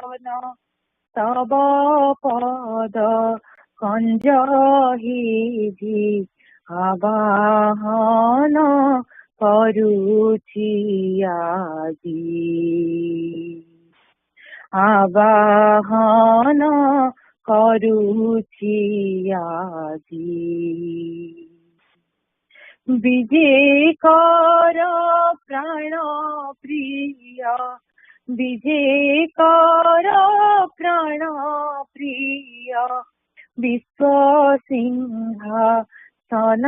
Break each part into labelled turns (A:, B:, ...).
A: तब पद कंज हिजी आवाहन करुछि आजी आवाहन करुछि आजी विजे कर प्राण प्रिय विजे कर प्राण प्रिय विश्व सिंह सन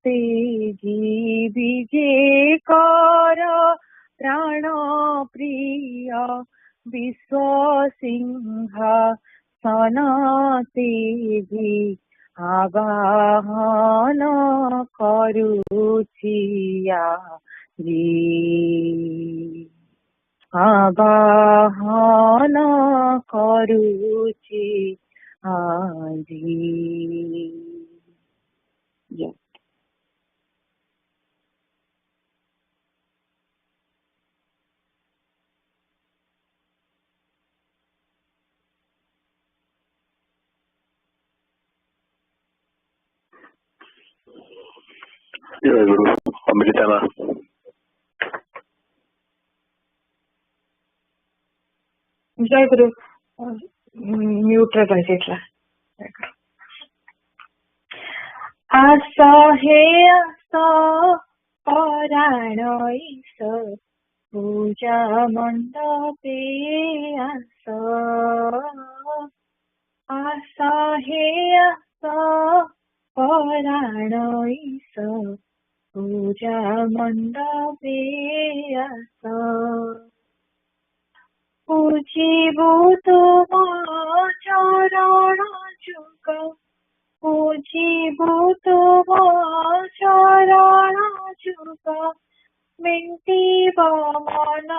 A: तेजी विजे कर प्राण प्रिय विश्व सिंह सन तेजी आवाहन करुछि आजी आवाहन करुछि आजी। Yes.
B: जय गुरु अमृतला
A: जय गुरु म्यूट रे रहितला आस हे आस पराण ईश पूजा मंडपे आस आस हे आस पराण ईश पूजा मंडपे आस पूजिबु तुम चरण जुग पूजिबु तुम चरण जुग मिंटिब मन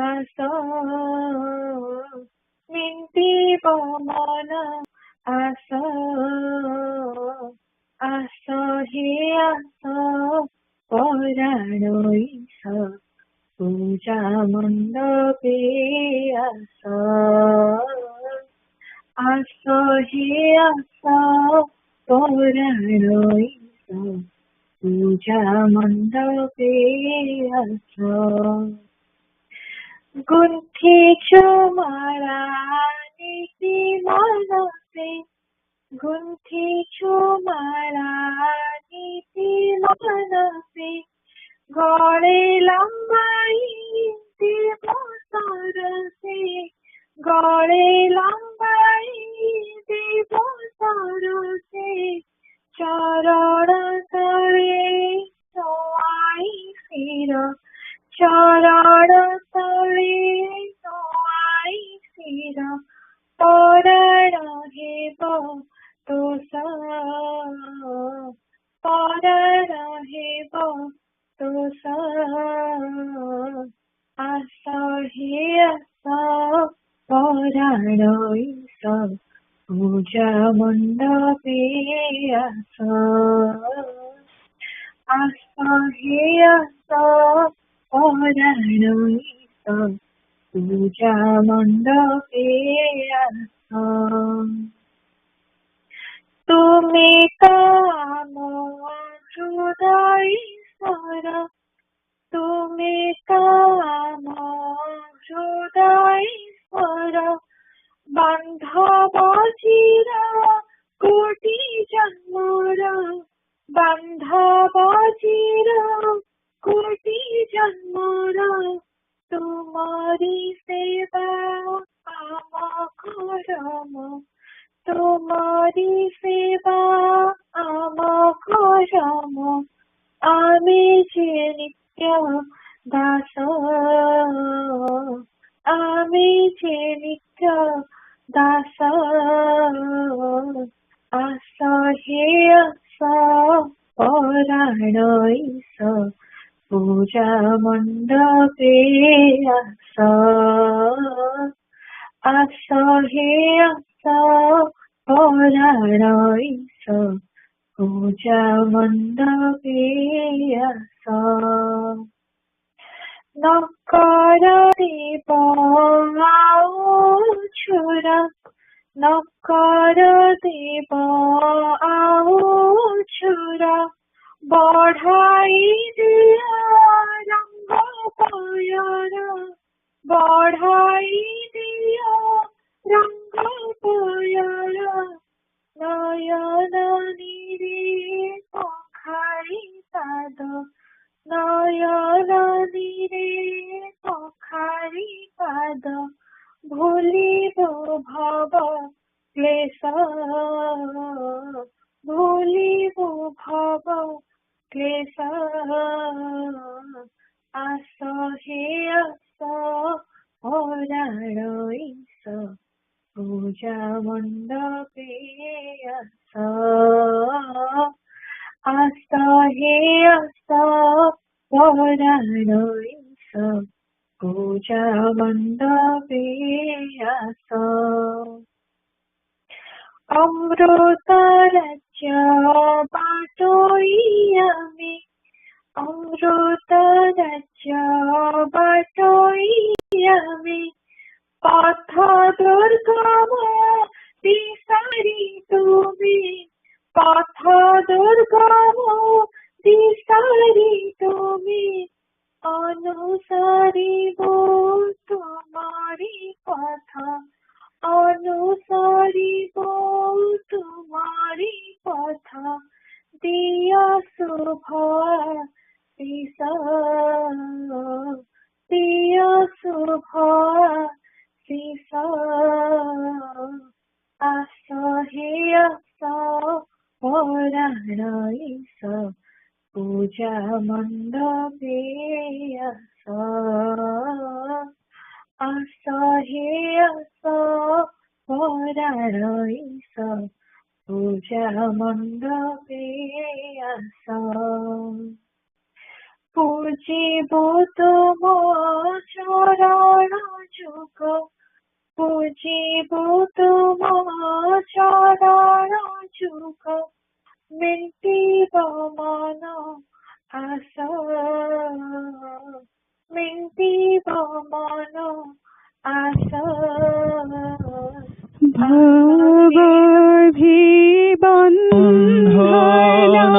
A: आस मिंटिब मन आस आस हे आस पराण ईश पूजा मंडपे आस आस हे आस पराण ईश पूजा मंडपे आस गुंथिछु माला नीति मनसे गुंथिछु माला नीति मनसे गले लंबाई देव सरसे गले लंबाई देव सरसे चरण तले सोआई सिर चरण तले सोआई सिर पराण हेब तोष पराण हेब तोष आस हे आस पराण ईश पूजा मंडपे आस आस हे आस पराण ईश पूजा मंडपे आस तुमे काम हृदयेश्वर तुमे काम हृदयेश्वर बांधव चिर कोटि जन्मर बांधव चिर कोटि जन्मर तुमारी सेवा आम करम तुमारी सेवा आम करम आमी जे नित्य दास आमी जे नित्य दास आस हे आस पराण ईश पूजा मंडपे आस आस हे आस पराण ईश पूजा मंडपे आस नकर देव आओ छुरा नकर देव आओ छुरा बढ़ाई दिया रंग पयर बढ़ाई दिया रंग पयर नयन निरे पखारी पाद नयन निरे पखारी पाद भूलिब भव क्लेश भूलिब भव क्लेश आस हे आस पराणईस पूजा मण्डपे आस आस हे आस पराणईस पूजा मण्डपे आस अमृत राज्य बाटोई आमी अमृत राज्य बाटोई आमी पथ दुर्गम दिशारी तुमी पथ दुर्गम दिशारी तुमी अनुसारिब तुम्हारी पथ अनुसारिब तुम्हारी पथ दिया शुभ आशीष दिया शुभ आशीष आस हे आस पराणईस पूजा मण्डपे आस आस हे आस पराणईस पूजा मण्डपे आस पूजिब तुम चरण जुग पूजिब तुम चरण जुग मिंटिब मन आस मिंटिब मन आस
C: भवभिबन्धन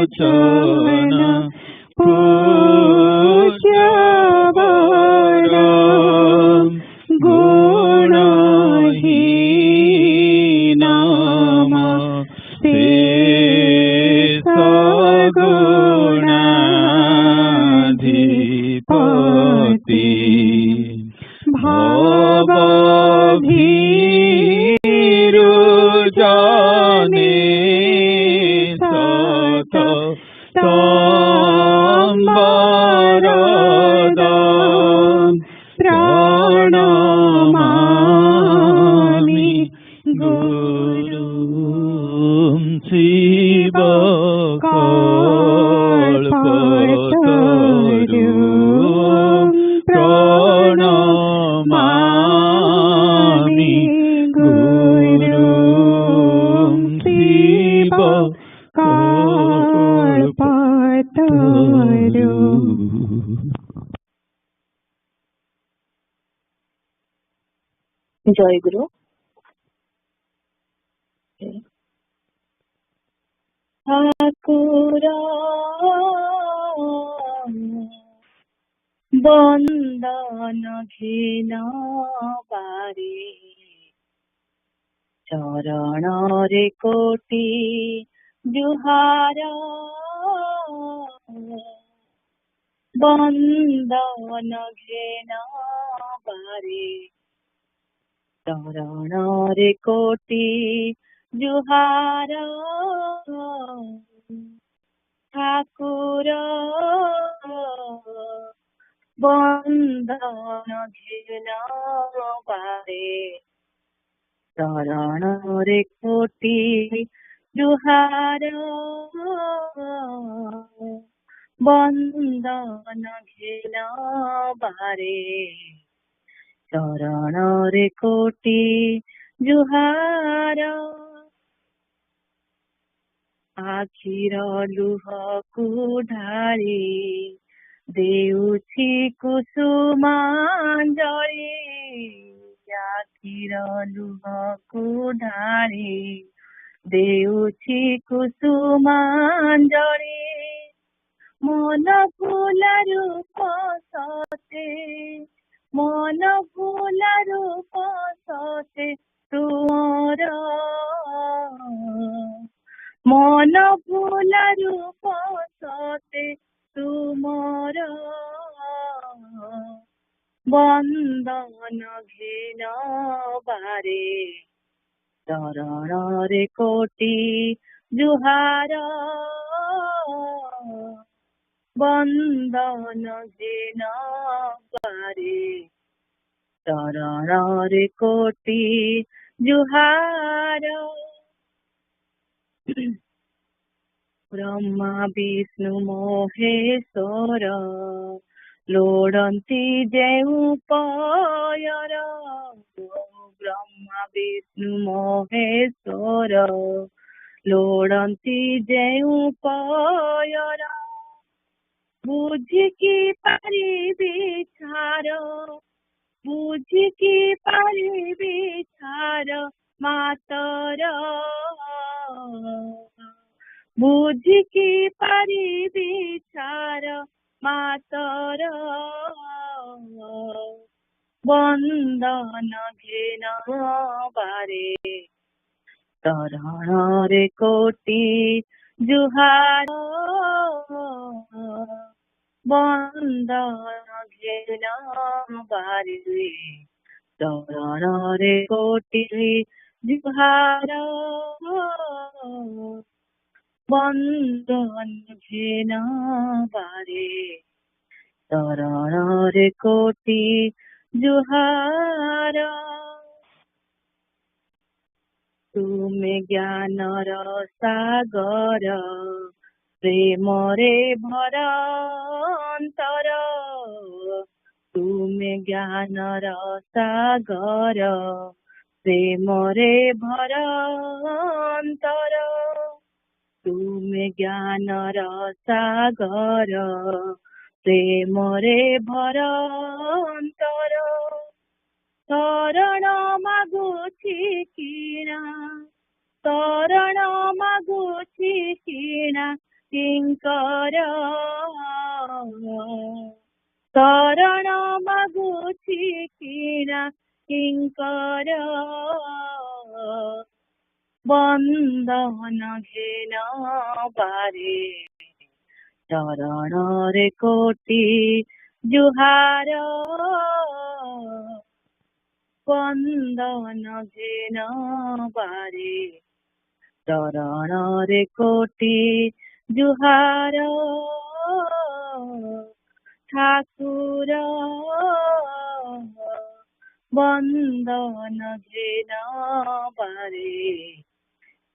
C: मोचन पूज्यवर गुणहीनम शेष गुणाधिपति भवभीरुजाने सत संवरदं प्रणमामि गुरुं शिवकल्पतरुं प्रणमामि गुरुं शिवकल्पतरुं।
A: जय गुरु। ठाकुर बंदन घेन बारे चरण रे कोटि जुहार बंदन घेन बारे चरण रे कोटि जुहार ठाकुर बंदन घेन बारे चरण रे कोटि जुहार बंदन घेन बारे चरण रे कोटि जुहार आखिर लुहकु ढाली देउछि कुसुमाञ्जली आखिर लुहको ढाली देउछि कुसुमाञ्जली मन फूल रूप सते मन फूल रूप सते तुमर मन फूल रूप सते तुमर बंदन घेन बारे चरण रे कोटि जुहार बंदन घेन बारे चरण रे कोटि जुहार ब्रह्मा विष्णु महेश्वर लोड़न्ती जेउ पयर ब्रह्मा विष्णु महेश्वर लोड़न्ती जेउ पयर बुझिकी पारिबी छार बुझिकी पारिबी छार मातर बुझिकी पारिबी छार मातर बंदन घेन बारे चरण रे कोटि जुहार बंदन घेन बारे चरण रे कोटि जुहार बंदन घेन बारे चरण रे कोटि जुहार तुमे ज्ञान सागर प्रेम रे भर अंतर तुमे ज्ञान सागर प्रेम रे भर अंतर तुमे ज्ञान सागर प्रेम रे भर अंतर शरण मागुछि किणा शरण मागुछि किणा किंकर शरण मागुछि किणा किंकर बंदन घेन बारे चरण रे कोटि जुहार बंदन घेन बारे चरण रे कोटि जुहार ठाकुर बंदन घेन बारे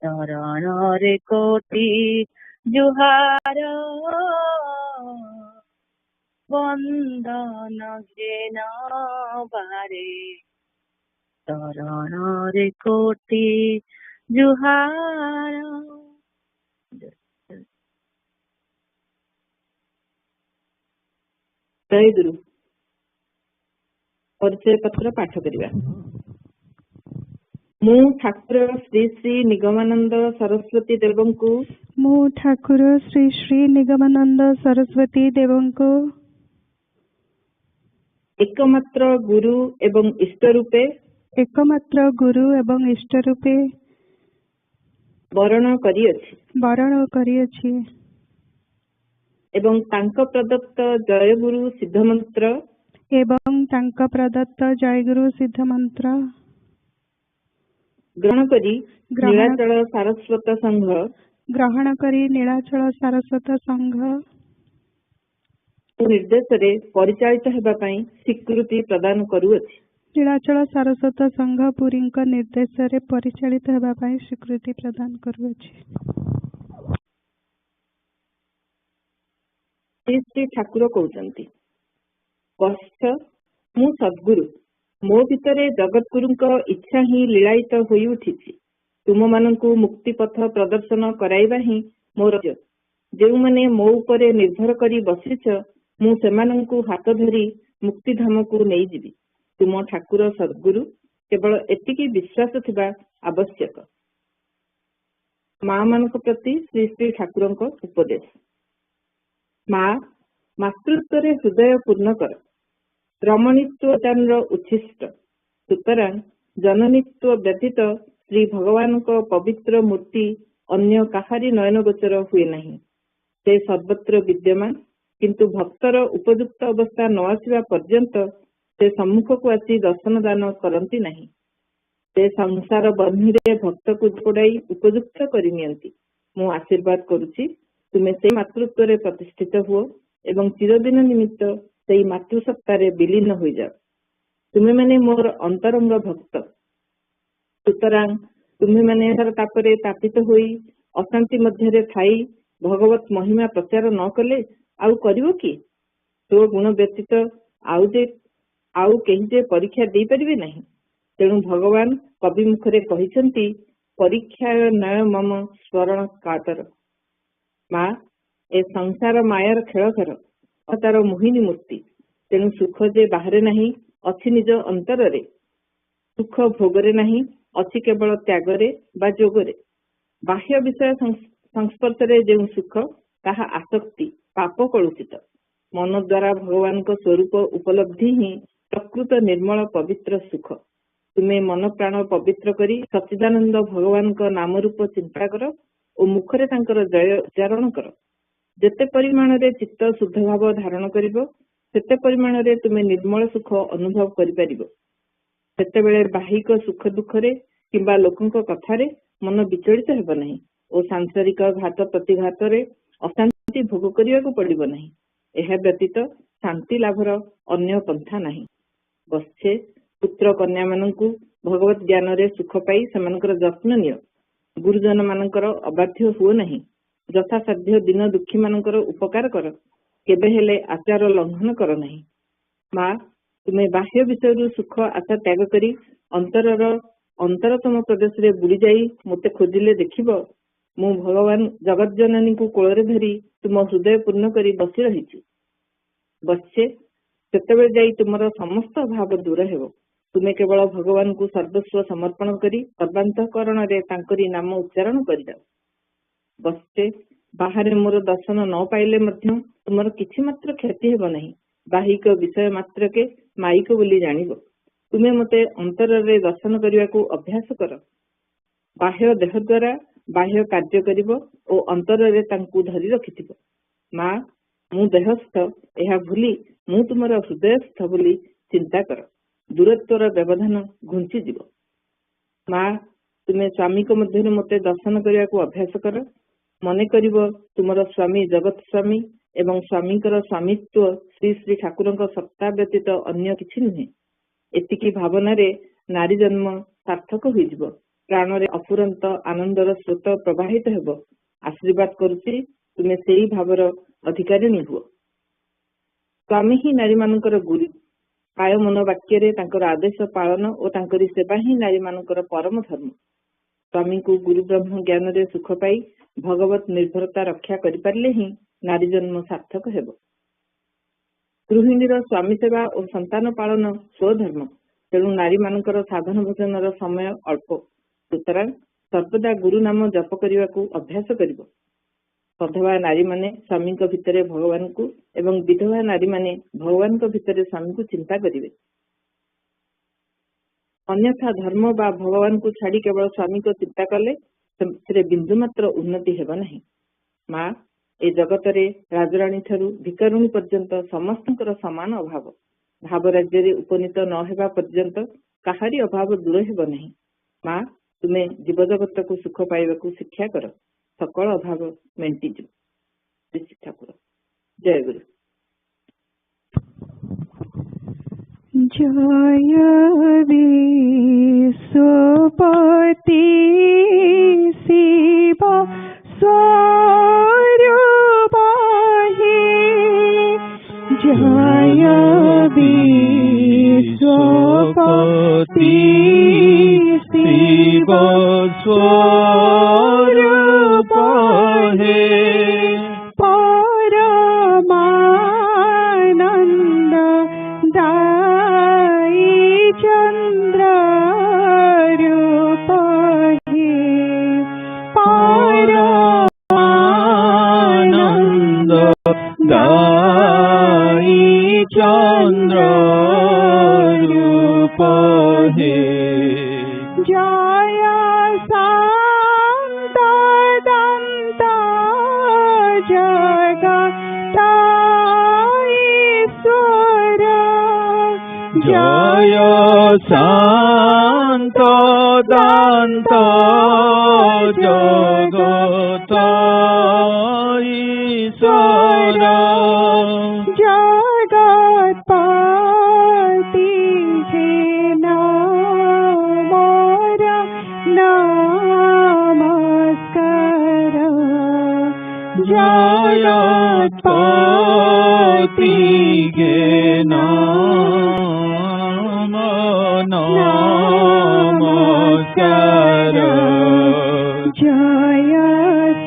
A: चरण रे कोटि जुहार बंदन घेन बारे चरण रे कोटि जुहार।
D: जय गुरु। परिचय पत्र पाठ करिबा। मु ठाकुर श्री श्री निगमानंद सरस्वती देवंकु
E: मु ठाकुर श्री श्री निगमानंद सरस्वती देवंकु
D: एकमात्र गुरु एवं इष्ट रूपे वरण करिअछि एवं तांक प्रदत्त जयगुरु सिद्ध मंत्र ग्रहण करी नीलाचल सारस्वत संघ निर्देश रे परिचालित हेबा पई स्वीकृति प्रदान करूअछि।
E: नीलाचल सारस्वत संघ पुरी निर्देश रे परिचालित हेबा पई स्वीकृति प्रदान करूअछि।
D: श्री ठाकुर कहउचंती कष्ट मु सद्गुरु मो भितरे जगतगुरुଙ୍କ इच्छा ही लीलायित होई उठिछि। तुम मानंकु मुक्ति पथ प्रदर्शन कराइबा ही मोर जो माने मो उपरे निर्भर करी बसिछ ମୁଁ ସେମାନଙ୍କୁ ହାତ ଧରି ମୁକ୍ତିଧାମକୁ ନେଇଯିବି। ତୁମ ଠାକୁର ସଦ୍ଗୁରୁ, କେବଳ ଏତିକି ବିଶ୍ୱାସ ଥିବା ଆବଶ୍ୟକ। ମା ମାନଙ୍କ ପ୍ରତି ଶ୍ରୀ ଶ୍ରୀ ଠାକୁରଙ୍କ ଉପଦେଶ। ମା, ମାତୃତ୍ୱରେ ହୃଦୟ ପୂର୍ଣ୍ଣ କର। ରମଣୀତ୍ୱ ଉଚ୍ଛିଷ୍ଟ। ସୁତରାଂ ଜନନୀତ୍ୱ ବ୍ୟତୀତ ଶ୍ରୀ ଭଗବାନଙ୍କ ପବିତ୍ର ମୂର୍ତ୍ତି ଅନ୍ୟ କାହାରି ନୟନଗୋଚର ହୁଏ ନାହିଁ। ସେ ସର୍ବତ୍ର ବିଦ୍ୟମାନ, କିନ୍ତୁ ଭକ୍ତର ଉପଯୁକ୍ତ ଅବସ୍ଥା ନ ଆସିବା ପର୍ଯ୍ୟନ୍ତ ସେ ସମ୍ମୁଖକୁ ଆସି ଦର୍ଶନ ଦାନ କରନ୍ତି ନାହିଁ। ସେ ସଂସାର ବହ୍ନିରେ ଭକ୍ତକୁ ଯୋଡ଼ାଇ ଉପଯୁକ୍ତ କରିନିଅନ୍ତି। ମୁଁ ଆଶୀର୍ବାଦ କରୁଛି, ତୁମେ ସେ ମାତୃତ୍ୱରେ ପ୍ରତିଷ୍ଠିତ ହୁଅ ଏବଂ ଚିରଦିନ ନିମିତ୍ତ ସେଇ ମାତୃସତ୍ତାରେ ବିଲୀନ ହୋଇଯାଅ। ତୁମେମାନେ ମୋର ଅନ୍ତରଙ୍ଗ ଭକ୍ତ। ସୁତରାଂ ତୁମେମାନେ ତାପରେ ତାପିତ ହୋଇ ଅଶାନ୍ତି ମଧ୍ୟରେ ଥାଇ ଭଗବତ ମହିମା ପ୍ରଚାର ନ କଲେ ଆଉ କରିବ କି? ତୋ ଗୁଣ ବ୍ୟତୀତ ଆଉ କେହି ଯେ ପରୀକ୍ଷା ଦେଇପାରିବେ ନାହିଁ। ତେଣୁ ଭଗବାନ କବି ମୁଖରେ କହିଛନ୍ତି, ପରୀକ୍ଷା ନୟ ମମ ସ୍ମରଣ କାତର। ମା, ଏ ସଂସାର ମାୟାର ଖେଳଘର, ତାର ମୋହିନୀ ମୂର୍ତ୍ତି। ତେଣୁ ସୁଖ ଯେ ବାହାରେ ନାହିଁ, ଅଛି ନିଜ ଅନ୍ତରରେ। ସୁଖ ଭୋଗରେ ନାହିଁ, ଅଛି କେବଳ ତ୍ୟାଗରେ ବା ଯୋଗରେ। ବାହ୍ୟ ବିଷୟ ସଂସ୍ପର୍ଶରେ ଯେଉଁ ସୁଖ, ତାହା ଆସକ୍ତି, ପାପ କଳୁଷିତ। ମନ ଦ୍ୱାରା ଭଗବାନଙ୍କ ସ୍ୱରୂପ ଉପଲବ୍ଧି ହିଁ ପ୍ରକୃତ ନିର୍ମଳ ପବିତ୍ର ସୁଖ। ତୁମେ ମନ ପ୍ରାଣ ପବିତ୍ର କରି ସଚ୍ଚିଦାନନ୍ଦ ଭଗବାନଙ୍କ ନାମ ରୂପ ଚିନ୍ତା କର ଓ ମୁଖରେ ତାଙ୍କର ଜୟ ଉଚ୍ଚାରଣ କର। ଯେତେ ପରିମାଣରେ ଚିତ୍ତ ଶୁଦ୍ଧ ଭାବ ଧାରଣ କରିବ, ସେତେ ପରିମାଣରେ ତୁମେ ନିର୍ମଳ ସୁଖ ଅନୁଭବ କରିପାରିବ। ସେତେବେଳେ ବାହିକ ସୁଖ ଦୁଃଖରେ କିମ୍ବା ଲୋକଙ୍କ କଥାରେ ମନ ବିଚଳିତ ହେବ ନାହିଁ ଓ ସାଂସାରିକ ଘାତ ପ୍ରତିଘାତରେ ଅଶାନ୍ତି ଭୋଗ କରିବାକୁ ପଡ଼ିବ ନାହିଁ। ଏହା ବ୍ୟତୀତ ଶାନ୍ତି ଲାଭର ଅନ୍ୟ ପନ୍ଥା ନାହିଁ। ବତ୍ସେ, ପୁତ୍ର କନ୍ୟା ମାନଙ୍କୁ ଭଗବତ ଜ୍ଞାନରେ ସୁଖ ପାଇ ସେମାନଙ୍କର ଯତ୍ନ ନିଅ। ଗୁରୁଜନ ମାନଙ୍କର ଅବାଧ୍ୟ ହୁଅ ନାହିଁ। ଯଥାସାଧ୍ୟ ଦୀନ ଦୁଃଖୀ ମାନଙ୍କର ଉପକାର କର। କେବେ ହେଲେ ଆଚାର ଲଙ୍ଘନ କର ନାହିଁ। ମା, ତୁମେ ବାହ୍ୟ ବିଷୟରୁ ସୁଖ ଆଶା ତ୍ୟାଗ କରି ଅନ୍ତରର ଅନ୍ତରତମ ପ୍ରଦେଶରେ ବୁଡ଼ି ଯାଇ ମୋତେ ଖୋଜିଲେ ଦେଖିବ, ମୁଁ ଭଗବାନ ଜଗଜ୍ଜନନୀଙ୍କୁ କୋଳରେ ଧରି ତୁମ ହୃଦୟ ପୂର୍ଣ୍ଣ କରି ବସି ରହିଛି। ବତ୍ସେ, ସେତେବେଳେ ଯାଇ ତୁମର ସମସ୍ତ ଭାବ ଦୂର ହେବ। ତୁମେ କେବଳ ଭଗବାନଙ୍କୁ ସର୍ବସ୍ୱ ସମର୍ପଣ କରି ସର୍ବାନ୍ତଃକରଣରେ ତାଙ୍କରି ନାମ ଉଚ୍ଚାରଣ କରିଯାଅ। ବତ୍ସେ, ବାହାରେ ମୋର ଦର୍ଶନ ନ ପାଇଲେ ମଧ୍ୟ ତୁମର କିଛି ମାତ୍ର କ୍ଷତି ହେବ ନାହିଁ। ବାହିକ ବିଷୟ ମାତ୍ରକେ ମାଇକ ବୋଲି ଜାଣିବ। ତୁମେ ମୋତେ ଅନ୍ତରରେ ଦର୍ଶନ କରିବାକୁ ଅଭ୍ୟାସ କର। ବାହ୍ୟ ଦେହ ଦ୍ୱାରା ବାହ୍ୟ କାର୍ଯ୍ୟ କରିବ ଓ ଅନ୍ତରରେ ତାଙ୍କୁ ଧରି ରଖିଥିବ। ମା, ମୁଁ ଦେହସ୍ଥ, ଏହା ଭୁଲି ମୁଁ ତୁମର ହୃଦୟସ୍ଥ ବୋଲି ଚିନ୍ତା କର। ଦୂରତ୍ୱର ବ୍ୟବଧାନ ଘୁଞ୍ଚିଯିବ। ମା, ତୁମେ ସ୍ୱାମୀଙ୍କ ମଧ୍ୟରେ ମୋତେ ଦର୍ଶନ କରିବାକୁ ଅଭ୍ୟାସ କର। ମନେ କରିବ ତୁମର ସ୍ୱାମୀ ଜଗତ ସ୍ୱାମୀ ଏବଂ ସ୍ୱାମୀଙ୍କର ସ୍ୱାମିତ୍ୱ ଶ୍ରୀ ଶ୍ରୀ ଠାକୁରଙ୍କ ସତ୍ତା ବ୍ୟତୀତ ଅନ୍ୟ କିଛି ନୁହେଁ। ଏତିକି ଭାବନାରେ ନାରୀ ଜନ୍ମ ସାର୍ଥକ ହୋଇଯିବ। ପ୍ରାଣରେ ଅଫୁରନ୍ତ ଆନନ୍ଦର ସ୍ରୋତ ପ୍ରବାହିତ ହେବ। ଆଶୀର୍ବାଦ କରୁଛି, ତୁମେ ସେଇ ଭାବର ଅଧିକାରିଣୀ ହୁଅ। ସ୍ୱାମୀ ହିଁ ନାରୀମାନଙ୍କର ଗୁରୁ। କାୟ ମନ ବାକ୍ୟରେ ତାଙ୍କର ଆଦେଶ ପାଳନ ଓ ତାଙ୍କରି ସେବା ହିଁ ନାରୀମାନଙ୍କର ପରମ ଧର୍ମ। ସ୍ୱାମୀଙ୍କୁ ଗୁରୁ ବ୍ରହ୍ମ ଜ୍ଞାନରେ ସୁଖ ପାଇ ଭଗବତ ନିର୍ଭରତା ରକ୍ଷା କରିପାରିଲେ ହିଁ ନାରୀ ଜନ୍ମ ସାର୍ଥକ ହେବ। ଗୃହିଣୀର ସ୍ୱାମୀ ସେବା ଓ ସନ୍ତାନ ପାଳନ ସ୍ୱଧର୍ମ। ତେଣୁ ନାରୀମାନଙ୍କର ସାଧନ ଭୋଜନର ସମୟ ଅଳ୍ପ। ସୁତରାଂ ସର୍ବଦା ଗୁରୁ ନାମ ଜପ କରିବାକୁ ଅଭ୍ୟାସ କରିବ। ସଧବା ନାରୀମାନେ ସ୍ୱାମୀଙ୍କ ଭିତରେ ଭଗବାନଙ୍କୁ ଏବଂ ବିଧବା ନାରୀମାନେ ଭଗବାନଙ୍କ ଭିତରେ ସ୍ୱାମୀଙ୍କୁ ଚିନ୍ତା କରିବେ। ଅନ୍ୟଥା ଧର୍ମ ବା ଭଗବାନଙ୍କୁ ଛାଡ଼ି କେବଳ ସ୍ୱାମୀଙ୍କ ଚିନ୍ତା କଲେ ସେଥିରେ ବିନ୍ଦୁମାତ୍ର ଉନ୍ନତି ହେବ ନାହିଁ। ମା, ଏ ଜଗତରେ ରାଜରାଣୀ ଠାରୁ ଭିକାରୁଣୀ ପର୍ଯ୍ୟନ୍ତ ସମସ୍ତଙ୍କର ସମାନ ଅଭାବ। ଭାବ ରାଜ୍ୟରେ ଉପନୀତ ନ ହେବା ପର୍ଯ୍ୟନ୍ତ କାହାରି ଅଭାବ ଦୂର ହେବ ନାହିଁ। ମା, ତୁମେ ଜୀବଜଗତକୁ ସୁଖ ପାଇବାକୁ ଶିକ୍ଷା କର। ସକଳ ଅଭାବ ମେଣ୍ଟିଯିବ। ଶ୍ରୀ ଠାକୁର। ଜୟ ଗୁରୁ।
E: जय विश्वपति शिव स्वरूपाहि। जय विश्वपति शिव स्वरूपाहि।
C: चंद्र रूप हे
E: जय शांत दंत जगत ईश्वर
C: जय शांत दंत जगत ईश्वर
E: जगत्पति हे मोर नमस्कार
C: जगत्पति गे नमस्कार
E: जय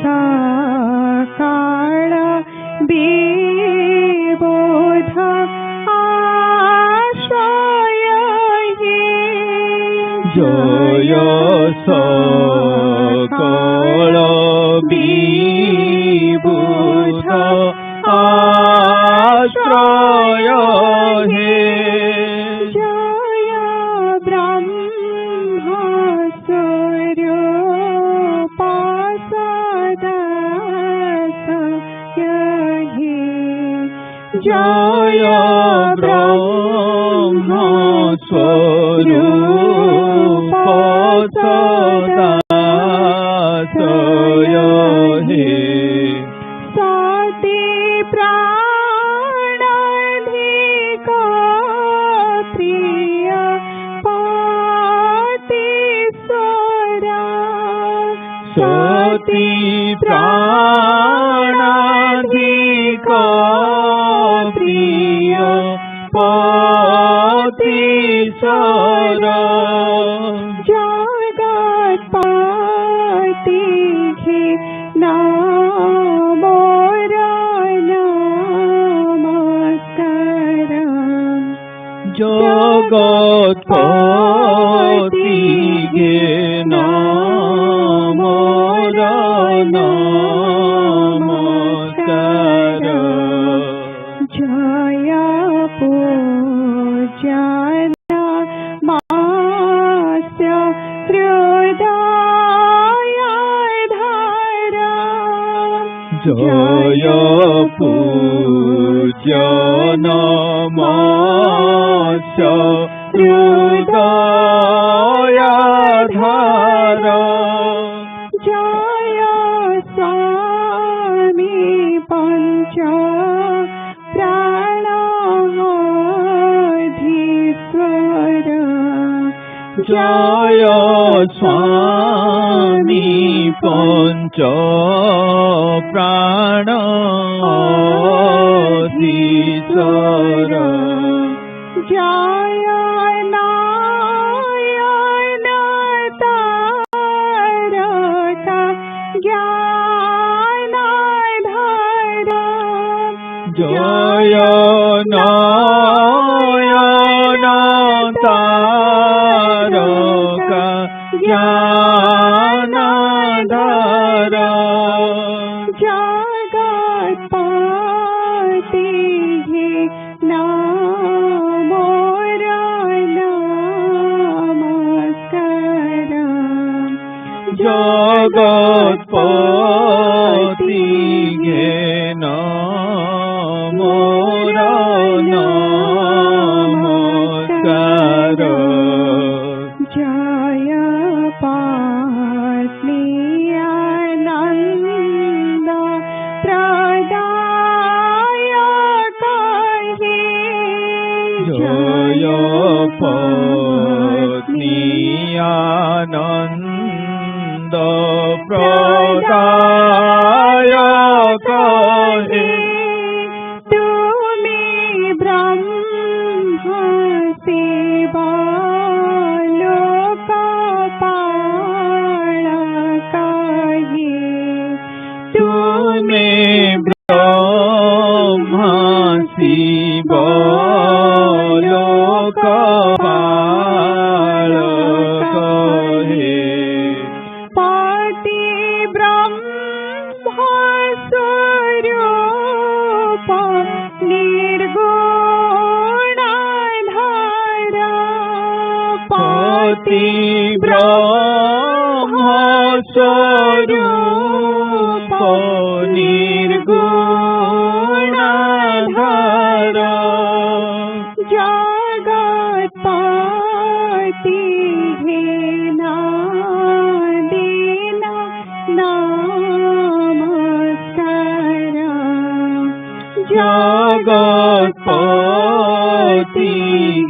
E: सकाळ विबोध आश्रय हे
C: जय सकल विबुध आश्रय हे
E: जय ब्रह्म सूर्य जय
C: ब्रह्म स्वरूप सदाशय हे
E: सती प्राणाधिक प्रिय पतिस्वरा
C: सती प्राणाधिक प्रिय पतिस्वर
E: जगत्पति हे मोर नमस्कार
C: जगत्पति गे मोर नमस्कार
E: जय पूजन मास्य हृदय धारा
C: जय पूजन मास्य हृदय धारा
E: जय स्वामी पंच प्राणाधीश्वर
C: जय स्वामी पंच प्राणाधीश्वर
E: जय नारायण तारक ज्ञानधार
C: जय नारायण तारक ज्ञानधार
E: जगत्पति हे मोर नमस्कार
C: जगत्पति गे मोर नमस्कार
E: जय पात्नीयानन्द प्रदायक हे
C: जय पत्नीयानन्द प्रदायक हे
E: तुमी ब्रह्म सेवा लोकपालक हे
C: तुमे ब्रह्म शिव लोकपालक हे
E: पति ब्रह्म स्वरूप निर्गुण
C: ज्योति ब्रह्म स्वरूप निर्गुणाधार
E: जगत्पति घेना दीना नमस्कार
C: जगत्पति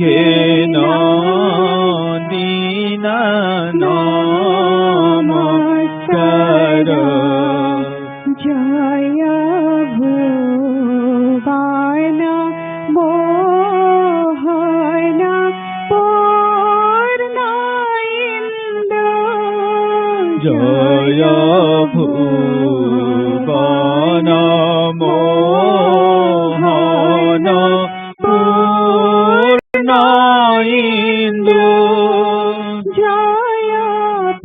C: घेना दीना नमस्कार
E: जय भुवन मोहन पूर्ण इंदु
C: जय भुवन मोहन पूर्ण इंदु
E: जय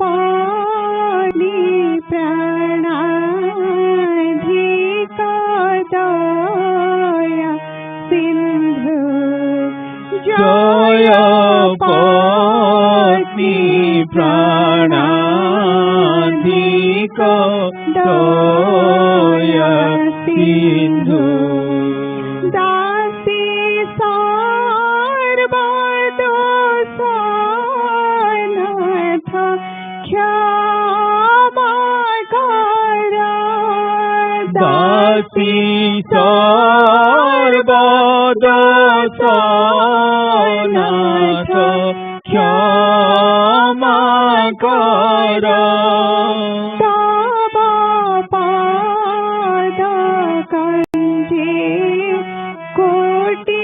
E: पाणि प्राणाधिक दया सिंधु
C: जय पत्नी प्राणाधिक दया सिंधु
E: दासी सर्वदोषानाथ क्षमा कर
C: दासी सर्वदोषानाथ क्षमा कर
E: तव पाद कंजे कोटि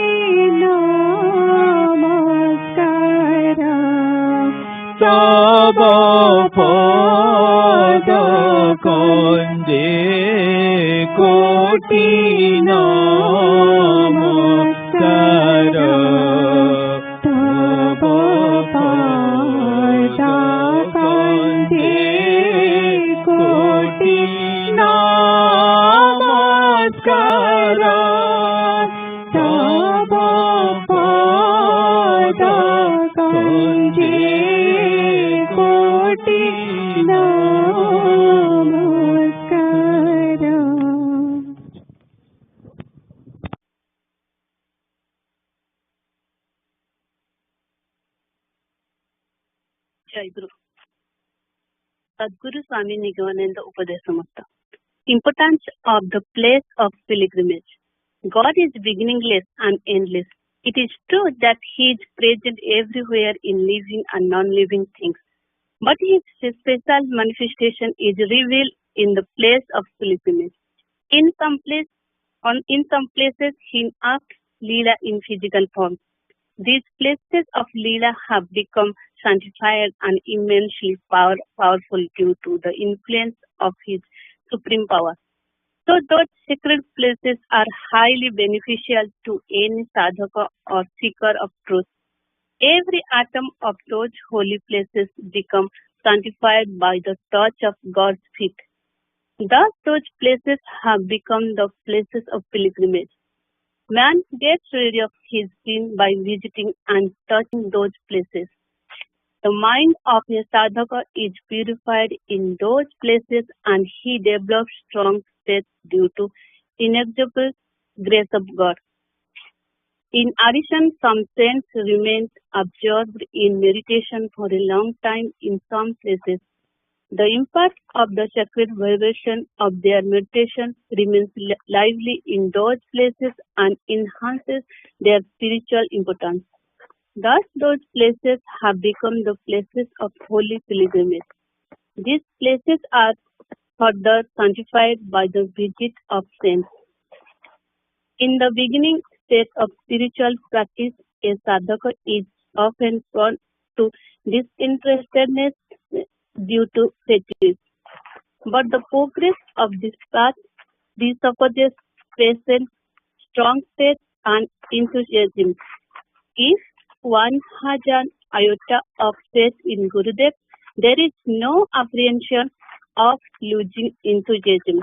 E: नमस्कार
C: तव पद कंजे कोटि नमस्कार
E: तव पाद कंजे कोटि
C: नमस्कार
E: तव पाद कंजे कोटि नमस्कार
A: जय गुरु Sadguru Swami Nigananda Upadesamutta. Importance of the place of pilgrimage. God is beginningless and endless. It is true that He is present everywhere in living and non-living things. But His special manifestation is revealed in the place of pilgrimage. In some places, He acts Leela in physical form. These places of Leela have become sanctified and immensely powerful due to the influence of His supreme power. So those sacred places are highly beneficial to any sadhaka or seeker of truth. Every atom of those holy places become sanctified by the touch of God's feet. Thus those places have become the places of pilgrimage. Man gets rid of his sin by visiting and touching those places. The mind of a sadhaka is purified in those places and he develops strong faith due to inexhaustible grace of God. In addition, some saints remain absorbed in meditation for a long time in some places. The impact of the sacred vibration of their meditation remains lively in those places and enhances their spiritual importance. Thus, those places have become the places of holy pilgrimage. These places are further sanctified by the visit of saints. In the beginning state of spiritual practice, a sadhaka is often prone to disinterestedness due to fatigue. But the progress of this path presupposes patience, strong faith, and enthusiasm. If one has an iota of faith in Gurudev, there is no apprehension of losing enthusiasm.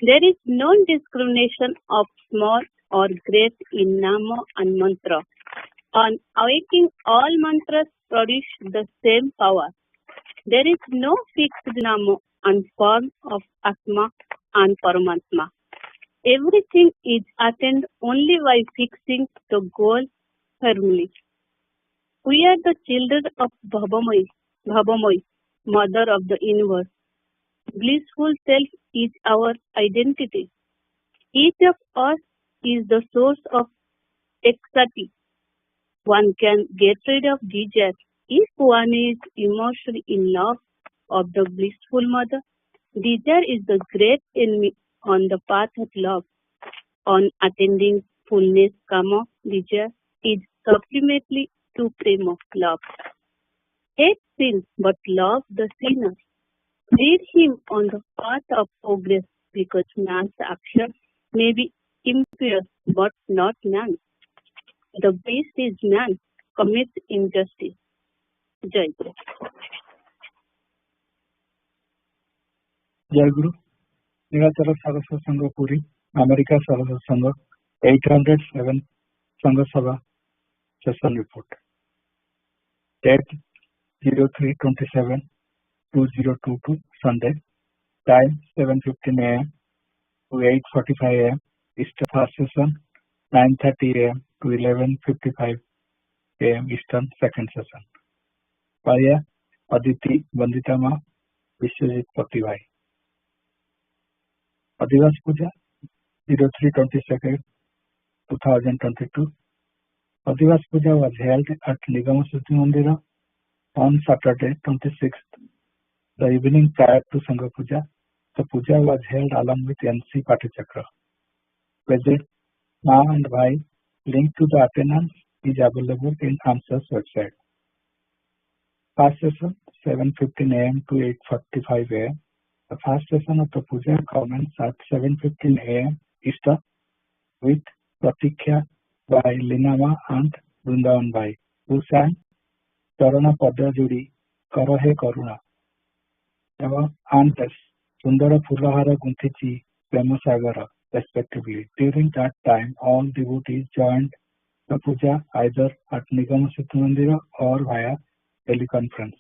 A: There is no discrimination of small or great in Nama and Mantra. On awakening, all mantras produce the same power. There is no fixed nama and form of Atma and Paramatma. Everything is attained only by fixing the goal firmly. We are the children of Bhavamoy, Mother of the Universe. Blissful Self is our identity. Each of us is the source of ecstasy. One can get rid of desire if one is emotionally in love of the blissful Mother. Desire is the great enemy on the path of love. On attending fullness, kama, desire is supplementary to prema, love. Hate sin, but love the sinner. Lead him on the path of progress, because man's action may be impure, but not man. The best is man commits injustice. Jai Guru.
F: जय गुरु निराचल सरस्वती संघ Puri America Saraswati संघ 807 संघ सभा session report date 03/27/2022 Sunday time 7:15 a.m. to 8:45 a.m. Eastern first session 9:30 a.m. to 11:55 a.m. Eastern second session via Aditi Banditama Vishwajit Patibai Adivas Puja 03/22/2022. Adivas Puja was held at Nigam Suti Mandira on Saturday 26th. The evening prior to Sangha Puja, the puja was held along with NC Patichakra. Visit Ma and Bhai. Link to the attendance is available in AMSA's website. First session 7:15 a.m. to 8:45 a.m. The first session of the puja commences at 7:15 a.m. Eastern with Pratikya by Linama and Vrindavan Bhai, who sang Charana Pada Judi Karahe Karuna and Sundara Purahara Guntichi Prema Sagara, respectively. During that time, all devotees joined the puja either at Nigama Siddha Mandira or via teleconference.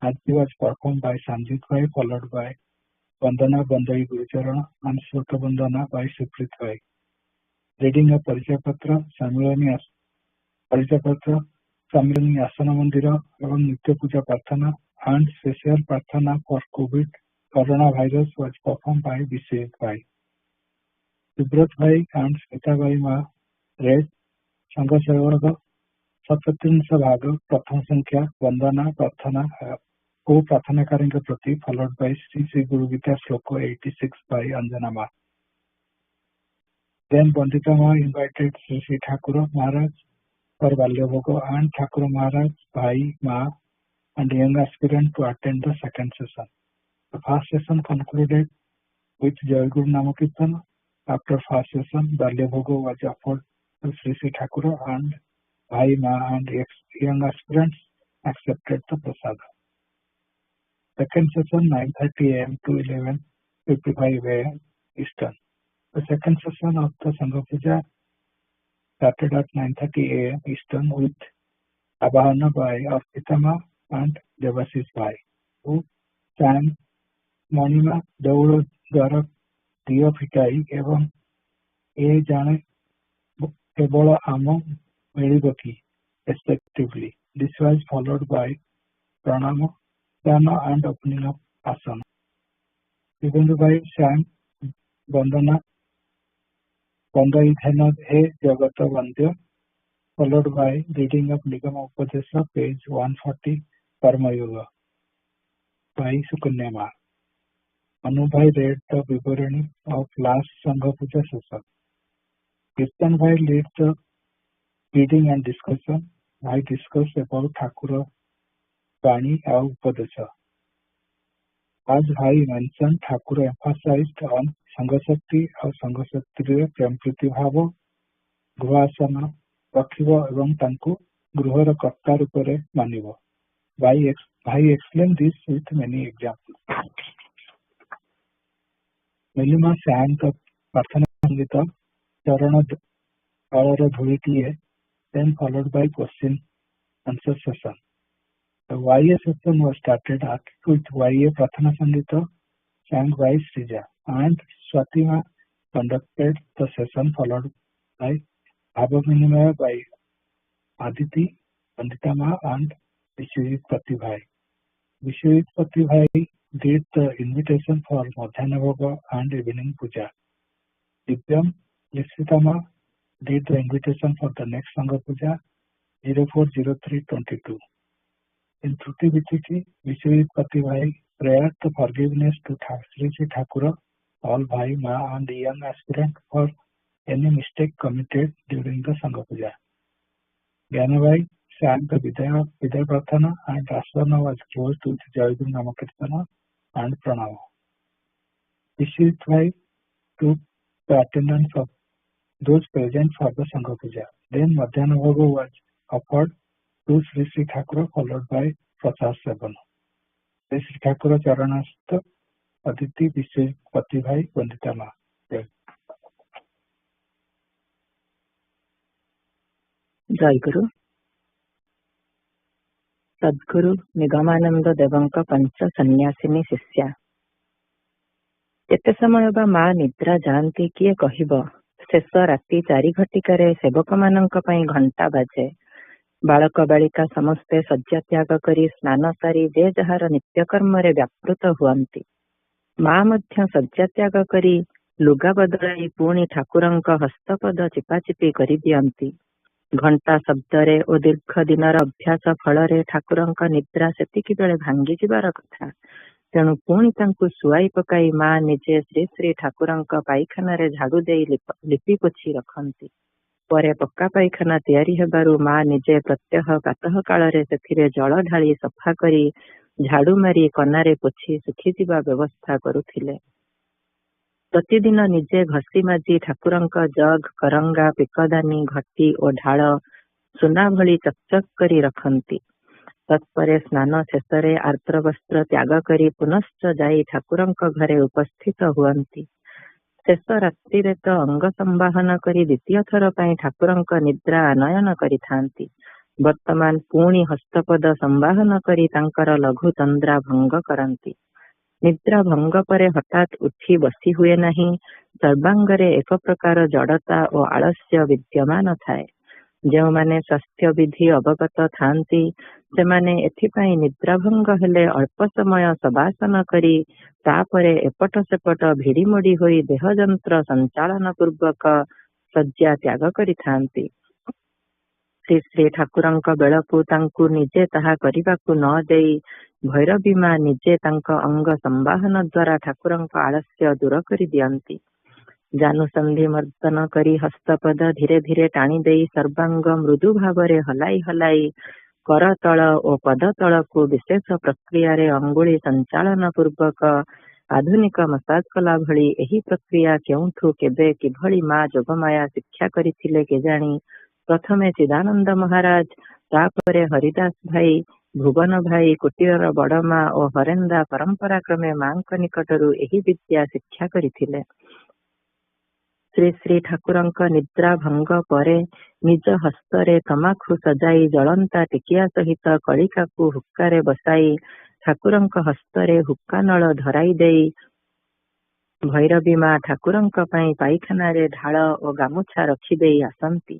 F: Arti was performed by Sanjit Bhai, followed by Vandana Bandai Gurucharana and Shota Bandana by Siprit Bhai. Reading of Paricapatra, Samilani Asana Mandira, এবং Nitya Puja Prarthana and special Prarthana for COVID coronavirus was performed by Vishwajit Bhai. Subrat Bhai and Smita Bhai Ma read Sangha Sevaka सप्तत्रिंश भाग प्रथम संख्या वंदना प्रार्थना को प्रार्थनाकारी के प्रति followed by Shri Shri गुरु गीता श्लोक 86 by Anjana Ma. Then Bandita Ma invited Sri Sri Thakur Maharaj for Balya Bhoga and Thakur Maharaj, Bhai, Ma and young aspirant to attend the second session. The first session concluded with Jai Guru Namakirtan. After first session, Balya Bhoga was offered to Sri Sri Thakur and Bhai, Ma and young aspirants accepted the prasada. Second session 9:30 a.m. to 11:55 a.m. Eastern. The second session of the Sangha Puja started at 9:30 a.m. Eastern with Abhana Bhai of Pitama and Devasis Bhai, who sang Manima Dauro Dwara Diyo Fitai एवं ए जाने केवल आम Medibaki, respectively. This was followed by Pranama, Dana and opening of Asana. Vibhendu Bhai sang Bandana, Bandhaidhana He Jagata Vandya, followed by reading of Nigama Upadesa, page 140, Karma Yoga, by Sukanya Ma. Anu Bhai read the Vivarani of last Sangha Puja session. Kirtan Bhai led the reading and discussion. I discussed about Thakura Bani and Upadesa. As I mentioned, Thakura emphasized on Sanghasakti or Sanghasakti Prem Priti Bhava, Grihasana, Rakhiva ଏବଂ ତାଙ୍କୁ ଗୃହର କର୍ତ୍ତା ରୂପରେ ମାନିବ. Bhai explained this with many examples. Melima sang the ପ୍ରାର୍ଥନା ସଙ୍ଗୀତ ଚରଣ ତଳର ଧୂଳିଟିଏ then followed by question answer session. The YA session was started with YA Prathana Sangita sang by Srija, and Swatima conducted the session followed by Bhava Vinimaya by Aditi, Panditama and Vishwajit Patibhai. Vishwajit Patibhai did the invitation for Madhyana Bhoga and evening puja. Divyam Lissitama did the invitation for the next Sangha Puja 040322. In Truti Vichiti, Vishwajit Patibhai prayed the forgiveness to Sri Sri Thakura, all Bhai, Ma and young aspirant for any mistake committed during the Sangha Puja. Gyanabai sang the Vidya Prathana and Asvana was closed with Jayaguru Namakirtana and Pranava. Vishwajit Bhai took the attendance of those present for the Sangha Puja. Then Madhyana Bhoga was offered to Sri Sri Thakura followed by Prasad Sevan. Sri Sri Thakura Charanastha Aditi Vishwajit Patibhai Vanditama.
G: जय गुरु सद्गुरु निगमानंद देवंक पंच सन्यासिनी शिष्या केते समय बा माँ निद्रा जाती किए कहब शेष राति 4 घटिकार सेवक मानक पई घंटा बाजे बालक बालिका समस्ते शय्या त्याग करी स्नान सारी जे जहार नित्यकर्म रे व्यापृत हुअंती माँ मध्य शय्या त्याग करी लुगा बदलाई पुणी ठाकुरंक हस्तपद चिपाचिपी करी दियंती घंटा शब्दरे ओ दीर्घ दिनर अभ्यास फल ठाकुरंक निद्रा सेतिकी बेले भांगी जिबार कथा तेणु पुणी तांकु सुआई पकाई माँ निजे श्री श्री ठाकुरंक पाइखाना रे झाड़ू दे लिपि पोछि रखंती परे पक्का पाइखाना तैयारी हेबारु माँ निजे प्रत्यह प्रातः काल रे सेथिरे जल ढाली सफा करी झाड़ू मारी कनारे पोछि सुखी जिबा व्यवस्था करुथिले प्रतिदिन निजे घसी माजी ठाकुरंक जग करंगा पिकदानी घटी और ढाल सुना भली चकचक करी रखंती तत्परे स्नान शेष आर्द्र वस्त्र त्याग करी पुनश्च जाई ठाकुरंक घरे उपस्थित हुअंती शेष रात्रि तो अंग संवाहन करी द्वितीय थर पई ठाकुरंक निद्रा आनयन करिथांती वर्तमान पुणी हस्तपद संवाहन करी तांकर लघु तंद्रा भंग करंती निद्रा भंग परे हठात उठी बसी हुए नहीं सर्वांगरे एक प्रकार जड़ता और आलस्य विद्यमान थाए जो माने स्वास्थ्य विधि अवगत थांती से माने एथिपाई निद्रा भंग हेले अल्प समय शवासन करी तापरे एपट सेपट भिड़ी मोड़ी होई देह जंत्र संचालन पूर्वक शय्या त्याग करी थांती श्री श्री ठाकुरंक बेलकु तांकु निजे ताहा करिबाकु न देई भैरवी माँ निजे तांक अंग संवाहन द्वारा ठाकुरंक आलस्य दूर करी दियंती जानुसंधि मर्दन करी हस्तपद धीरे धीरे टाणी देई सर्वांग मृदु भावरे हलाई हलाई कर तल और पद तल को विशेष प्रक्रिया रे अंगुली संचालन पूर्वक आधुनिक मसाज कला भली एही प्रक्रिया केउठु केबे किभली माँ जोगमाया शिक्षा करिथिले केजाणी प्रथमे चिदानंद महाराज तापरे हरिदास भाई भुवन भाई कुटीर बड़मा और हरेंदा परंपरा क्रमे माँ निकटरू एही विद्या शिक्षा करिथिले श्री श्री ठाकुरंक निद्रा भंग परे निज हस्तरे तमाखु सजाई जलंता टिकिया सहित कलिका को हुक्कारे बसाई ठाकुरंक हस्तरे हुक्का नल धराई देई भैरवी माँ ठाकुरंक पई पाइखाना रे ढाल और गामुछा रखी देई आसंती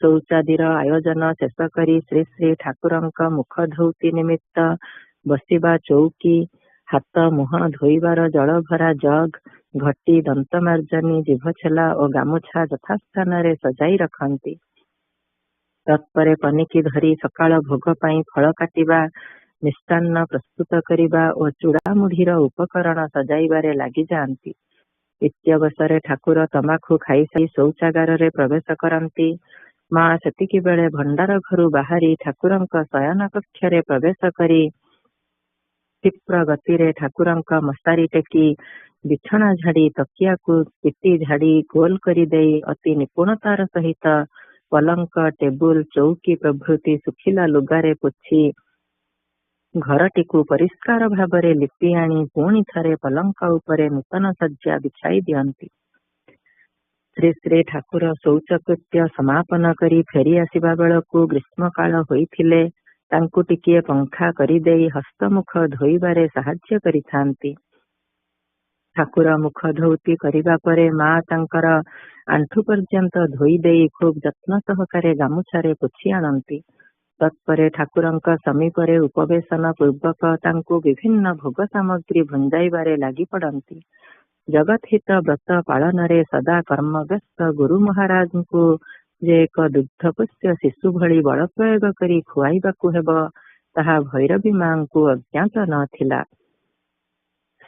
G: शौचादीर आयोजन शेष करी श्री श्री ठाकुरंक मुख धौती निमित्त बसिबा चौकी हाथ मुह धोइबार जल भरा जग घटी दंतमार्जनी जीभ छेला और गामुछा यथास्थान रे सजाई रखंती तत्परे पनिकी धरी सकाळ भोग पाई फल काटिबा मिष्टान्न प्रस्तुत करिबा और चूड़ा मुढ़ीर उपकरण सजाइबारे लागि जांती इत्यवसरे ठाकुर तमाखु खाई साई शौचागार रे प्रवेश करंती माँ सेतिकी बेले भंडार घरु बाहरी ठाकुरंक शयन कक्ष रे प्रवेश करी क्षिप्र गति रे ठाकुरंक मसारी टेकी बिछना झाड़ी तकिया को पिटी झाड़ी गोल करी देई अति निपुणतार सहित पलंक टेबुल चौकी प्रभृति सुखिला लुगारे पोछि घरटी को परिष्कार भावरे लिपि आनी पुणी थरे पलंक उपरे नूतन सज्जा बिछाई दियंती ଶ୍ରୀ ଶ୍ରୀ ଠାକୁର ଶୌଚକୃତ୍ୟ ସମାପନ କରି ଫେରି ଆସିବା ବେଳକୁ ଗ୍ରୀଷ୍ମ କାଳ ହୋଇଥିଲେ ତାଙ୍କୁ ଟିକିଏ ପଙ୍ଖା କରିଦେଇ ହସ୍ତମୁଖ ଧୋଇବାରେ ସାହାଯ୍ୟ କରିଥାନ୍ତି। ଠାକୁର ମୁଖ ଧୌତି କରିବା ପରେ ମା ତାଙ୍କର ଆଣ୍ଠୁ ପର୍ଯ୍ୟନ୍ତ ଧୋଇ ଦେଇ ଖୁବ୍ ଯତ୍ନ ସହକାରେ ଗାମୁଛାରେ ପୋଛି ଆଣନ୍ତି। ତତ୍ପରେ ଠାକୁରଙ୍କ ସମୀପରେ ଉପବେଶନ ପୂର୍ବକ ତାଙ୍କୁ ବିଭିନ୍ନ ଭୋଗ ସାମଗ୍ରୀ ଭଞ୍ଜାଇବାରେ ଲାଗି ପଡ଼ନ୍ତି। ଜଗତହିତ ବ୍ରତ ପାଳନରେ ସଦା କର୍ମବ୍ୟସ୍ତ ଗୁରୁ ମହାରାଜଙ୍କୁ ଯେ ଏକ ଦୁଗ୍ଧପୁଷ୍ୟ ଶିଶୁ ଭଳି ବଳ ପ୍ରୟୋଗ କରି ଖୁଆଇବାକୁ ହେବ ତାହା ଭୈରବୀ ମାଙ୍କୁ ଅଜ୍ଞାତ ନଥିଲା।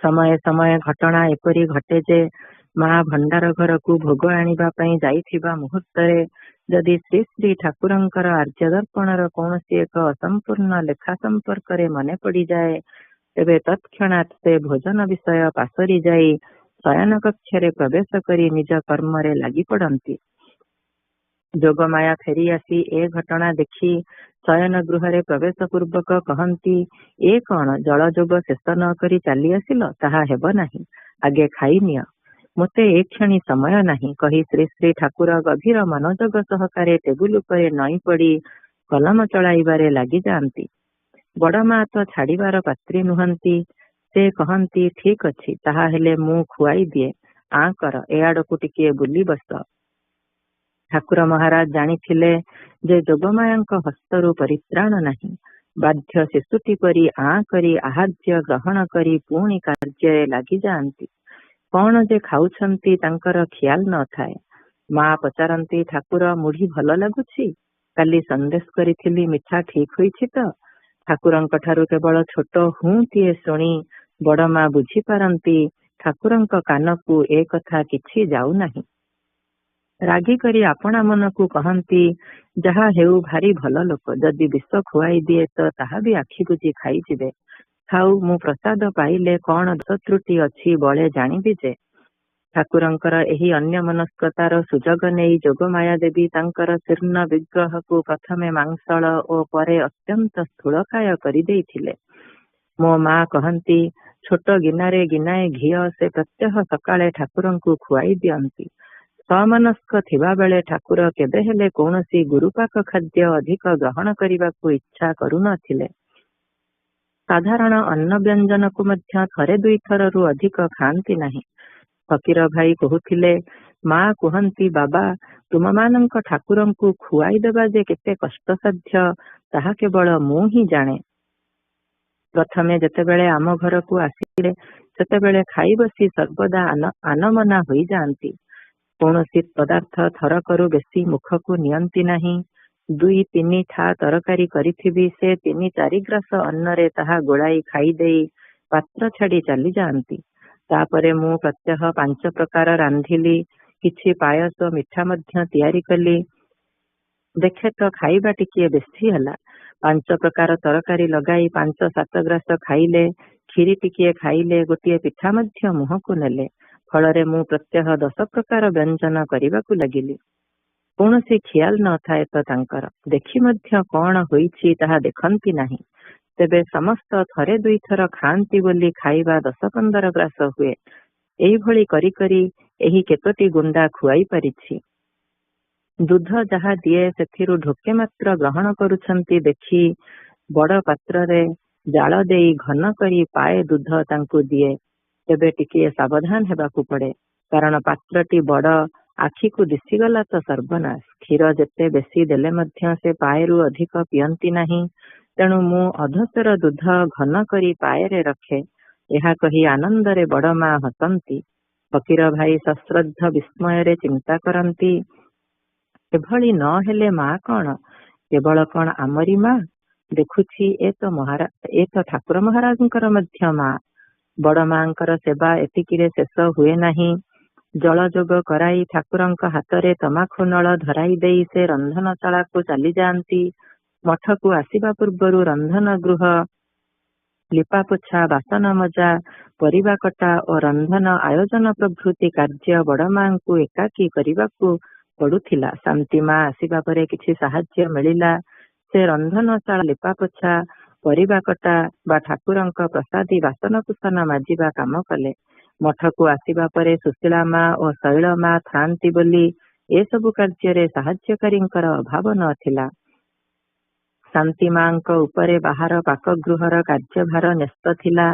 G: ସମୟ ସମୟ ଘଟଣା ଏପରି ଘଟେ ଯେ ମା ଭଣ୍ଡାର ଘରକୁ ଭୋଗ ଆଣିବା ପାଇଁ ଯାଇଥିବା ମୁହୂର୍ତ୍ତରେ ଯଦି ଶ୍ରୀ ଶ୍ରୀ ଠାକୁରଙ୍କର ଆର୍ଯ୍ୟ ଦର୍ପଣର କୌଣସି ଏକ ଅସମ୍ପୂର୍ଣ୍ଣ ଲେଖା ସମ୍ପର୍କରେ ମନେ ପଡ଼ିଯାଏ ତେବେ ତତ୍କ୍ଷଣାତ୍ ସେ ଭୋଜନ ବିଷୟ ପାସୋରି ଯାଇ ଶୟନ କକ୍ଷରେ ପ୍ରବେଶ କରି ନିଜ କର୍ମରେ ଲାଗି ପଡ଼ନ୍ତି। ଯୋଗମାୟା ଫେରି ଆସି ଏ ଘଟଣା ଦେଖି ଶୟନ ଗୃହରେ ପ୍ରବେଶ ପୂର୍ବକ କହନ୍ତି, ଏ କଣ ଜଳ ଯୋଗ ଶେଷ ନ କରି ଚାଲି ଆସିଲ? ତାହା ହେବ ନାହିଁ, ଆଗେ ଖାଇନିଅ, ମୋତେ ଏ କ୍ଷଣି ସମୟ ନାହିଁ କହି ଶ୍ରୀ ଶ୍ରୀ ଠାକୁର ଗଭୀର ମନୋଯୋଗ ସହକାରେ ଟେବୁଲ ଉପରେ ନଇଁ ପଡ଼ି କଲମ ଚଳାଇବାରେ ଲାଗିଯାଆନ୍ତି। ବଡ଼ ମା ତ ଛାଡ଼ିବାର ପାତ୍ରୀ ନୁହନ୍ତି। ସେ କହନ୍ତି, ଠିକ୍ ଅଛି, ତାହା ହେଲେ ମୁଁ ଖୁଆଇ ଦିଏ, ଆଁ କର, ଏଆଡ଼କୁ ଟିକିଏ ବୁଲି ବସ। ଠାକୁର ମହାରାଜ ଜାଣିଥିଲେ ଯେ ଯୋଗମାୟାଙ୍କ ହସ୍ତରୁ ପରିତ୍ରାଣ ନାହିଁ। ବାଧ୍ୟ ଶିଶୁଟି ପରି ଆଁ କରି ଆହାର୍ଯ୍ୟ ଗ୍ରହଣ କରି ପୁଣି କାର୍ଯ୍ୟରେ ଲାଗିଯାଆନ୍ତି। କଣ ଯେ ଖାଉଛନ୍ତି ତାଙ୍କର ଖିଆଲ ନଥାଏ। ମା ପଚାରନ୍ତି, ଠାକୁର ମୁଢ଼ି ଭଲ ଲାଗୁଛି? କାଲି ସନ୍ଦେଶ କରିଥିଲି, ମିଠା ଠିକ୍ ହୋଇଛି ତ? ଠାକୁରଙ୍କ ଠାରୁ କେବଳ ଛୋଟ ହୁଁଟିଏ ଶୁଣି ବଡ଼ ମା ବୁଝିପାରନ୍ତି ଠାକୁରଙ୍କ କାନକୁ ଏ କଥା କିଛି ଯାଉନାହିଁ। ରାଗି କରି ଆପଣା ମନକୁ କହନ୍ତି, ଯାହା ହେଉ ଭାରି ଭଲ ଲୋକ, ଯଦି ବିଷ ଖୁଆଇ ଦିଏ ତ ତାହା ବି ଆଖି ବୁଜି ଖାଇଯିବେ। ଥାଉ, ମୁଁ ପ୍ରସାଦ ପାଇଲେ କଣ ଦୋଷ ତ୍ରୁଟି ଅଛି ବଳେ ଜାଣିବି ଯେ। ଠାକୁରଙ୍କର ଏହି ଅନ୍ୟମନସ୍କତାର ସୁଯୋଗ ନେଇ ଯୋଗମାୟା ଦେବୀ ତାଙ୍କର ଶୀର୍ଣ୍ଣ ବିଗ୍ରହକୁ ପ୍ରଥମେ ମାଂସଳ ଓ ପରେ ଅତ୍ୟନ୍ତ ସ୍ଥୂଳକାୟ କରିଦେଇଥିଲେ। ମୋ ମା କହନ୍ତି, ଛୋଟ ଗିନାରେ ଗିନାଏ ଘିଅ ସେ ପ୍ରତ୍ୟହ ସକାଳେ ଠାକୁରଙ୍କୁ ଖୁଆଇ ଦିଅନ୍ତି। ସମନସ୍କ ଥିବାବେଳେ ଠାକୁର କେବେ ହେଲେ କୌଣସି ଗୁରୁପାକ ଖାଦ୍ୟ ଅଧିକ ଗ୍ରହଣ କରିବାକୁ ଇଚ୍ଛା କରୁନଥିଲେ। ସାଧାରଣ ଅନ୍ନ ବ୍ୟଞ୍ଜନକୁ ମଧ୍ୟ ଥରେ ଦୁଇଥରରୁ ଅଧିକ ଖାଆନ୍ତି ନାହିଁ। ଫକୀର ଭାଇ କହୁଥିଲେ, ମା କୁହନ୍ତି, ବାବା, ତୁମମାନଙ୍କ ଠାକୁରଙ୍କୁ ଖୁଆଇ ଦେବା ଯେ କେତେ କଷ୍ଟସାଧ୍ୟ ତାହା କେବଳ ମୁଁ ହିଁ ଜାଣେ। ପ୍ରଥମେ ଯେତେବେଳେ ଆମ ଘରକୁ ଆସିଲେ ସେତେବେଳେ ଖାଇ ବସି ସର୍ବଦା ଆନମନା ହୋଇଯାଆନ୍ତି। କୌଣସି ପଦାର୍ଥ ଥରକରୁ ବେଶୀ ମୁଖକୁ ନିଅନ୍ତି ନାହିଁ। 2-3 ଠା ତରକାରୀ କରିଥିବି, ସେ 3-4 ଗ୍ରାସ ଅନ୍ନରେ ତାହା ଗୋଳାଇ ଖାଇଦେଇ ପାତ୍ର ଛାଡ଼ି ଚାଲିଯାଆନ୍ତି। ତାପରେ ମୁଁ ପ୍ରତ୍ୟହ 5 ପ୍ରକାର ରାନ୍ଧିଲି, କିଛି ପାୟସ ମିଠା ମଧ୍ୟ ତିଆରି କଲି। ଦେଖେ ତ ଖାଇବା ଟିକିଏ ବେଶୀ ହେଲା। 5 ପ୍ରକାର ତରକାରୀ ଲଗାଇ 5-7 ଗ୍ରାସ ଖାଇଲେ, କ୍ଷୀରି ଟିକିଏ ଖାଇଲେ, ଗୋଟିଏ ପିଠା ମଧ୍ୟ ମୁହଁକୁ ନେଲେ। ଫଳରେ ମୁଁ ପ୍ରତ୍ୟହ 10 ପ୍ରକାର ବ୍ୟଞ୍ଜନ କରିବାକୁ ଲାଗିଲି। କୌଣସି ଖିଆଲ ନଥାଏ ତ ତାଙ୍କର। ଦେଖି ମଧ୍ୟ କଣ ହୋଇଛି ତାହା ଦେଖନ୍ତି ନାହିଁ। ତେବେ ସମସ୍ତ ଥରେ ଦୁଇଥର ଖାଆନ୍ତି ବୋଲି ଖାଇବା 10-15 ଗ୍ରାସ ହୁଏ। ଏଇଭଳି କରି କରି ଏହି କେତୋଟି ଗୁଣ୍ଡା ଖୁଆଇ ପାରିଛି। ଦୁଧ ଯାହା ଦିଏ ସେଥିରୁ ଢୋକେ ମାତ୍ର ଗ୍ରହଣ କରୁଛନ୍ତି ଦେଖି ବଡ଼ ପାତ୍ରରେ ଜାଳ ଦେଇ ଘନ କରି ପାଏ ଦୁଧ ତାଙ୍କୁ ଦିଏ। ତେବେ ଟିକିଏ ସାବଧାନ ହେବାକୁ ପଡ଼େ, କାରଣ ପାତ୍ରଟି ବଡ଼, ଆଖିକୁ ଦିଶିଗଲା ତ ସର୍ବନାଶ। କ୍ଷୀର ଯେତେ ବେଶୀ ଦେଲେ ମଧ୍ୟ ସେ ପାଏରୁ ଅଧିକ ପିଅନ୍ତି ନାହିଁ। ତେଣୁ ମୁଁ ଅଧସର ଦୁଧ ଘନ କରି ପାଏରେ ରଖେ। ଏହା କହି ଆନନ୍ଦରେ ବଡ଼ ମା ହସନ୍ତି। ଫକୀର ଭାଇ ସଶ୍ରଦ୍ଧ ବିସ୍ମୟରେ ଚିନ୍ତା କରନ୍ତି, ଏଭଳି ନ ହେଲେ ମା କଣ, କେବଳ କଣ ଆମରି ମା? ଦେଖୁଛି ଏ ତ ଠାକୁର ମହାରାଜଙ୍କର ମଧ୍ୟ ମା। ବଡ଼ ମାଙ୍କର ସେବା ଏତିକିରେ ଶେଷ ହୁଏ ନାହିଁ। ଜଳ ଯୋଗ କରାଇ ଠାକୁରଙ୍କ ହାତରେ ତମାଖୁ ନଳ ଧରାଇ ଦେଇ ସେ ରନ୍ଧନଶାଳାକୁ ଚାଲିଯାଆନ୍ତି। ମଠକୁ ଆସିବା ପୂର୍ବରୁ ରନ୍ଧନ ଗୃହ ଲିପାପୋଛା, ବାସନ ମଜା, ପରିବା କଟା ଓ ରନ୍ଧନ ଆୟୋଜନ ପ୍ରଭୃତି କାର୍ଯ୍ୟ ବଡ଼ ମାଙ୍କୁ ଏକାକୀ କରିବାକୁ ପଡୁଥିଲା। ଶାନ୍ତି ମା ଆସିବା ପରେ କିଛି ସାହାଯ୍ୟ ମିଳିଲା। ସେ ରନ୍ଧନଶାଳା ଲିପାପୋଛା, ପରିବା କଟା ବା ଠାକୁରଙ୍କ ପ୍ରସାଦୀ ବାସନକୁସନ ମାଜିବା କାମ କଲେ। ମଠକୁ ଆସିବା ପରେ ସୁଶୀଳା ମା ଓ ଶୈଳ ମା ଥାଆନ୍ତି ବୋଲି ଏସବୁ କାର୍ଯ୍ୟରେ ସାହାଯ୍ୟକାରୀଙ୍କର ଅଭାବ ନଥିଲା। ଶାନ୍ତି ମାଙ୍କ ଉପରେ ବାହାର ପାକଗୃହର କାର୍ଯ୍ୟଭାର ନ୍ୟସ୍ତ ଥିଲା।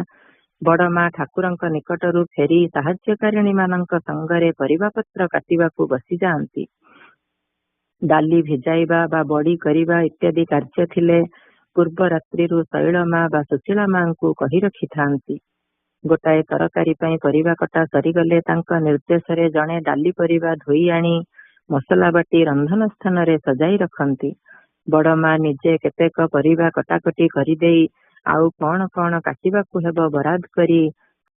G: ବଡ଼ ମା ଠାକୁରଙ୍କ ନିକଟରୁ ଫେରି ସାହାଯ୍ୟକାରିଣୀ ମାନଙ୍କ ସଙ୍ଗରେ ପରିବାପତ୍ର କାଟିବାକୁ ବସିଯାଆନ୍ତି। ଡାଲି ଭିଜାଇବା ବା ବଡ଼ି କରିବା ଇତ୍ୟାଦି କାର୍ଯ୍ୟ ଥିଲେ ପୂର୍ବ ରାତ୍ରିରୁ ଶୈଳ ମା ବା ସୁଶୀଳା ମାଙ୍କୁ କହି ରଖିଥାନ୍ତି। ଗୋଟାଏ ତରକାରୀ ପାଇଁ ପରିବା କଟା ସରିଗଲେ ତାଙ୍କ ନିର୍ଦ୍ଦେଶରେ ଜଣେ ଡାଲି ପରିବା ଧୋଇ ଆଣି ମସଲା ବାଟି ରନ୍ଧନ ସ୍ଥାନରେ ସଜାଇ ରଖନ୍ତି। ବଡ଼ ମା ନିଜେ କେତେକ ପରିବା କଟାକଟି କରିଦେଇ ଆଉ କଣ କଣ କାଟିବାକୁ ହେବ ବରାଦ କରି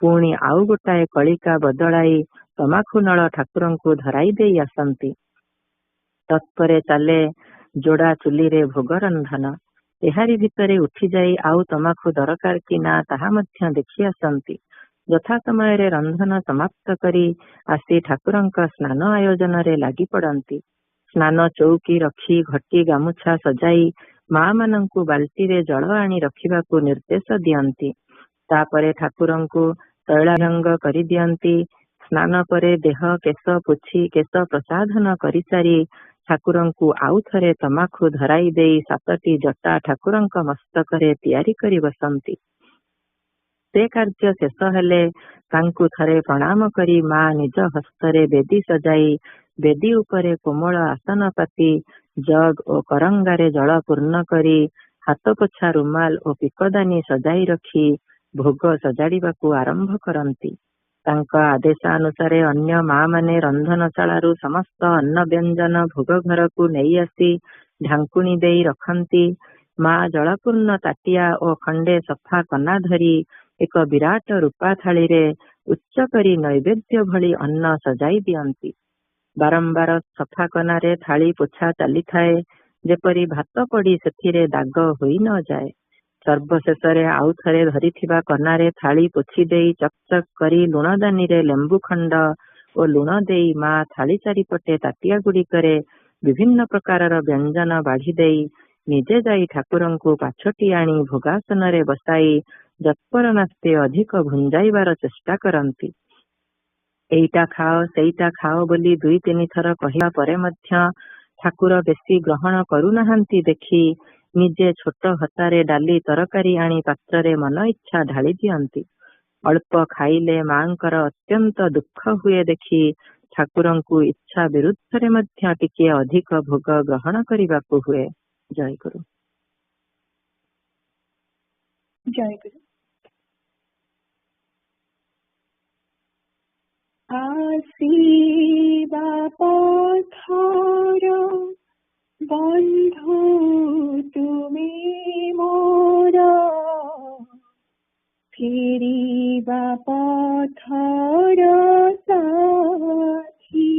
G: ପୁଣି ଆଉ ଗୋଟାଏ କଳିକା ବଦଳାଇ ତମାଖୁ ନଳ ଠାକୁରଙ୍କୁ ଧରାଇ ଦେଇ ଆସନ୍ତି। ତତ୍ପରେ ଚାଲେ ଯୋଡ଼ା ଚୁଲିରେ ଭୋଗ ରନ୍ଧନ। ଏହାରି ଭିତରେ ଉଠିଯାଇ ଆଉ ତମାଖୁ ଦରକାର କି ନା ତାହା ମଧ୍ୟ ଦେଖି ଆସନ୍ତି। ଯଥା ସମୟରେ ରନ୍ଧନ ସମାପ୍ତ କରି ଆସି ଠାକୁରଙ୍କ ସ୍ନାନ ଆୟୋଜନରେ ଲାଗି ପଡ଼ନ୍ତି। ସ୍ନାନ ଚୌକି ରଖି ଘଟି ଗାମୁଛା ସଜାଇ ମା ମାନଙ୍କୁ ବାଲ୍ଟିରେ ଜଳ ଆଣି ରଖିବାକୁ ନିର୍ଦ୍ଦେଶ ଦିଅନ୍ତି। ତାପରେ ଠାକୁରଙ୍କୁ ତୈଳାଭ୍ୟଙ୍ଗ କରିଦିଅନ୍ତି। ସ୍ନାନ ପରେ ଦେହ କେଶ ପୋଛି କେଶ ପ୍ରସାଧନ କରିସାରି ଠାକୁରଙ୍କୁ ଆଉ ଥରେ ତମାଖୁ ଧରାଇ ଦେଇ 7ଟି ଜଟା ଠାକୁରଙ୍କ ମସ୍ତକରେ ତିଆରି କରି ବସନ୍ତି। ସେ କାର୍ଯ୍ୟ ଶେଷ ହେଲେ ତାଙ୍କୁ ଥରେ ପ୍ରଣାମ କରି ମା ନିଜ ହସ୍ତରେ ବେଦୀ ସଜାଇ ବେଦୀ ଉପରେ କୋମଳ ଆସନ ପାତି ଜଗ ଓ କରଙ୍ଗାରେ ଜଳ ପୂର୍ଣ୍ଣ କରି ହାତ ପୋଛା ରୁମାଲ ଓ ପିକଦାନୀ ସଜାଇ ରଖି ଭୋଗ ସଜାଡ଼ିବାକୁ ଆରମ୍ଭ କରନ୍ତି। ତାଙ୍କ ଆଦେଶାନୁସାରେ ଅନ୍ୟ ମା ମାନେ ରନ୍ଧନଶାଳାରୁ ସମସ୍ତ ଅନ୍ନ ବ୍ୟଞ୍ଜନ ଭୋଗ ଘରକୁ ନେଇ ଆସି ଢାଙ୍କୁଣୀ ଦେଇ ରଖନ୍ତି। ମା ଜଳପୂର୍ଣ୍ଣ ତାଟିଆ ଓ ଖଣ୍ଡେ ସଫା କନା ଧରି ଏକ ବିରାଟ ରୂପା ଥାଳିରେ ଉଚ୍ଚ କରି ନୈବେଦ୍ୟ ଭଳି ଅନ୍ନ ସଜାଇ ଦିଅନ୍ତି। ବାରମ୍ବାର ସଫା କନାରେ ଥାଳି ପୋଛା ଚାଲିଥାଏ, ଯେପରି ଭାତ ପଡ଼ି ସେଥିରେ ଦାଗ ହୋଇ ନ ଯାଏ। ସର୍ବଶେଷରେ ଆଉ ଥରେ ଧରିଥିବା କନାରେ ଥାଳି ପୋଛି ଦେଇ ଚକଚକ କରି ଲୁଣଦାନୀରେ ଲେମ୍ବୁ ଖଣ୍ଡ ଓ ଲୁଣ ଦେଇ ମା ଥାଳି ଚାରିପଟେ ତାଟିଆ ଗୁଡ଼ିକରେ ବିଭିନ୍ନ ପ୍ରକାରର ବ୍ୟଞ୍ଜନ ବାଢ଼ି ଦେଇ ନିଜେ ଯାଇ ଠାକୁରଙ୍କୁ ପାଛୋଟି ଆଣି ଭୋଗାସନରେ ବସାଇ ଯତ୍ପରନାସ୍ତେ ଅଧିକ ଭୁଞ୍ଜାଇବାର ଚେଷ୍ଟା କରନ୍ତି। ଏଇଟା ଖାଅ ସେଇଟା ଖାଅ ବୋଲି 2-3 ଥର କହିବା ପରେ ମଧ୍ୟ ଠାକୁର ବେଶୀ ଗ୍ରହଣ କରୁନାହାନ୍ତି ଦେଖି ନିଜେ ଛୋଟ ହତାରେ ଡାଲି ତରକାରୀ ଆଣି ପାତ୍ରରେ ମନ ଇଚ୍ଛା ଢାଳି ଦିଅନ୍ତି। ଅଳ୍ପ ଖାଇଲେ ମାଙ୍କର ଅତ୍ୟନ୍ତ ଦୁଃଖ ହୁଏ ଦେଖି ଠାକୁରଙ୍କୁ ଇଚ୍ଛା ବିରୁଦ୍ଧରେ ମଧ୍ୟ ଟିକେ ଅଧିକ ଭୋଗ ଗ୍ରହଣ କରିବାକୁ ହୁଏ। ଜୟ ଗୁରୁ।
E: ଜୟ ଗୁରୁ। ଆସିବା ପଥର ବନ୍ଧୁ ତୁମେ ମୋର, ଫେରିବା ପଥର ସାଥୀ।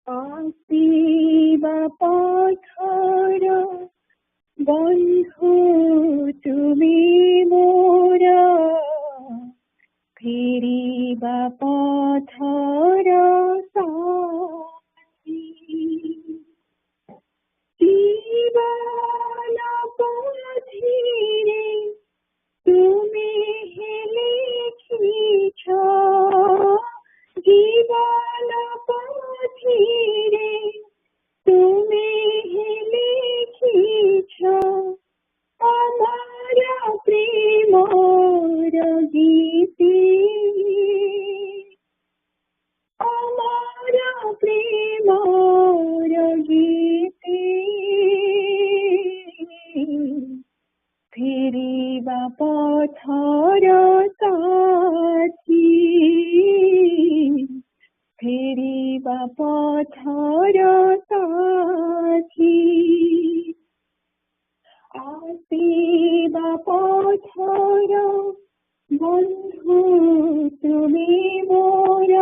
E: ଆସିବା ପଥର ବନ୍ଧୁ ତୁମେ ମୋର, ଫେରିବା ପଥର ସାଥୀ। ଜୀବନ ପଥିରେ ତୁମେ ହେଲେ ଲେଖିଛ, ଜୀବନ ପଥିରେ ତୁମେ ହେଲେ ଲେଖିଛ, ଆମର ପ୍ରେମର ଗୀତି, ଆମର ପ୍ରେମର ଗୀତି। ଫେରିବା ପଥର ସାଥୀ, ଫେରିବା ପଥର ସାଥୀ। ଆସିବା ପଥର ବନ୍ଧୁ ତୁମେ ମୋର,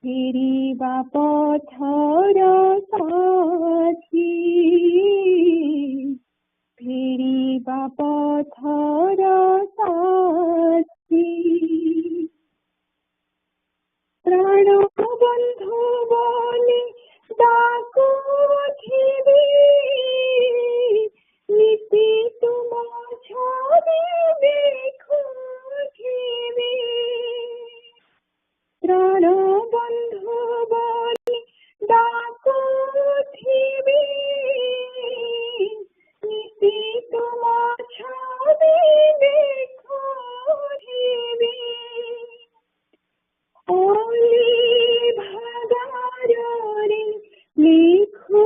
E: ଫେରିବା ପଥର ସାଥୀ, ଫେରିବା ପଥର ସାଥୀ। ପ୍ରାଣ ବନ୍ଧୁ ବୋଲି ଡାକୁଥିବି, ନିତି ତୁମ ଛବି ଦେଖୁଥିବି,
H: পৃথিবী নীতি তোমার ছবি দেখো ঢিবি অলি ভাগারে লিখো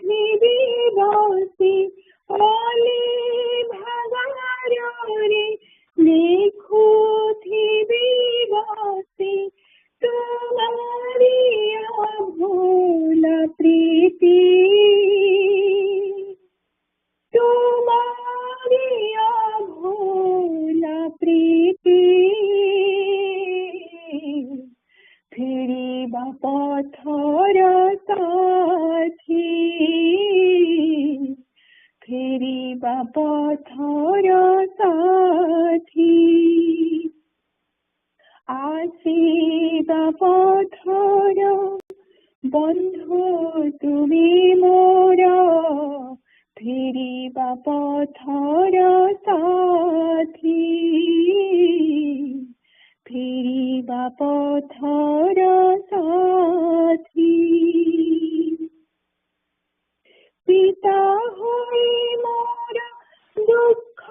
H: ঢিবি বসে অলি ভাগারে লিখো ঢিবি বসে तुम्हारी अभूल प्रीति तुम्हारी अभूल प्रीति फेरिबा पथर साथी फेरिबा पथर साथी आसिबा पथर बंधु तुमी मोर फेरिबा पथर साथी फेरिबा पथर साथी पिता होई मोर दुख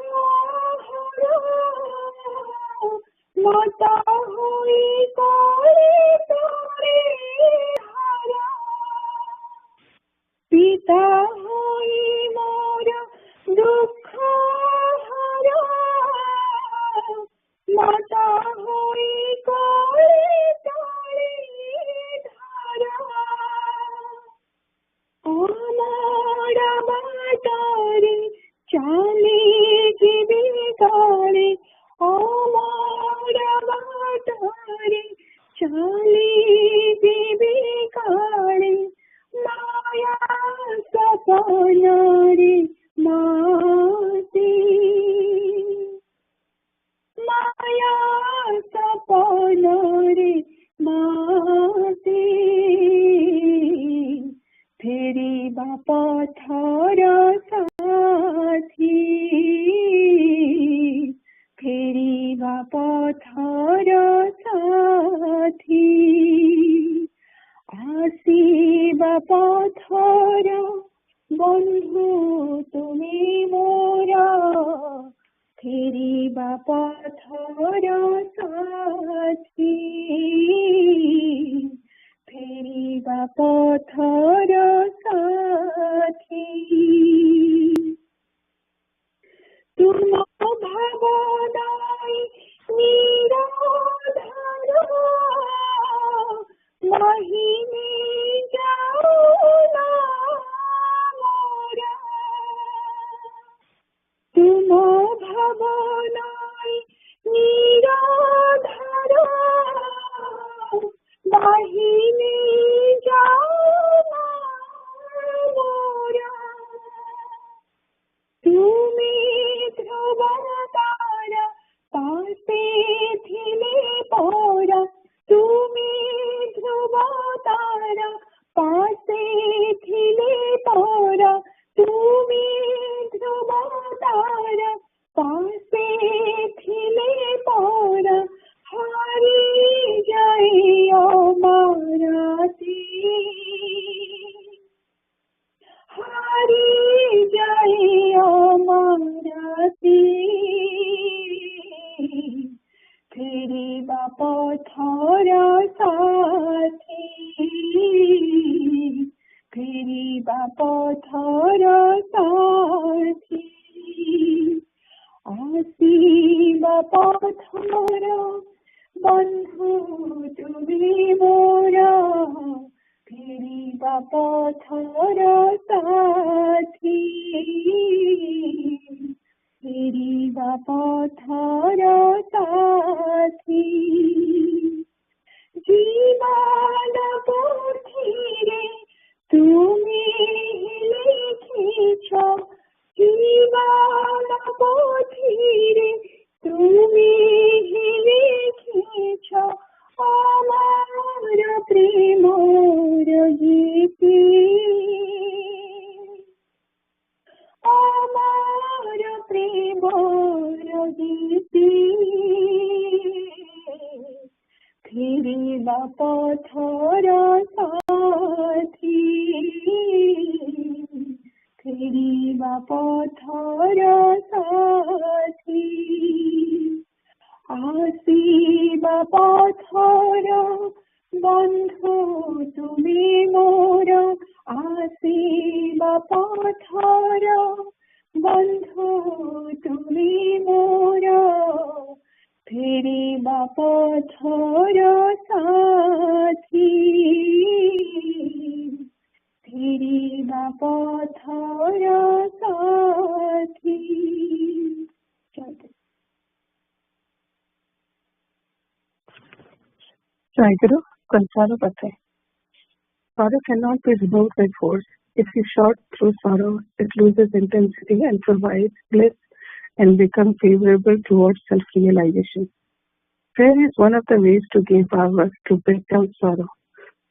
H: हर माता हुई कोरे तोरे हरा पिता हुई मोर दुख हरा माता हुई कोरे तोरे धरा अमर बाटारे चाले जीवे काले अमर बाटारे चाले जीवे काले माया सपनारे माते माया सपनारे माते फेरिबा पथर साथी फेरिबा पथर साथी आसिबा पथर बंधु तुमी मोर फेरिबा पथर साथी फेरिबा पथर साथी तुम भवदाई निराधार महिने जाओ ना मोरा तुम भवदाई निराधार महिने जाओ ना मोरा तुमी ध्रुव तारा पासे थिले पोरा तुमी ध्रुव तारा पासे थिले पोरा तुमी ध्रुव तारा पासे थिले पोरा हारी जाइयो माराती हारी जाइयो माराती फेरिबा पथर साथी फेरिबा पथर साथी आसिबा पथर बंधु तुमी मोर फेरिबा पथर साथी फेरिबा पथर साथी जीवन पोथिरे तुमी लिखिछ जीवन पोथिरे तुमी लिखिछ अमर प्रेमर गीति अमर प्रेमर गीति फेरिबा पथर साथी পথর সাথী আসিবা পথর বন্ধু তুমি মোর আসিবা পথর বন্ধু তুমি মোর ফেরিবা পথর সাথী ফেরিবা পথর সাথী।
I: Jai Guru, Kansara Pathe. Sorrow cannot be removed by force. If you shot through sorrow, it loses intensity and provides bliss and becomes favorable towards self-realization. Prayer is one of the ways to gain power to break down sorrow.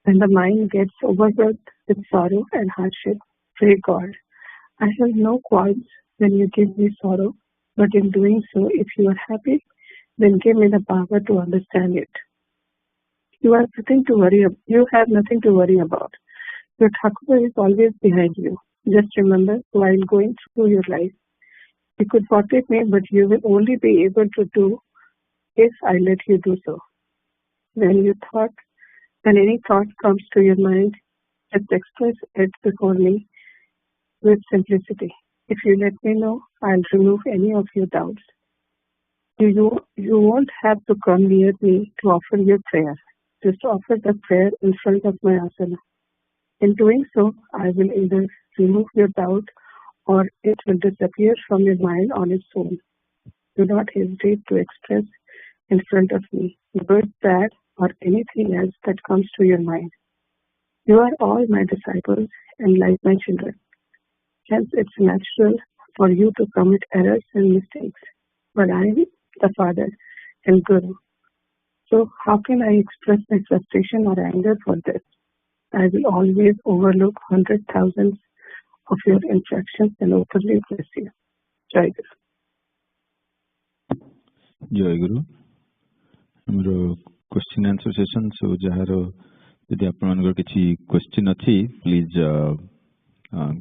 I: When the mind gets overwhelmed with sorrow and hardship, pray God, I have no qualms when you give me sorrow, but in doing so, if you are happy, then give me the power to understand it. You have nothing to worry about. Your Thakur is always behind you. Just remember, while going through your life, you could forget me, but you will only be able to do if I let you do so. When any thought comes to your mind, just express it before me with simplicity. If you let me know, I'll remove any of your doubts. You won't have to come near me to offer your prayer. Just offer the prayer in front of my asana. In doing so, I will either remove your doubt or it will disappear from your mind on its own. Do not hesitate to express in front of me, good, bad, or anything else that comes to your mind. You are all my disciples and like my children. Hence, it's natural for you to commit errors and mistakes. But I am the Father and Guru. So how can I express my frustration or anger for this? I will always overlook 100,000s of your infractions and openly bless you. Jai Guru.
C: Jai Guru. Our question answer session. So jahar jodi apan kiछि question अछि, please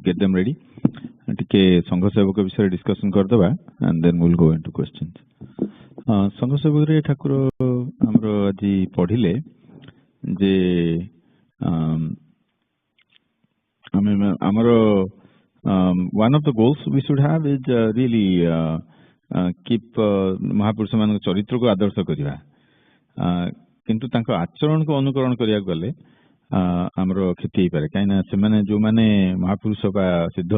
C: get them ready. Tike Sangha Sevaka bisare discussion kardaba and then we'll go into questions. Sangha Sevakare Thakur हमरो আজি पढ़िले जे one of the goals we should have is really keep महापुरुष मान चरित्र को आदर्श करिवा, किंतु तांको आचरण को अनुकरण करिया गले हमरो क्षति हे पारे। काइना से माने जो माने महापुरुष बा सिद्ध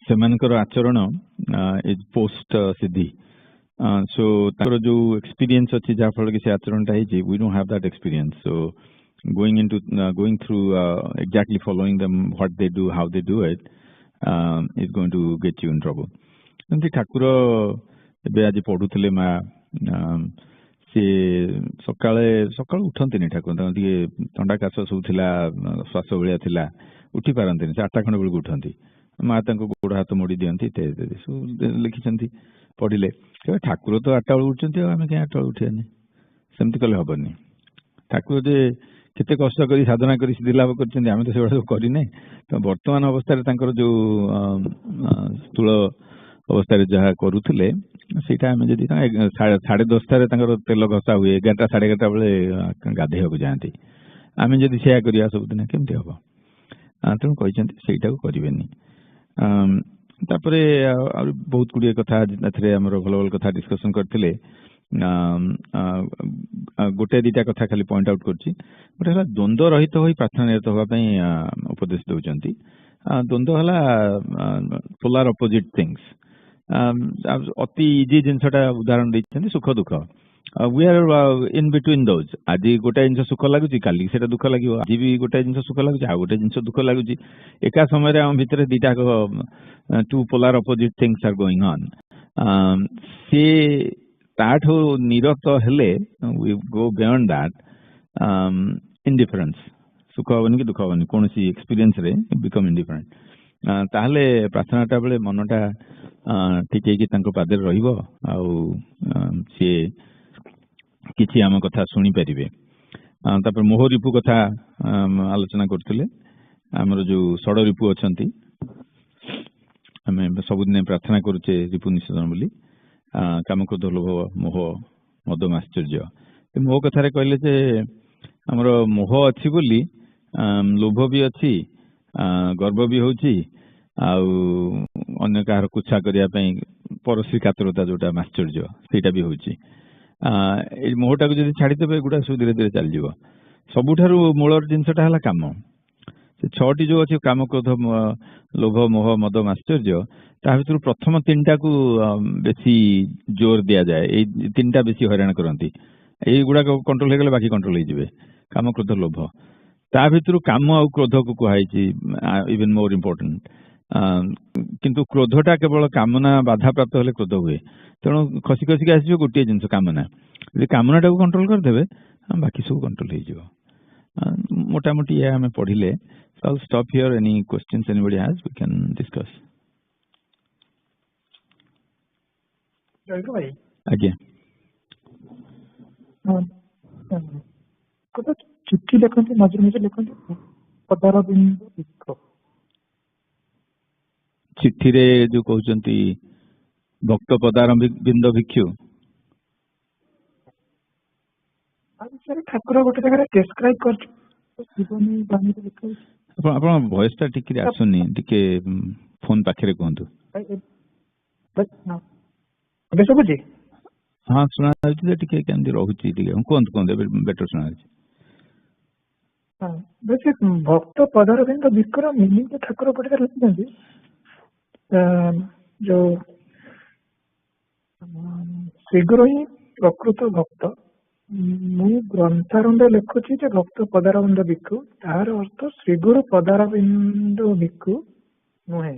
C: से मानकर आचरण इज पोस्ट सिद्धि। So तांको जो एक्सपीरियंस अछि जा फल के से आचरण ता हे, we don't have that experience. So going through exactly following them, what they do, how they do it, is going to get you in trouble. एमती ठाकुर एबे आज पढुतले मा से सकाळे उठंतिनी ठाकुर तांके ठंडा काश सुथिला, श्वास भलिया थिला, उठी पारंतिनी, से 8 खंड बेलू उठंती। माँ तांको गोड़ हाथ मोड़ी दियंती, ते लिखिसंती पढ़िले ठाकुर तो 8 बेलू उठंती, आमे के 8 बेलू उठियानी, सेमती कले हबनी। ठाकुर जे केते कष्ट करी साधना करी सिद्धि लाभ करछन्ती, आमे तो सेबा सब करी नै। तो वर्तमान अवस्था रे तांकर जो स्थूल अवस्था रे जहा करूथिले सेटा आमे जदी 10:30 रे तांकर तेल घसा हुए, 11टा 11:30 बेले गाधे होक जांती, आमे जदी सेया करिया सब दिन केमती हबो? तेणु कहते ସେଇଟା କରିବେନି। तापरे बहुत गुड़िए कथा भल भल कथा डिस्कसन करते, गोटे दिटा कथा खाली पॉइंट आउट करछि। गोटे हला द्वंद्व रहित होई प्रार्थना निरत होगा पई उपदेश दउचंती। द्वंद्व हला पोलार अपोजिट थिंग्स। अति इजी जिनसटा उदाहरण दैछंती सुख दुख। We are in between those. आज गोटे जिन सुख लगुच, काली से दुख लगे, आज भी गोटे जिन सुख लगुच, आ गोटे जिन दुख लगुच। एका समय आम भितर दीटा टू polar opposite things are going on. से ताठो निरत हेले we go beyond that indifference. सुख हबनी कि दुख हबनी, कौन सी एक्सपीरियंस रे बिकम इंडिफरेंट। ताहले प्रार्थनाटा बेले मनटा ठीक है कि तांको पादे रहिबो, आ से किछि आम कथा शुणी पारिबे। तापर मोह रिपु कथा आलोचना करथिले। हमर जो षड रिपु अछंती, आम सबुदिन प्रार्थना करुचे रिपु निषेधन बोली काम क्रोध लोभ मोह मद आश्चर्य मो कथार कहले जे आमर मोह अच्छी बोली लोभ भी अच्छी गर्व भी होची अन्य कहार कुछा करने परश्री कातरता जोटा आश्चर्य सेटा भी होची मोहटा को जब छाड़देवे एगुड़ा सब धीरे धीरे चल जाव सबुठारु मूलर जिनसटा है काम से 6टी जो अच्छे काम क्रोध लोभ मोह मद आश्चर्य ता भर प्रथम 3टा को बेसी जोर दि जाए ये 3टा बेसी हैरान करती युवा कंट्रोल हो गले बाकी कंट्रोल हो काम क्रोध लोभ ता भर काम आ क्रोध को कहुई इवन मोर इम्पोर्टेंट किंतु क्रोधटा केवल कामना बाधा प्राप्त हेले क्रोध हुए तेणु खसी खसिक आस गोटे जिनस कामना यदि कामनाटा को कंट्रोल करदे बाकी सब कंट्रोल हो मोटामोटी ये आम पढ़िले so I'll stop here. Any questions anybody has we can discuss. आज्ञा
F: चिट्ठी लिखते मझे मझे लिखते पदार बिंदु
C: चिट्ठी रे जो कहते भक्त पदार बिंद भिक्षु
F: ठाकुर गोटे जगह डेस्क्राइब कर
C: भॉइसटा टिके आसुनी टिके फोन पाखे कहतु
F: शुभुची
C: हाँ शुणा टिके केमती रोचे कहतु कहतु बेटर शुणा
F: भक्त पदार बिंद विकर मीनिंग ठाकुर गोटे लिखिं जो शीघ्र ही प्रकृत भक्त मु ग्रंथारंभ लिखुची भक्त पदारविंद भिक्षु तार अर्थ श्रीगुरु पदारविंद भिक्षु नुहे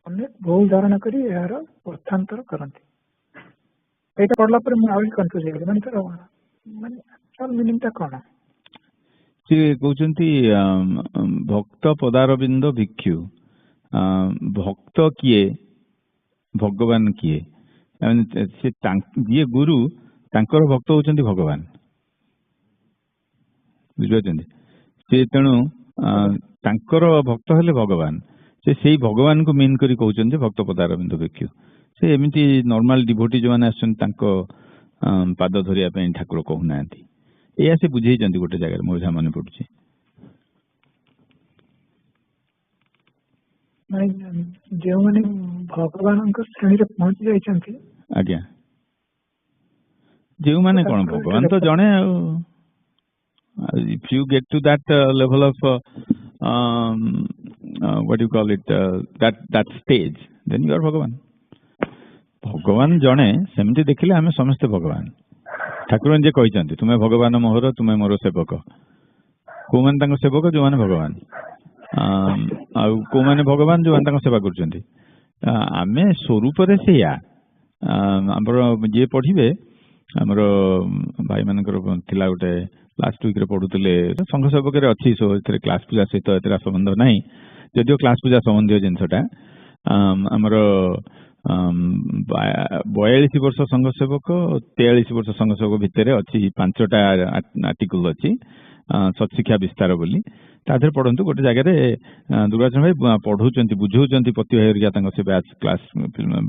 F: अनेक भूल धारणा करी यार अर्थांतर करती एटा पढ़ला पर मु आउरी कंफ्यूज हो माने तर माने एक्चुअल मीनिंग ता कोन
C: से कहउचंती भक्त पदारविंद भिक्षु भक्त किए भगवान किए से ये गुरु तांकर भक्त होचंती भगवान बुझिपारछंती से तेणु तांकर भक्त हेले भगवान से सेही भगवान को मीन करी कहउचंती भक्त पदारविंद भिक्षु से एमिति नॉर्मल डिवोटी जो माने आछन तांको पाद धरिया पे ठाकुर कहू नांती एया से बुझेइचंती गोटे जगह मोर जा मन पडुची
F: जो माने भगवान को श्रेणी रे पहुंच जाइचंती
C: आज्ञा जो माने कौन भगवान तो जने if you get to that level of what you call it that stage then you are भगवान भगवान जने सेमती देखिले आमे समस्त भगवान ठाकुर जे कहिसंती तुमे भगवान मोहर तुमे मोर सेवक को माने तांको सेवक जो माने भगवान आ को माने भगवान जो माने तांको सेवा करचंती आमे स्वरूप रे सेया हमर जे पढिबे आमर भाई मानकर थिला गोटे लास्ट वीक रे पढ़ुले संघ सेवक अच्छी सो क्लास पूजा सहित एत संबंध ना जदिव क्लास पूजा संबंधी जिनसटा आमर 42 वर्ष संघ सेवक 43 वर्ष संघ सेवक भितर अच्छी 5टा आर्टिकल अच्छी सत्शिक्षा विस्तार बोली ताधर पढ़ंतु गोटे जगह दुर्गाचरण भाई पढ़ाऊँ बुझाऊँ पति भाई से बैच क्लास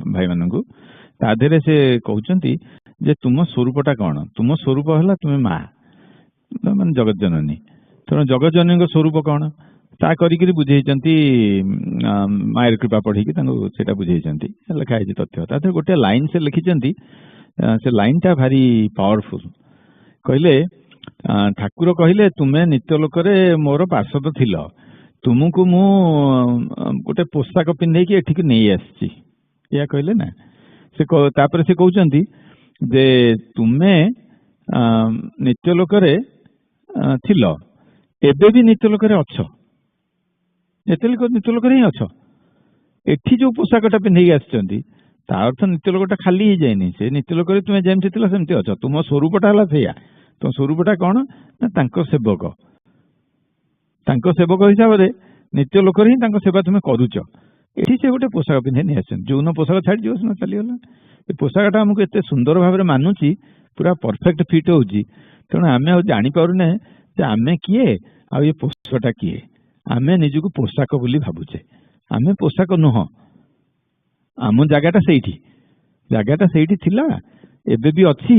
C: भाई मानू ताधे से कहते जे तुम स्वरूपटा कौन तुम स्वरूप है तुम्हें माँ मान जगत जननी तेणु जगत जननी स्वरूप कौन ता करी बुझेइचंती मायर कृपा पढ़ी से बुझेइचंती लिखाई तथ्य ताधर गोटे लाइन से लिखिचंती से लाइन टा भारी पावरफुल कहले ठाकुर कहले तुमे नित्यलोक मोर पार्षद थिल तुमको मु गोटे पोशाक पिंधेकी एठिक नहीं आसी या कहले ना से तापर से कहउचंती जे तुमे नित्यलोक थिल एबे भी नित्यलोक अच्छ नित्यलोक ही अच्छ एठी जो पोशाकटा पिंधेकी आछंती ता अर्थ नित्यलोकटा खाली ही जाइनी से नित्यलोक तुमे जेमती थिल सेमती अच्छ तुम स्वरूपटा हला सेया तुम स्वरूपटा कौन ना तांको सेवक हिसाब से नित्यलोक ही तांको सेवा तुम करुच एठी से गोटे पोशाक पिंधे नहीं आछन जो न पोशाक छाड़ी जो न चलीगला ए पोशाकटा हमको एते सुंदर भाव मानुची पूरा परफेक्ट फिट होची तेणु आमे आ जानी पारुने जे आमे किए आ ये पोशाकटा किए आमे निजको पोशाक बोली भाबुचे आमे पोशाक नुह आम जगटा ସେଇଠି थिला एबे भी अच्छी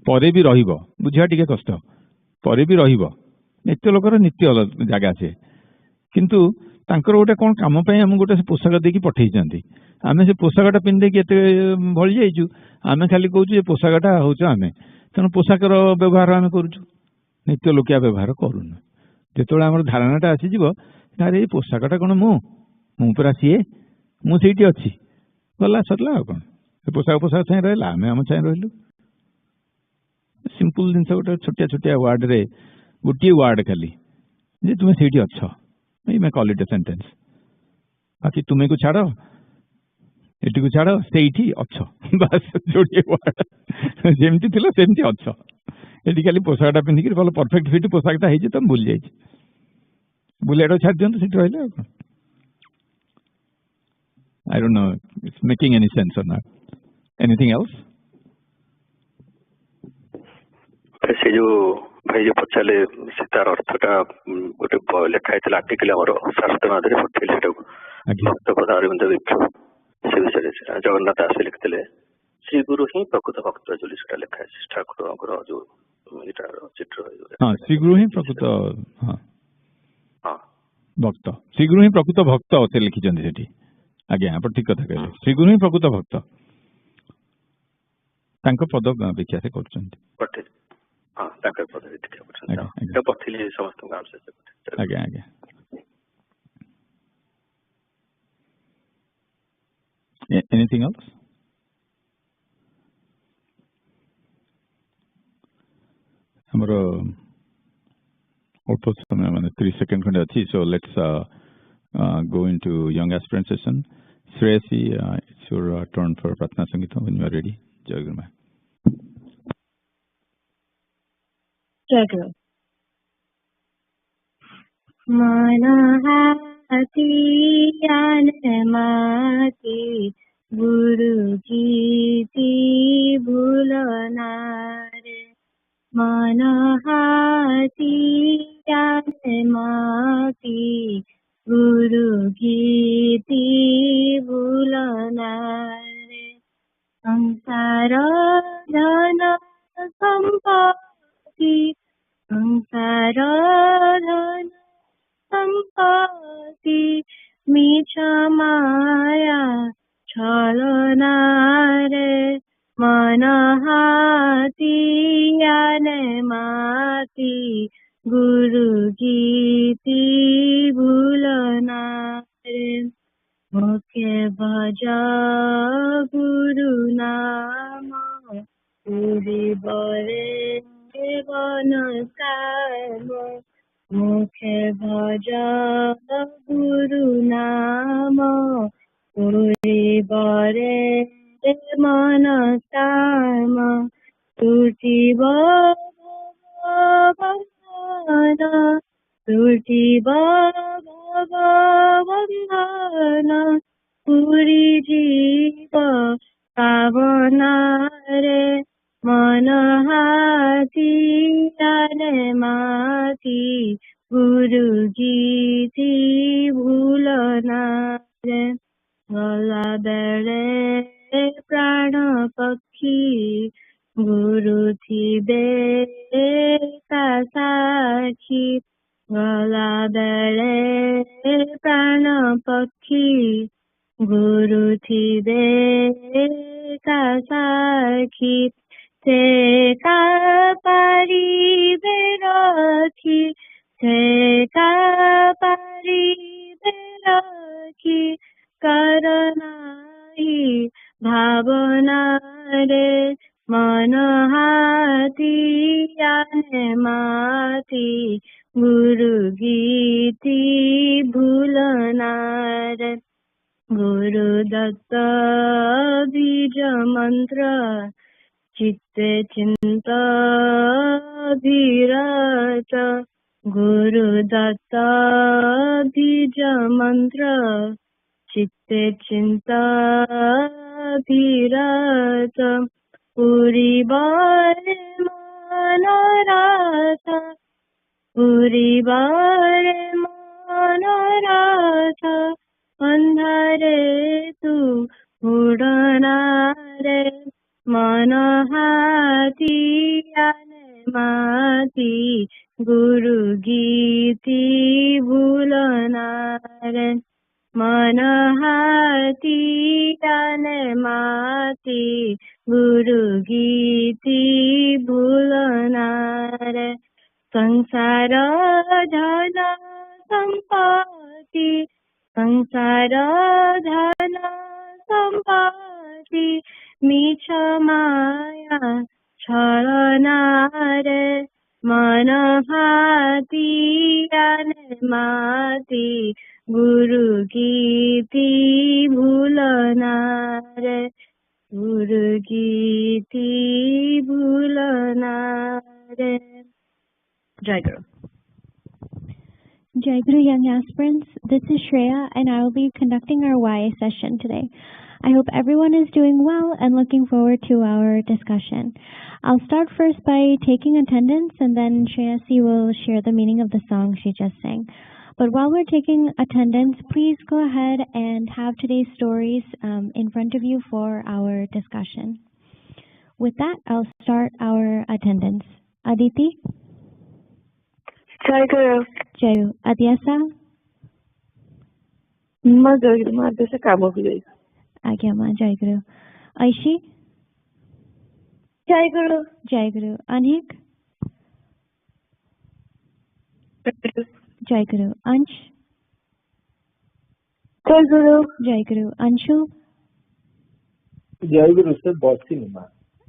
C: परे भी रहिबो बुझिया टिके कष्ट परे भी रहिबो नित्य लोकर नित्य जगह से किंतु तांकर गोटे कौन काम पे आम गोटे पोशाक देकी पठे आमे से पोशाकटा पिंधे एत भली जाइचु आमे खाली कहूँ पोशाकटा हूँ आमे तेणु पोशाकर व्यवहार आम करूँ नित्य लोकिया व्यवहार करूनु जो आम धारणाटा आसीज ये पोशाकटा कौन मु पूरा सीए मुझे अच्छी गला सरला आ कौन पोशाक छाई रहा आम आम छाई रही सिंपल जिन गोटे छोटिया छोटिया वार्ड रे गोटे वार्ड खाली जे तुम्हें से अच्छ मैं कॉल इट ए सेंटेंस बाकी तुम्हें को छाड़ एटी को छाड़ से अच्छ बस जोड़े वार्ड जमती थी सेमती अच्छ ये खाली पोशाकटा पिंधिक भल परफेक्ट फिट पोशाकटा है तुम भूल जाइए बुलेट छाड़ दिखाँ सीट रही I don't know it's making any sense or not. Anything else?
B: से जो भाई जो पचारे से तार अर्थटा गोटे लेखा है आर्टिकल आमर सारस्वत माधुरी पठेल भक्त पदारविंद विक्षु से विषय जगन्नाथ दास लिखते श्री गुरु ही प्रकृत भक्त जो लिखा है ठाकुर जो चित्र
C: श्री गुरु ही प्रकृत भक्त श्री गुरु ही प्रकृत भक्त से लिखिं आज्ञा आप ठीक कथा कहले श्री गुरु ही प्रकृत भक्त तांको पद व्याख्या से कर आज्ञा आज्ञा एनीथिंग एल्स हमरो अल्प समय माने 3 सेकंड खंडे अच्छी so let's go into young aspirant session. Shreyasi, it's your turn for Pratna Sangita when you are ready. Jai Guru Maharaj.
H: Jai Guru. Manahati anamati Guru Giti Bhulanare Manahati anamati Guru Giti Bhulanare Sansara Dhana Sampati Sansara Dhana Sampati Micha Maya Chalanare Manahati Yanemati Guru Giti Bhulanare Mukhe bhaja Guru Nama Puri Bore Vanasama Mukhe bhaja Guru Nama Puri Bore Vanasama Tuti Baba Turti Baba Vandana Puri Jiva Pavanare Manahati Anemati Guru Giti Bhulanare Gala Bere Prana Pakhi Guru Thibe Kasakhi Gala Bere Prana Pakhi Guru Thibe Kasakhi Te Kapari Berakhi Te Kapari Berakhi Karanahi Bhavanare Manahati Anemati Guru Giti Bhulanare Guru Datta Bija Mantra Chitte Chinta Dhirata Guru Datta Bija Mantra Chitte Chinta Dhirata Puri Bare Manarata Puri Bare Manarata रे तू उड़ना रे मन हाथी आने माती गुरु गीती भूलना रे मन हाथी आने माती गुरु गीती भूलना रे संसार धन संपत्ति संसार धन संपत्ति मिछ माया छलना रे मन हाथी आने माती गुरु गीती भूलना रे गुरु गीती भूलना रे. Jai Guru.
J: Jai Guru, young aspirants. This is Shreya, and I will be conducting our YA session today. I hope everyone is doing well and looking forward to our discussion. I'll start first by taking attendance, and then Shreyasi will share the meaning of the song she just sang. But while we're taking attendance, please go ahead and have today's stories in front of you for our discussion. With that, I'll start our attendance. Aditi?
I: Jai Guru.
J: Jai Guru. Adyasa?
I: Ma Jai Guru. Ma Adyasa kamo kuli.
J: Agya Ma. Jai Guru. Aishi?
H: Jai Guru.
J: Jai Guru. Anik? Jai Guru. Ansh?
I: Jai Guru.
J: Jai Guru. Anshu?
F: Jai Guru sir, boxing ma.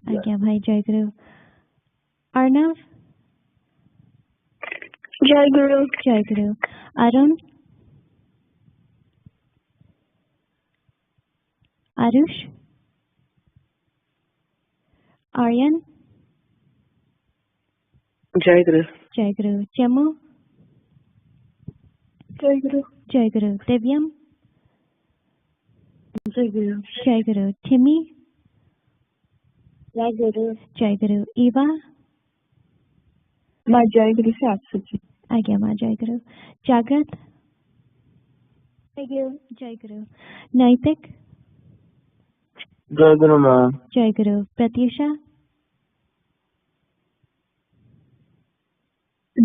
J: Agya Bhai. Jai Guru. Arnav?
I: Jai Guru.
J: Jai Guru. Arun? Arush? Aryan?
I: Jai Guru.
J: Jai Guru. Chamu?
I: Jai Guru.
J: Jai Guru. Divyam?
I: Jai Guru.
J: Jai Guru. Timmy?
H: Jai Guru.
J: Jai Guru. Eva?
I: Ma Jai Guru se Aksuchi.
J: Agya Ma. Jai Guru. Jagrat?
H: Jai Guru.
J: Jai Guru. Naitik?
F: Jai Guru ma.
J: Jai Guru. Pratyusha?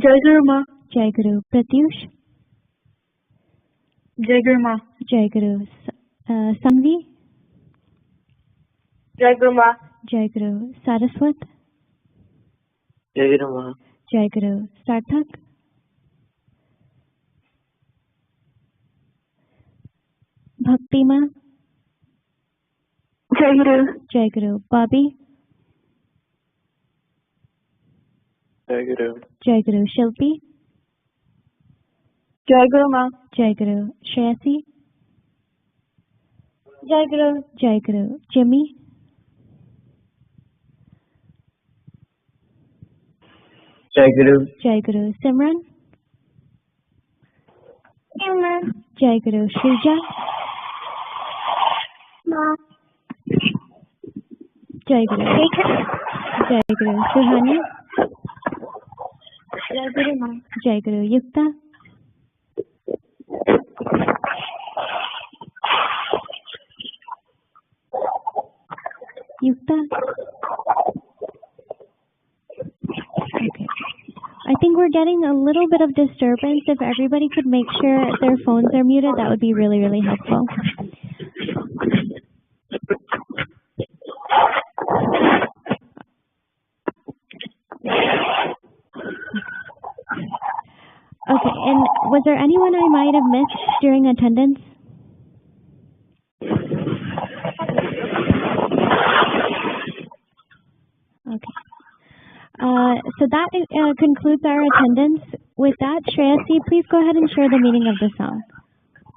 I: Jai Guru ma.
J: Jai Guru. Pratyush?
I: Jai Guru ma.
J: Jai Guru. Samvi?
I: Jai Guru ma.
J: Jai Guru. Saraswat?
F: Jai Guru ma.
J: Jai Guru. Sarthak? Bhakti Ma?
I: Jai Guru.
J: Jai Guru. Bobby?
F: Jai Guru.
J: Jai Guru. Shilpi?
I: Jai Guru ma.
J: Jai Guru. Shreyasi?
H: Jai Guru.
J: Jai Guru. Jimmy?
F: Jai Guru.
J: Jai Guru. Simran?
H: Simran.
J: Jai Guru. Shrija?
H: Ma.
J: Jai Guru. Jai Guru. Suhani?
H: Jai Guru ma.
J: Jai Guru. Yukta? Yukta? Okay. I think we're getting a little bit of disturbance. If everybody could make sure their phones are muted, that would be really, really helpful. Okay, and was there anyone I might have missed during attendance? Okay. So that concludes our attendance. With that, Shreyasi, please go ahead and share the meaning of the song.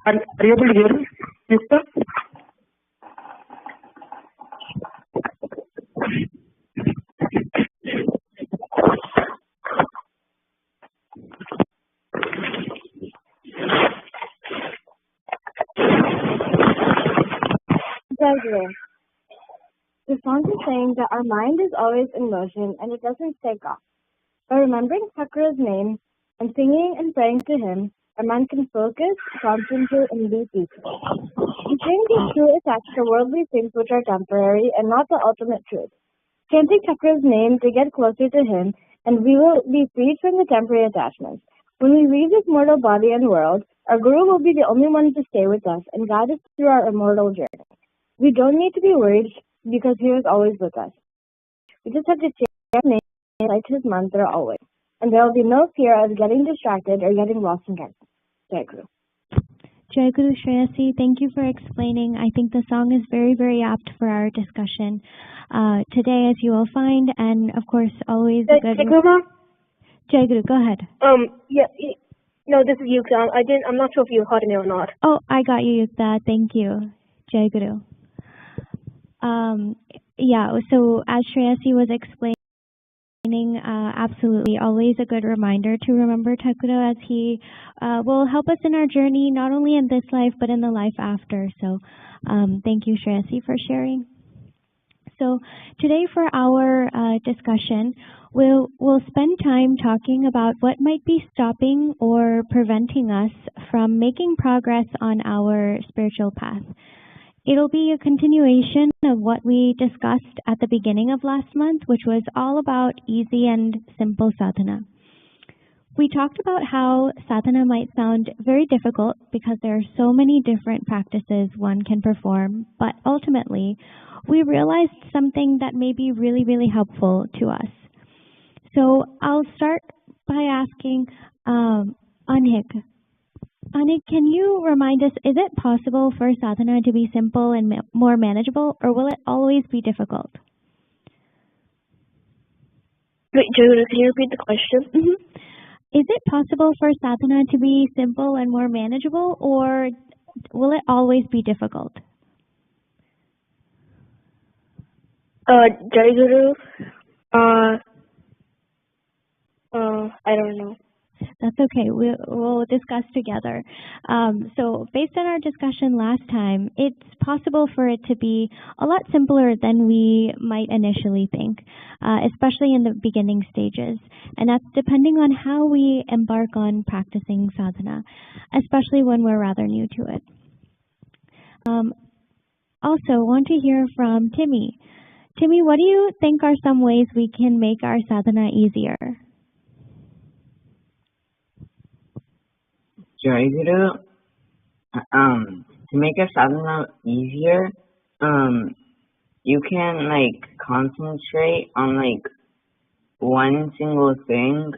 I: Are you able to hear me? Yes, sir.
H: Jai Guru. The song is saying that our mind is always in motion and it doesn't take off. By remembering Thakura's name and singing and praying to him, a man can focus, concentrate, and be peaceful. He think is true attached to worldly things which are temporary and not the ultimate truth. Chanting Chakra's name to get closer to him, and we will be freed from the temporary attachments. When we leave this mortal body and world, our Guru will be the only one to stay with us and guide us through our immortal journey. We don't need to be worried because He is always with us. We just have to chant His name and recite His mantra always. And there will be no fear of getting distracted or getting lost again. Jai Guru.
J: Jai Guru Shreyasi, thank you for explaining. I think the song is very, very apt for our discussion today, as you will find, and of course, always a good. Jai Guru, go ahead.
K: No, this is Yukta. I'm not sure if you heard me or not.
J: Oh, I got you, Yukta. Thank you, Jai Guru. So as Shreyasi was explaining, absolutely, always a good reminder to remember Thakura, as he will help us in our journey, not only in this life, but in the life after. So thank you, Shreyasi, for sharing. So today for our discussion, we'll spend time talking about what might be stopping or preventing us from making progress on our spiritual path. It'll be a continuation of what we discussed at the beginning of last month, which was all about easy and simple sadhana. We talked about how sadhana might sound very difficult because there are so many different practices one can perform, but ultimately we realized something that may be really, really helpful to us. So I'll start by asking Anik. Anik, can you remind us, is it possible for sadhana to be simple and more manageable, or will it always be difficult?
K: Wait, Judah, can you repeat the question?
J: Mm-hmm. Is it possible for sadhana to be simple and more manageable, or will it always be difficult?
K: Jai Guru, I don't know.
J: That's okay. We'll discuss together. So based on our discussion last time, it's possible for it to be a lot simpler than we might initially think, especially in the beginning stages. And that's depending on how we embark on practicing sadhana, especially when we're rather new to it. Also, want to hear from Timmy. Timmy, what do you think are some ways we can make our sadhana easier?
L: Jai Guru, to make a sadhana easier, you can concentrate on one single thing,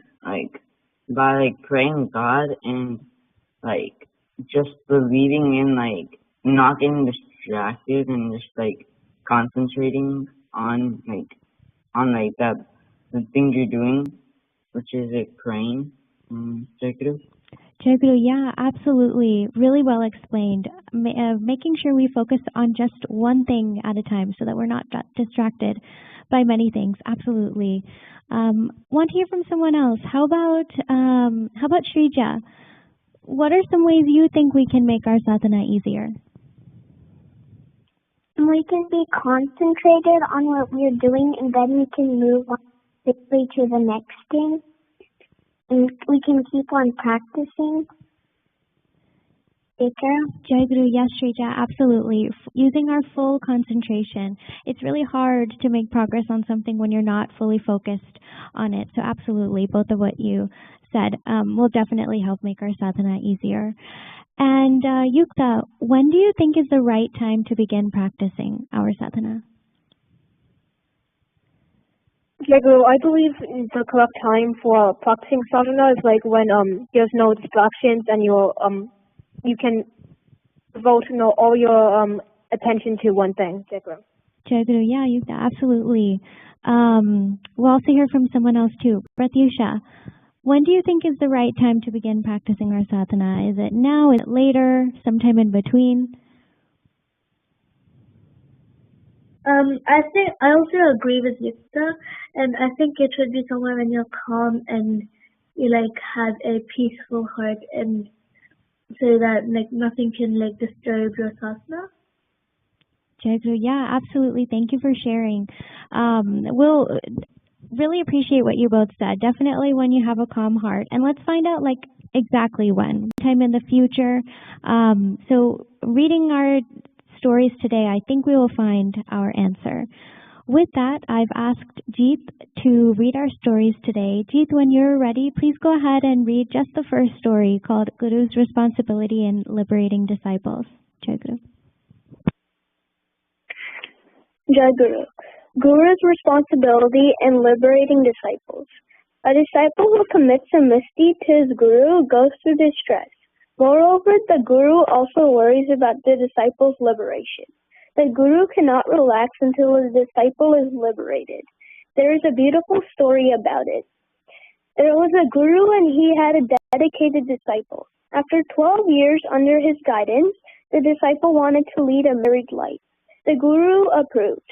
L: by praying God and just believing in not getting distracted and just concentrating on the thing you're doing, which is praying. Jai Guru.
J: Jai Guru, yeah, absolutely. Really well explained. Making sure we focus on just one thing at a time so that we're not distracted by many things. Absolutely. Want to hear from someone else. How about Shrija? What are some ways you think we can make our sadhana easier?
M: We can be concentrated on what we're doing, and then we can move on quickly to the next thing. And we can keep on practicing.
J: Jai Guru, yes, Shrija, absolutely. Using our full concentration. It's really hard to make progress on something when you're not fully focused on it. So absolutely, both of what you said will definitely help make our sadhana easier. And Yukta, when do you think is the right time to begin practicing our sadhana?
K: Jai Guru, I believe the correct time for practicing sadhana is when there's no distractions and you can devote all your attention to one thing. Jai Guru.
J: Jai Guru, yeah, absolutely. We'll also hear from someone else too. Pratyusha, when do you think is the right time to begin practicing our sadhana? Is it now? Is it later? Sometime in between?
N: I also agree with Yukta, and I think it should be somewhere when you're calm and you have a peaceful heart, and so that nothing can disturb your sadhana. Jai Guru,
J: yeah, absolutely. Thank you for sharing. We'll really appreciate what you both said. Definitely when you have a calm heart. And let's find out like exactly when. Time in the future. So reading our stories today, I think we will find our answer. With that, I've asked Jeet to read our stories today. Jeet, when you're ready, please go ahead and read just the first story called Guru's Responsibility in Liberating Disciples. Jai Guru.
H: Jai Guru. Guru's responsibility in liberating disciples. A disciple who commits a misdeed to his guru goes through distress. Moreover, the guru also worries about the disciple's liberation. The guru cannot relax until his disciple is liberated. There is a beautiful story about it. There was a guru and he had a dedicated disciple. After 12 years under his guidance, the disciple wanted to lead a married life. The guru approved.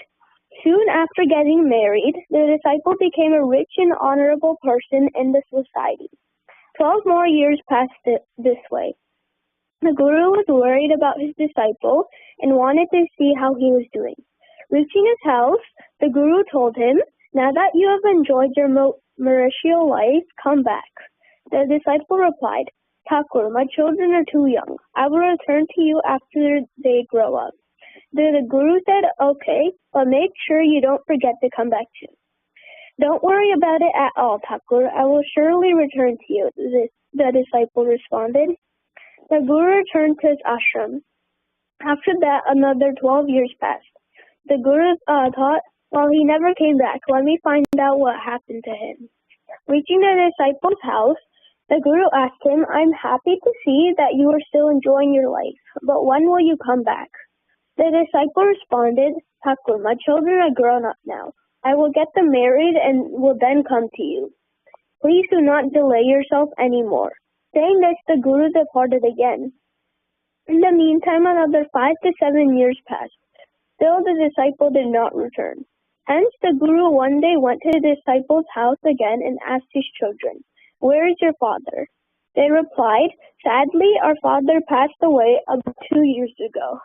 H: Soon after getting married, the disciple became a rich and honorable person in the society. 12 more years passed this way. The guru was worried about his disciple and wanted to see how he was doing. Reaching his house, the guru told him, "Now that you have enjoyed your martial life, come back." The disciple replied, "Thakur, my children are too young. I will return to you after they grow up." The guru said, "Okay, but make sure you don't forget to come back soon." "Don't worry about it at all, Thakur. I will surely return to you," the disciple responded. The guru returned to his ashram. After that, another 12 years passed. The guru thought, "Well, he never came back. Let me find out what happened to him." Reaching the disciple's house, the guru asked him, "I'm happy to see that you are still enjoying your life, but when will you come back?" The disciple responded, "Thakur, my children are grown up now. I will get them married and will then come to you. Please do not delay yourself anymore." Saying this, the guru departed again. In the meantime, another 5 to 7 years passed. Still, the disciple did not return. Hence, the guru one day went to the disciple's house again and asked his children, "Where is your father?" They replied, "Sadly, our father passed away about 2 years ago."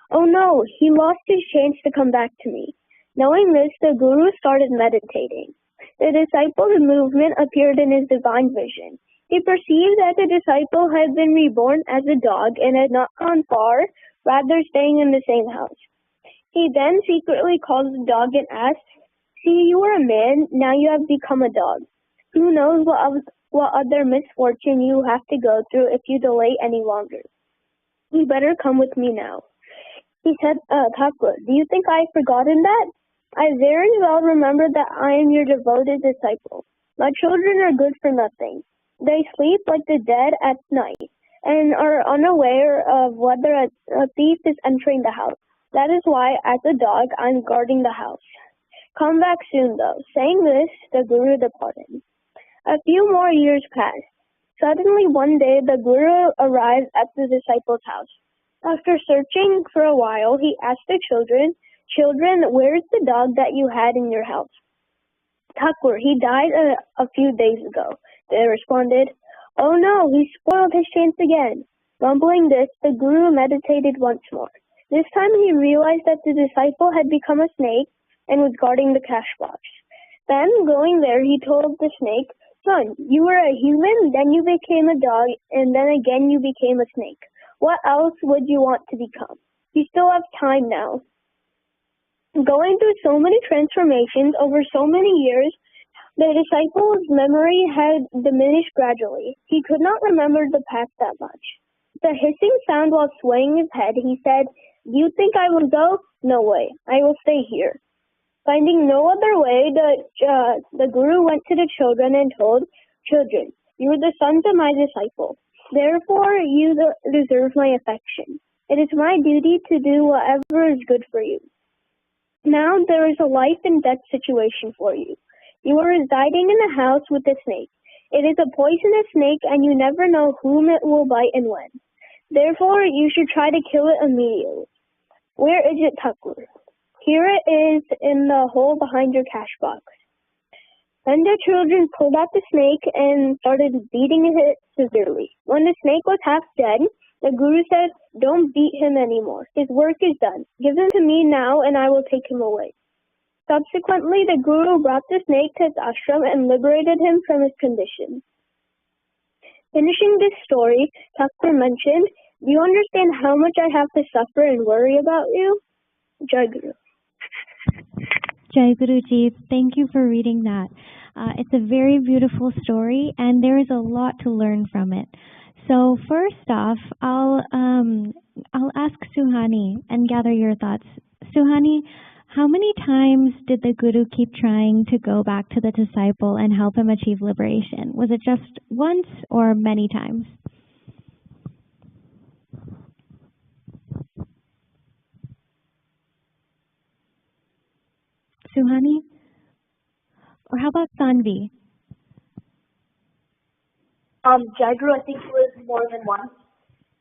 H: "Oh no, he lost his chance to come back to me." Knowing this, the guru started meditating. The disciple's movement appeared in his divine vision. He perceived that the disciple had been reborn as a dog and had not gone far, rather staying in the same house. He then secretly called the dog and asked, "See, you were a man, now you have become a dog. Who knows what other misfortune you have to go through if you delay any longer. You better come with me now." He said, "Thakur, do you think I have forgotten that? I very well remember that I am your devoted disciple. My children are good for nothing. They sleep like the dead at night and are unaware of whether a thief is entering the house. That is why, as a dog, I am guarding the house. Come back soon, though." Saying this, the guru departed. A few more years passed. Suddenly, one day, the guru arrived at the disciple's house. After searching for a while, he asked the children, "Children, where is the dog that you had in your house?" "Thakur, he died a few days ago." They responded, "Oh no, he spoiled his chance again." Mumbling this, the guru meditated once more. This time he realized that the disciple had become a snake and was guarding the cash box. Then, going there, he told the snake, "Son, you were a human, then you became a dog, and then again you became a snake. What else would you want to become? You still have time now." Going through so many transformations over so many years, the disciple's memory had diminished gradually. He could not remember the past that much. The hissing sound while swaying his head, he said, "Do you think I will go? No way. I will stay here." Finding no other way, the guru went to the children and told, "Children, you are the sons of my disciple. Therefore, you deserve my affection. It is my duty to do whatever is good for you. Now there is a life and death situation for you. You are residing in a house with a snake. It is a poisonous snake and you never know whom it will bite and when. Therefore, you should try to kill it immediately. Where is it, Thakur?" "Here it is in the hole behind your cash box." Then the children pulled out the snake and started beating it severely. When the snake was half dead, the guru said, "Don't beat him anymore. His work is done. Give him to me now and I will take him away." Subsequently, the Guru brought the snake to his ashram and liberated him from his condition. Finishing this story, Thakur mentioned, "Do you understand how much I have to suffer and worry about you?" Jai Guru.
J: Jai Guruji, thank you for reading that. It's a very beautiful story, and there is a lot to learn from it. So first off, I'll ask Suhani and gather your thoughts. Suhani, how many times did the Guru keep trying to go back to the disciple and help him achieve liberation? Was it just once or many times? Suhani? Or how about Sanvi?
K: Jai Guru, I think it was more than once.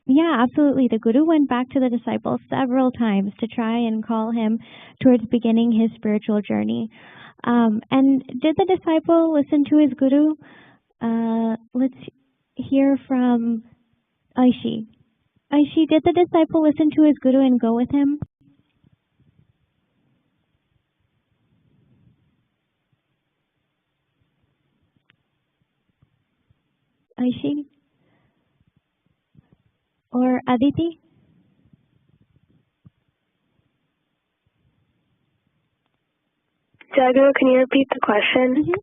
J: Yeah, absolutely. The Guru went back to the disciple several times to try and call him towards beginning his spiritual journey. And did the disciple listen to his Guru? Let's hear from Aishi. Aishi, did the disciple listen to his Guru and go with him? Aishi? Or Aditi?
K: Jai Guru, can you repeat the question?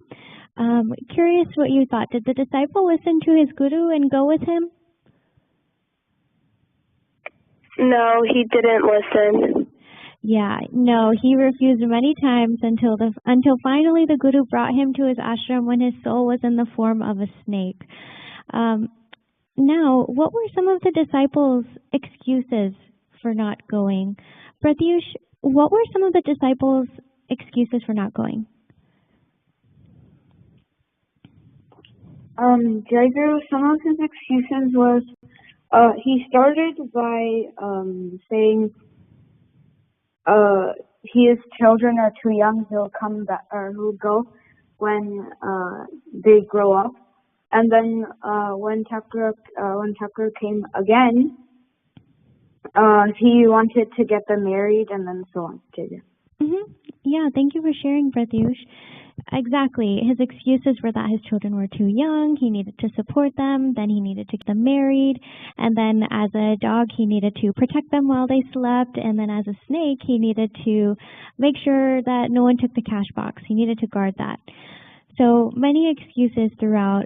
J: Curious what you thought. Did the disciple listen to his Guru and go with him?
K: No, he didn't listen.
J: Yeah, no, he refused many times until finally the Guru brought him to his ashram when his soul was in the form of a snake. Now, what were some of the disciples' excuses for not going? Pratyush, what were some of the disciples' excuses for not going?
O: Jai Guru, some of his excuses was he started by saying his children are too young, he'll come back or he'll go when they grow up. And then when Thakur came again, he wanted to get them married and then so on.
J: Yeah, thank you for sharing, Pratyush. Exactly. His excuses were that his children were too young, he needed to support them, then he needed to get them married, and then as a dog he needed to protect them while they slept, and then as a snake he needed to make sure that no one took the cash box. He needed to guard that. So many excuses throughout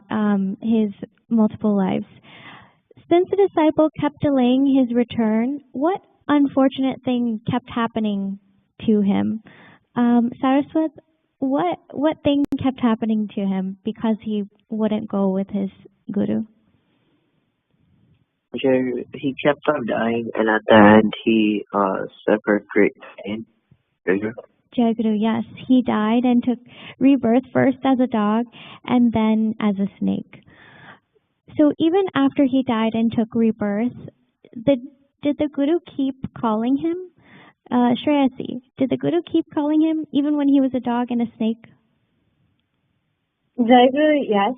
J: his multiple lives. Since the disciple kept delaying his return, what unfortunate thing kept happening to him? Saraswat, what thing kept happening to him because he wouldn't go with his Guru?
L: He kept on dying, and at the end he suffered great pain.
J: Jai Guru, yes. He died and took rebirth first as a dog and then as a snake. So even after he died and took rebirth, did the Guru keep calling him? Shreyasi, did the Guru keep calling him even when he was a dog and a snake?
O: Jai Guru, yes.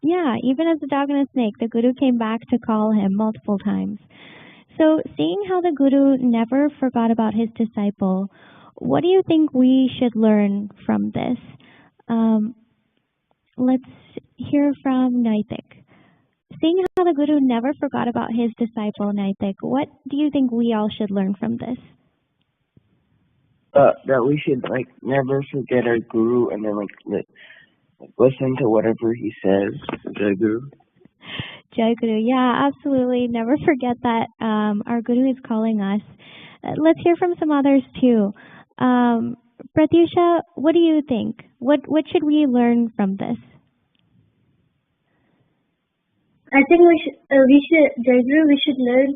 J: Yeah, even as a dog and a snake, the Guru came back to call him multiple times. So seeing how the Guru never forgot about his disciple, what do you think we should learn from this? Let's hear from Naitik. Seeing how the Guru never forgot about his disciple, Naitik, what do you think we all should learn from this?
L: That we should never forget our Guru and then listen to whatever he says. Jai Guru.
J: Jai Guru, yeah, absolutely. Never forget that our Guru is calling us. Let's hear from some others too. Pratyusha, what do you think? What should we learn from this?
N: I think Jai Guru, we should learn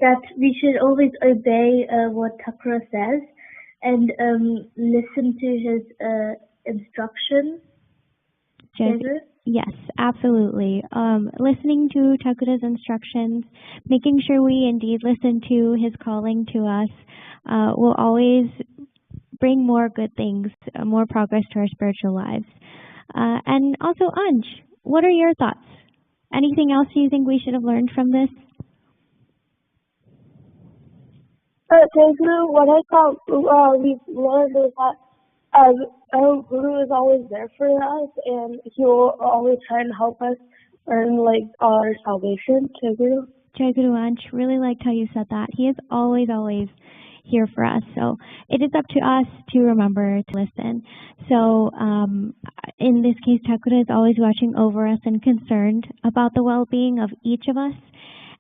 N: that we should always obey what Thakur says and listen to his instructions.
J: Jai Guru? Yes, absolutely. Listening to Thakura's instructions, making sure we indeed listen to his calling to us, will always bring more good things, more progress to our spiritual lives. And also, Anj, what are your thoughts? Anything else you think we should have learned from this?
K: Guru, what I thought we've learned is that our Guru is always there for us, and he will always try and help us earn like our salvation. Jai Guru.
J: Jai Guru Ansh, really liked how you said that. He is always, always here for us. So it is up to us to remember to listen. So in this case, Thakura is always watching over us and concerned about the well-being of each of us.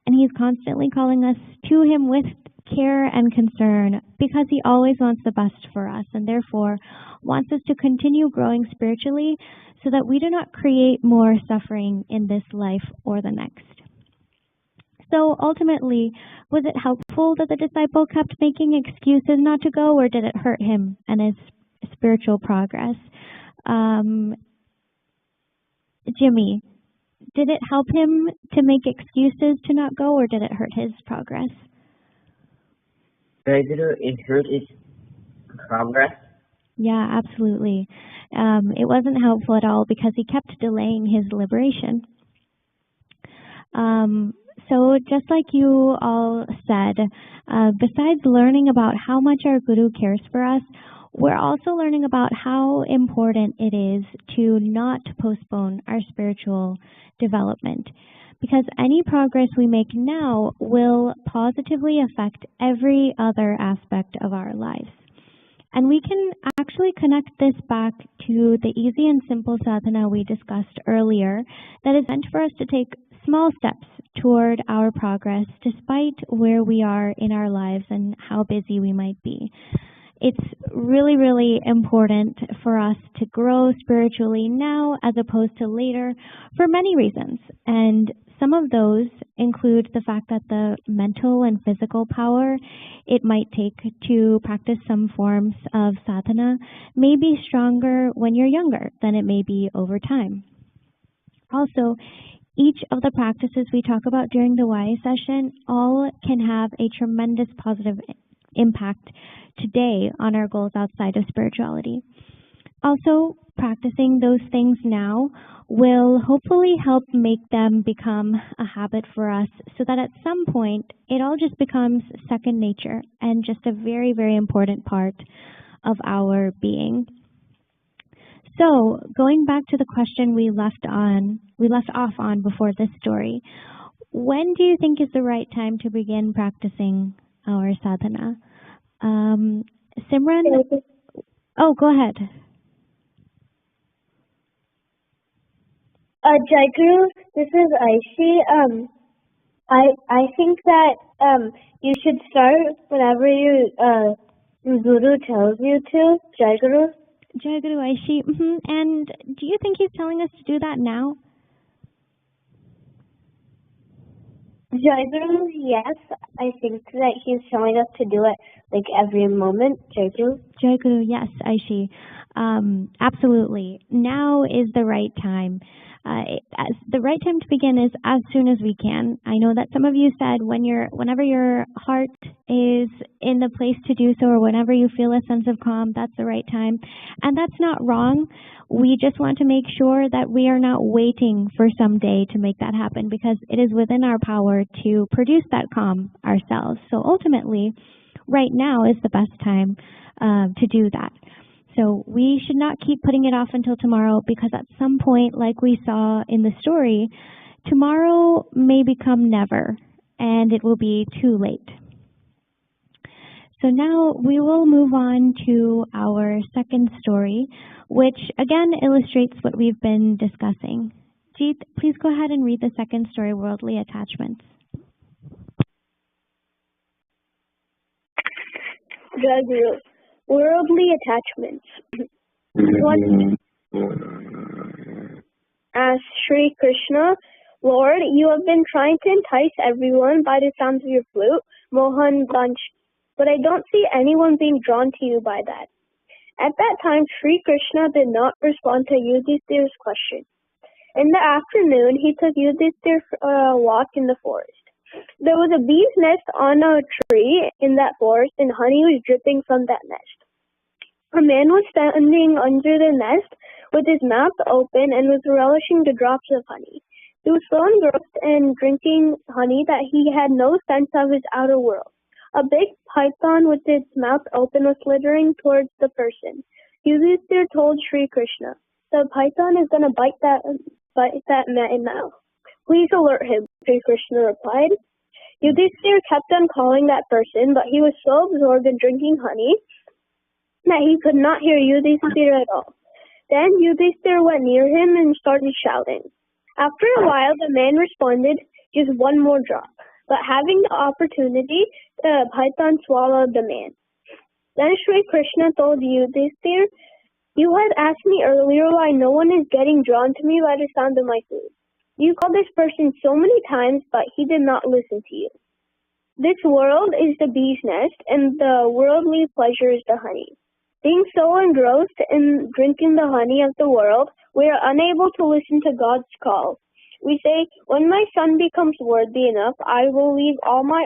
J: And he's constantly calling us to him with care and concern because he always wants the best for us and therefore wants us to continue growing spiritually so that we do not create more suffering in this life or the next. So ultimately, was it helpful that the disciple kept making excuses not to go, or did it hurt him and his spiritual progress? Jimmy, did it help him to make excuses to not go, or did it hurt his progress?
L: It hurt his progress.
J: Yeah, absolutely. It wasn't helpful at all because he kept delaying his liberation. So just like you all said, besides learning about how much our Guru cares for us, we're also learning about how important it is to not postpone our spiritual development. Because any progress we make now will positively affect every other aspect of our lives. And we can actually connect this back to the easy and simple sadhana we discussed earlier that is meant for us to take small steps toward our progress despite where we are in our lives and how busy we might be. It's really, really important for us to grow spiritually now as opposed to later for many reasons. And some of those include the fact that the mental and physical power it might take to practice some forms of sadhana may be stronger when you're younger than it may be over time. Also, each of the practices we talk about during the YA session all can have a tremendous positive impact today on our goals outside of spirituality. Also, practicing those things now will hopefully help make them become a habit for us so that at some point it all just becomes second nature and just a very, very important part of our being. So, going back to the question we left off on before this story, when do you think is the right time to begin practicing our sadhana? Simran? Oh, go ahead.
K: Jai Guru, this is Aishi. I think that you should start whenever your Guru tells you to. Jai Guru.
J: Jai Guru Aishi. And do you think he's telling us to do that now?
K: Jai Guru, yes. I think that he's telling us to do it like every moment. Jai Guru.
J: Jai Guru, yes, Aishi. Absolutely. Now is the right time. The right time to begin is as soon as we can. I know that some of you said whenever your heart is in the place to do so, or whenever you feel a sense of calm, that's the right time. And that's not wrong. We just want to make sure that we are not waiting for some day to make that happen, because it is within our power to produce that calm ourselves. So ultimately, right now is the best time to do that. So we should not keep putting it off until tomorrow, because at some point, like we saw in the story, tomorrow may become never, and it will be too late. So now we will move on to our second story, which again illustrates what we've been discussing. Jeet, please go ahead and read the second story, Worldly Attachments.
K: Jai Guru. Worldly attachments. Asked Sri Krishna, Lord, you have been trying to entice everyone by the sounds of your flute, Mohan Bunch, but I don't see anyone being drawn to you by that. At that time, Sri Krishna did not respond to Yudhishthira's question. In the afternoon, he took Yudhishthira for a walk in the forest. There was a bee's nest on a tree in that forest, and honey was dripping from that nest. A man was standing under the nest with his mouth open and was relishing the drops of honey. He was so engrossed in drinking honey that he had no sense of his outer world. A big python with its mouth open was slithering towards the person. Yudhishthira told Sri Krishna, "The python is going to bite that man now. Please alert him," Sri Krishna replied. Yudhishthira kept on calling that person, but he was so absorbed in drinking honey that he could not hear Yudhishthira at all. Then Yudhishthira went near him and started shouting. After a while, the man responded, "Just one more drop." But having the opportunity, the python swallowed the man. Then Sri Krishna told Yudhishthira, "You had asked me earlier why no one is getting drawn to me by the sound of my food. You called this person so many times, but he did not listen to you. This world is the bee's nest, and the worldly pleasure is the honey. Being so engrossed in drinking the honey of the world, we are unable to listen to God's call. We say, when my son becomes worthy enough, I will leave all my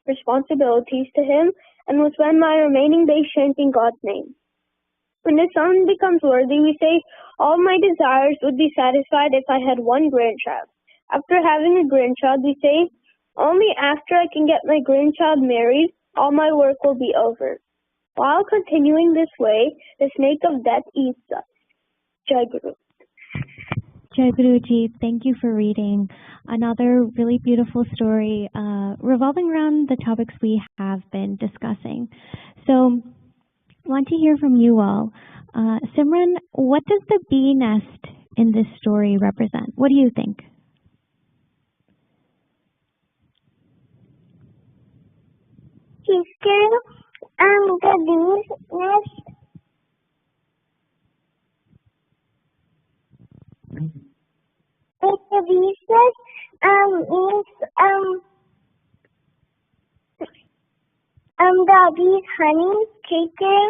K: responsibilities to him and will spend my remaining days chanting God's name. When the son becomes worthy, we say, all my desires would be satisfied if I had one grandchild. After having a grandchild, we say, only after I can get my grandchild married, all my work will be over. While continuing this way, the snake of death eats us." Jai Guru.
J: Jai Guruji, thank you for reading another really beautiful story revolving around the topics we have been discussing. So, I want to hear from you all. Simran, what does the bee nest in this story represent? What do you think?
M: Sister, the bee's nest. The bee's nest means the bee's honey taken.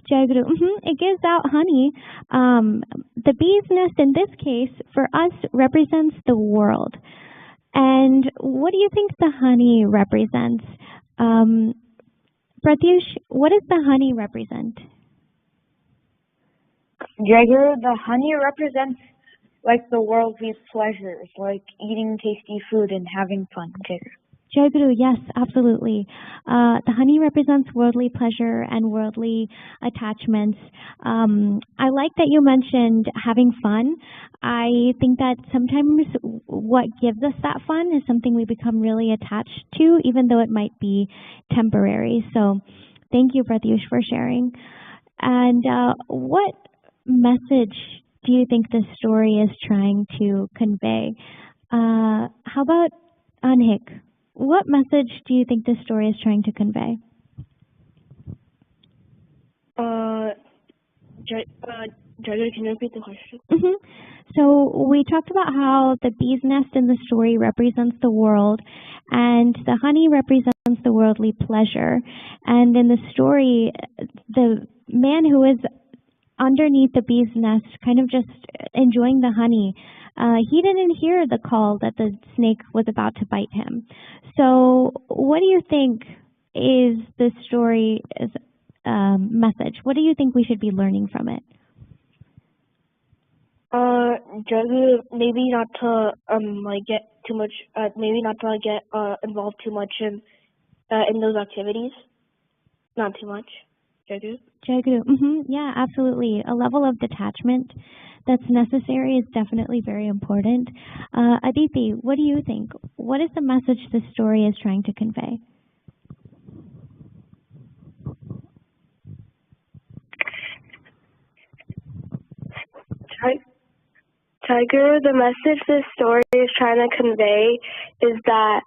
J: Jai Guru, it gives out honey. The bee's nest in this case for us represents the world. And what do you think the honey represents? Pratyush, what does the honey represent?
O: Jai Guru, the honey represents like the worldly pleasures, like eating tasty food and having fun.
J: Jai Guru, yes, absolutely. The honey represents worldly pleasure and worldly attachments. I like that you mentioned having fun. I think that sometimes what gives us that fun is something we become really attached to, even though it might be temporary. So thank you, Pratyush, for sharing. And what message do you think this story is trying to convey? How about Anhik? What message do you think this story is trying to convey?
K: Can you repeat the question?
J: So we talked about how the bee's nest in the story represents the world, and the honey represents the worldly pleasure. And in the story, the man who is underneath the bee's nest, kind of just enjoying the honey, he didn't hear the call that the snake was about to bite him. So what do you think is the story's message? What do you think we should be learning from it?
K: Maybe not to get too much. Maybe not to get involved too much in those activities. Not too much.
J: Jai Guru. Yeah, absolutely. A level of detachment that's necessary is definitely very important. Aditi, what do you think? What is the message this story is trying to convey?
K: Tiger, the message this story is trying to convey is that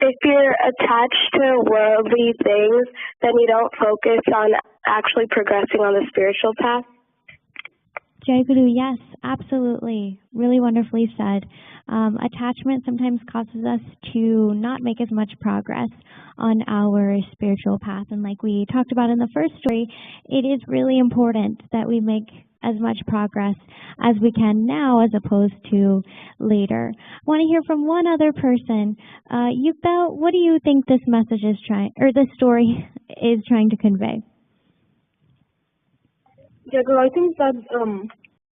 K: if you're attached to worldly things, then you don't focus on actually progressing on the spiritual path.
J: Jai Guru, yes, absolutely. Really wonderfully said. Attachment sometimes causes us to not make as much progress on our spiritual path. And like we talked about in the first story, it is really important that we make as much progress as we can now as opposed to later. I want to hear from one other person. Yukta, what do you think this message is this story is trying to convey?
K: Yeah, girl, I think that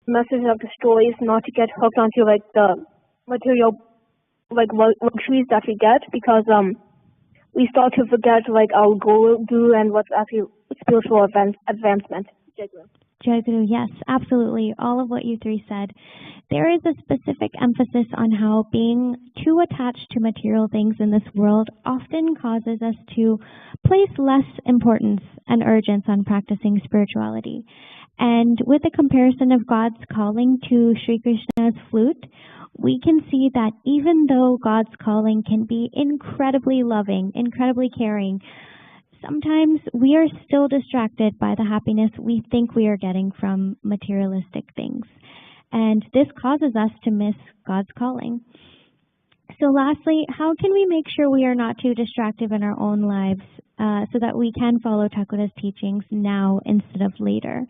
K: message of the story is not to get hooked onto like the material like luxuries that we get, because we start to forget like our guru and what's actually spiritual advancement.
J: Jai Guru, yes, absolutely. All of what you three said. There is a specific emphasis on how being too attached to material things in this world often causes us to place less importance and urgence on practicing spirituality. And with the comparison of God's calling to Sri Krishna's flute, we can see that even though God's calling can be incredibly loving, incredibly caring, sometimes we are still distracted by the happiness we think we are getting from materialistic things. And this causes us to miss God's calling. So lastly, how can we make sure we are not too distracted in our own lives so that we can follow Thakura's teachings now instead of later?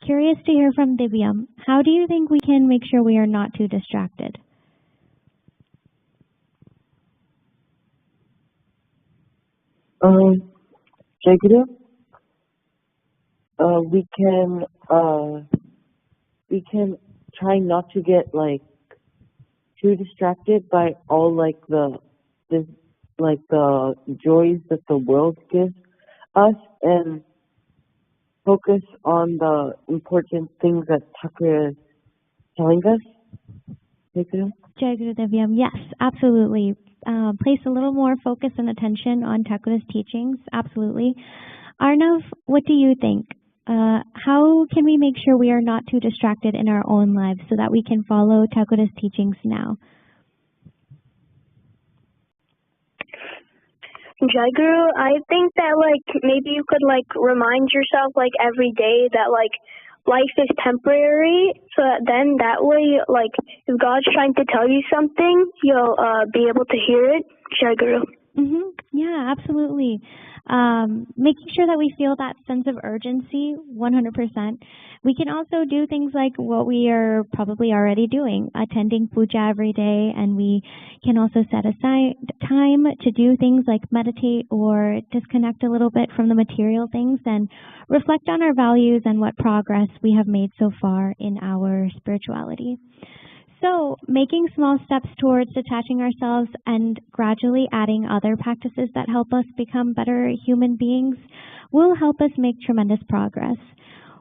J: Curious to hear from Divyam. How do you think we can make sure we are not too distracted?
G: Jai Guru, we can try not to get like too distracted by all like the joys that the world gives us, and focus on the important things that Thakura is telling us. Jai Guru?
J: Jai Guru Divyam, yes, absolutely. Place a little more focus and attention on Thakura's teachings, absolutely. Arnav, what do you think? How can we make sure we are not too distracted in our own lives so that we can follow Thakura's teachings now?
H: Jai Guru, I think that like maybe you could like remind yourself like every day that like life is temporary, so then that way like if God's trying to tell you something, you'll be able to hear it. Jai Guru.
J: Yeah, absolutely. Making sure that we feel that sense of urgency, 100%. We can also do things like what we are probably already doing, attending puja every day, and we can also set aside time to do things like meditate or disconnect a little bit from the material things and reflect on our values and what progress we have made so far in our spirituality. So, making small steps towards detaching ourselves and gradually adding other practices that help us become better human beings will help us make tremendous progress.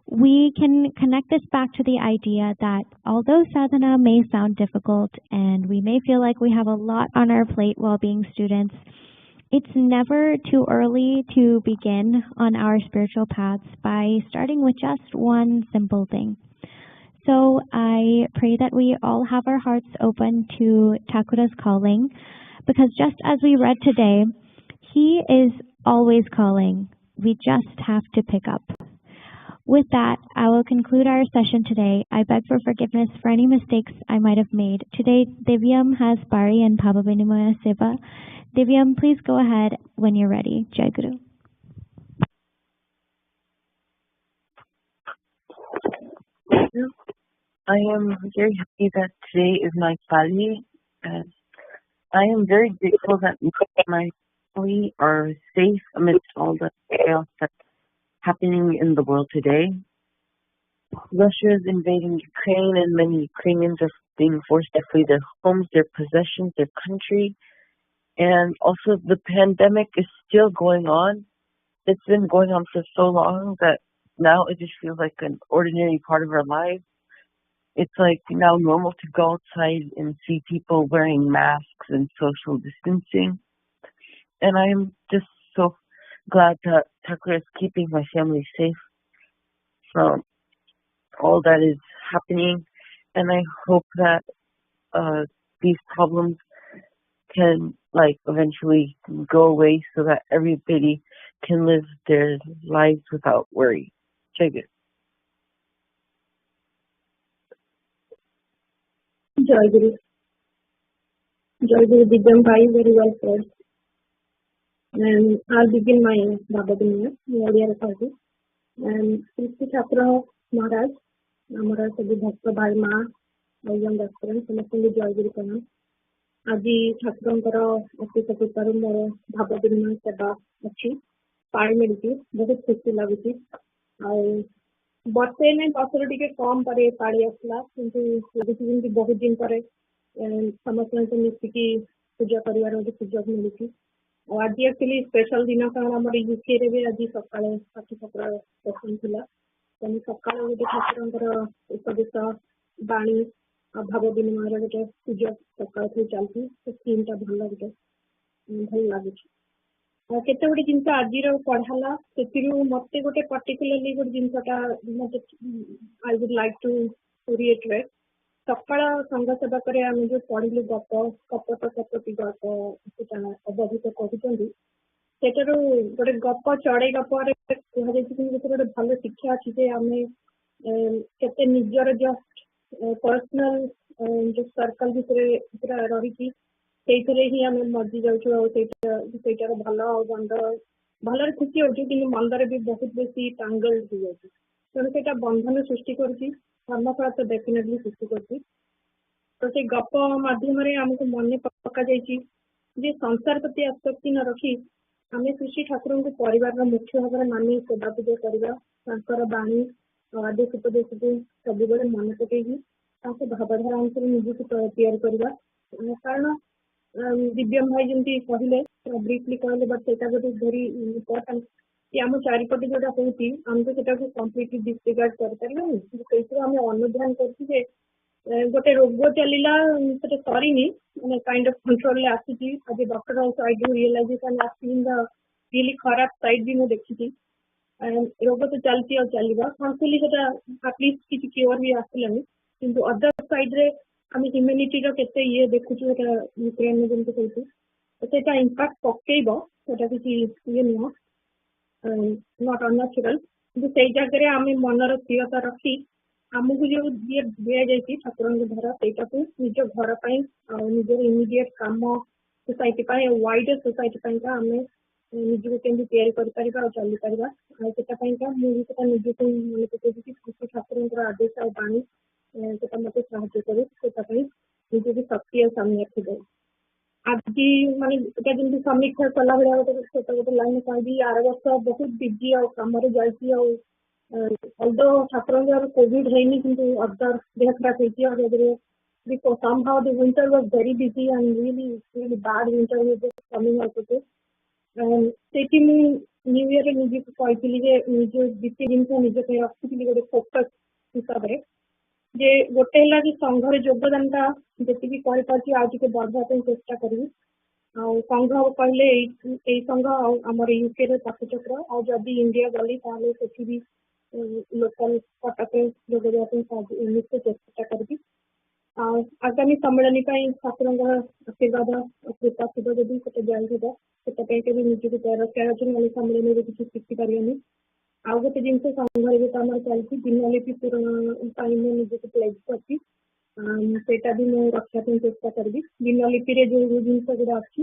J: We can connect this back to the idea that although sadhana may sound difficult and we may feel like we have a lot on our plate while being students, it's never too early to begin on our spiritual paths by starting with just one simple thing. So I pray that we all have our hearts open to Thakura's calling, because just as we read today, he is always calling. We just have to pick up. With that, I will conclude our session today. I beg for forgiveness for any mistakes I might have made. Today, Divyam has Pari and Bhava Seva. Divyam, please go ahead when you're ready. Jai Guru.
G: I am very happy that today is my Pali, and I am very grateful that my family are safe amidst all the chaos that's happening in the world today. Russia is invading Ukraine, and many Ukrainians are being forced to flee their homes, their possessions, their country. And also the pandemic is still going on. It's been going on for so long that now it just feels like an ordinary part of our lives. It's like now normal to go outside and see people wearing masks and social distancing. And I'm just so glad that Thakura is keeping my family safe from all that is happening. And I hope that these problems can eventually go away so that everybody can live their lives without worry. Check it.
K: Jai Guru. Jai Guru Divyam Bhai, very well said. And I'll begin my Bhagavad Gita recording. And Sri Chakra Maharaj, Maharaj Sabhi Bhakta Bhai Ma, Young Aspirant, Samasthanga Jai Guru Pranam. ଆଜି ଠାକୁରଙ୍କର ଅଶେଷ କୃପାରୁ ମୋର ଭାବ ବିନିମୟ ସେବା ଅଛି, ପାଳି ମିଳିଛି, ବହୁତ ଖୁସି ଲାଗୁଛି। ଆଉ ବର୍ଷେ ନାଇଁ ବର୍ଷରେ ଟିକେ କମ ପରେ ପାଳି ଆସିଲା, କିନ୍ତୁ ଲାଗୁଛି ଯେମିତି ବହୁତ ଦିନ ପରେ ସମସ୍ତଙ୍କୁ ମିଶିକି ପୂଜା କରିବାର ଗୋଟେ ସୁଯୋଗ ମିଳୁଛି। ଆଉ ଆଜି ଆକ୍ଚୁଆଲି ସ୍ପେଶାଲ ଦିନ, କାରଣ ଆମର ୟୁକେରେ ବି ଆଜି ସକାଳେ ଷାଠି ଠାକୁର ଦର୍ଶନ ଥିଲା। ତେଣୁ ସକାଳେ ଗୋଟେ ଠାକୁରଙ୍କର ଉପଦେଶ ବାଣୀ ଭାବ ବିନିମୟର ଗୋଟେ ସୁଯୋଗ ସକାଳଠୁ ଚାଲିଛି। ସେ ଥିମ୍ଟା ଭଲ ଲାଗୁଛି। ଆଉ କେତେ ଗୋଟେ ଜିନିଷ ଆଜିର ପଢା ହେଲା, ସେଥିରୁ ମତେ ଗୋଟେ ପର୍ଟିକୁଲାରଲି ଗୋଟେ ଜିନିଷଟା ମତେ ଆଇ ଉଡ୍ ଲାଇକ୍ ଟୁ ରିଇଟରେଟ୍। ସକାଳ ସଂଘ ସେବା ପରେ ଆମେ ଯୋଉ ପଢିଲୁ ଗପ, କପଟ କପଟି ଗପ, ସେଟା ଅବଧିତ କହୁଛନ୍ତି, ସେଟାରୁ ଗୋଟେ ଗପ ଚଢେଇ ଗପରେ କୁହାଯାଇଛି କିନ୍ତୁ ସେଥିରେ ଗୋଟେ ଭଲ ଶିକ୍ଷା ଅଛି ଯେ ଆମେ କେତେ ନିଜର ଜଷ୍ଟ ପର୍ସନାଲ ଯୋଉ ସର୍କଲ ଭିତରେ ପୁରା ରହିଛି ସେଇଥିରେ ହିଁ ଆମେ ମଜି ଯାଉଛୁ। ଆଉ ସେଇଟାର ଭଲ ଆଉ ମନ୍ଦ, ଭଲରେ ଖୁସି ହଉଛୁ କିନ୍ତୁ ମନ୍ଦରେ ବି ବହୁତ ବେଶୀ ଟାଙ୍ଗଲ ହେଇଯାଉଛି। ତେଣୁ ସେଇଟା ବନ୍ଧନ ସୃଷ୍ଟି କରୁଛି, ଧର୍ମଫଳ ତ ଡେଫିନେଟଲି ସୃଷ୍ଟି କରୁଛି। ତ ସେଇ ଗପ ମାଧ୍ୟମରେ ଆମକୁ ମନେ ପକାଯାଇଛି ଯେ ସଂସାର ପ୍ରତି ଆସକ୍ତି ନ ରଖି ଆମେ ସୃଷ୍ଟି ଠାକୁରଙ୍କୁ ପରିବାରର ମୁଖ୍ୟ ଭାବରେ ମାନି ସେବା ପୂଜା କରିବା, ତାଙ୍କର ବାଣୀ ଆଦେଶ ଉପଦେଶକୁ ସବୁବେଳେ ମନେ ପକେଇକି ତାଙ୍କ ଭାବଧାରା ଅନୁସାରେ ନିଜକୁ ତିଆରି କରିବା। କାରଣ ଦିବ୍ୟମ ଭାଇ ଯେମିତି କହିଲେ, ବ୍ରିଫଲି କହିଲେ, ବଟ୍ ସେଇଟା ଗୋଟେ ଭେରି ଇମ୍ପୋର୍ଟାଣ୍ଟ କି ଆମ ଚାରିପଟେ ଯୋଉଟା ହଉଛି ଆମେ ତ ସେଟାକୁ କମ୍ପ୍ଲିଟଲି ଡିସରିଗାର୍ଡ କରିପାରିବାନି। ସେଇଥିରୁ ଆମେ ଅନୁଧ୍ୟାନ କରୁଛୁ ଯେ ଗୋଟେ ରୋଗ ଚାଲିଲା, ସେଟା ସରିନି, ମାନେ କାଇଣ୍ଡ ଅଫ୍ କଣ୍ଟ୍ରୋଲରେ ଆସିଛି। ଆଜି doctor also I do realisation ଆସିଂ ଦ ରିୟଲି ଖରାପ ସାଇଡ୍ ବି ମୁଁ ଦେଖିଛି। ରୋଗ ତ ଚାଲିଛି ଆଉ ଚାଲିବ, ଥ୍ୟାଙ୍କଫୁଲି ସେଟା ଆଟଲିଷ୍ଟ କିଛି କ୍ୟୁର ବି ଆସିଲାନି। କିନ୍ତୁ ଅଦର ସାଇଡରେ ଆମେ ହ୍ୟୁମାନିଟିର କେତେ ଇଏ ଦେଖୁଛୁ, ସେଟା ୟୁକ୍ରେନରେ ଯେମିତି କହୁଛୁ, ସେଇଟା ଇମ୍ପାକ୍ଟ ପକେଇବ, ସେଟା କିଛି ଇଏ ନୁହଁ, ନଟ୍ ଅନ୍ୟାଚୁରାଲ। କିନ୍ତୁ ସେଇ ଜାଗାରେ ଆମେ ମନର ସ୍ଥିରତା ରଖି ଆମକୁ ଯୋଉ ଦିଆଯାଇଛି ଠାକୁରଙ୍କ ଧର, ସେଇଟାକୁ ନିଜ ଘର ପାଇଁ ଆଉ ନିଜର ଇମିଡିଏଟ କାମ, ସୋସାଇଟି ପାଇଁ, ୱାଇଡର ସୋସାଇଟି ପାଇଁକା ଆମେ ନିଜକୁ କେମିତି ତିଆରି କରିପାରିବା ଆଉ ଚାଲିପାରିବା। ଆଉ ସେଟା ପାଇଁକା ମୁଁ ବି ସେଟା ନିଜକୁ ମନେ ପକେଇଛି କି ଠାକୁରଙ୍କର ଆଦେଶ ଆଉ ବାଣୀ ସେଟା ମତେ ସାହାଯ୍ୟ କରେ। ସେଟା ପାଇଁ ନିଜକୁ ଶକ୍ତି ଆଉ ସାମର୍ଥ୍ୟ ଦେବ। ଆଜି ମାନେ ଏଟା ଯେମିତି ସମୀକ୍ଷା କଲା ଭଳିଆ ଗୋଟେ ଲାଇନ କହିବି, ଆର ବର୍ଷ ବହୁତ ବିଜି ଆଉ କାମରେ ଯାଇଛି। ଆଉ ଅଲଦୋ ଠାକୁରଙ୍କର କୋଭିଡ ହେଇନି, କିନ୍ତୁ ଅଦର ଦେହ ଖରାପ ହେଇଛି। ଆଉ because somehow the winter was very busy and really bad winter was just coming out of it. ସେଇଠି ମୁଁ ନ୍ୟୁ ଇୟରରେ ନିଜକୁ କହିଥିଲି ଯେ ନିଜ ଦ୍ୱିତୀୟ ଜିନିଷ ନିଜ ପାଇଁ ରଖିଥିଲି ଗୋଟେ ଫୋକସ୍ ହିସାବରେ, ଯେ ଗୋଟେ ହେଲା କି ସଂଘରେ ଯୋଗଦାନଟା ଯେତିକି କରିପାରୁଛି ଆଉ ଟିକେ ବଢିବା ପାଇଁ ଚେଷ୍ଟା କରିବି। ଆଉ ସଂଘ କହିଲେ ଏଇ ସଂଘ ଆଉ ଆମର ୟୁକେର ପାଠଚକ୍ର, ଆଉ ଯଦି ଇଣ୍ଡିଆ ଗଲି ତାହେଲେ ସେଠି ବି ଲୋକାଲ କଟକରେ ଯୋଗ ଦେବା ପାଇଁ ନିଶ୍ଚୟ ଚେଷ୍ଟା କରିବି। ଆଉ ଆଗାମୀ ସମ୍ମିଳନୀ ପାଇଁ ଠାକୁରଙ୍କର ଆଶୀର୍ବାଦ କୃପା ଥିବ ଯଦି ସେଟା ଯାଇଥିବ, ସେଟା ପାଇଁ କେବେ ନିଜକୁ ତୈୟାର ରଖିବାର ଅଛି, ନହେଲେ ସମ୍ମିଳନୀରେ କିଛି ଶିଖିପାରିବନି। ଆଉ ଗୋଟେ ଜିନିଷ ସଂଘରେ ବି ଆମର ଚାଲିଛି ଦିନଲିପି ପୂରଣ ପାଇଁ ମୁଁ ନିଜକୁ ପ୍ଲେଜ୍ କରିଛି, ସେଇଟା ବି ମୁଁ ରଖିବା ପାଇଁ ଚେଷ୍ଟା କରିବି। ଦିନଲିପିରେ ଯୋଉ ଜିନିଷ ଗୁଡା ଅଛି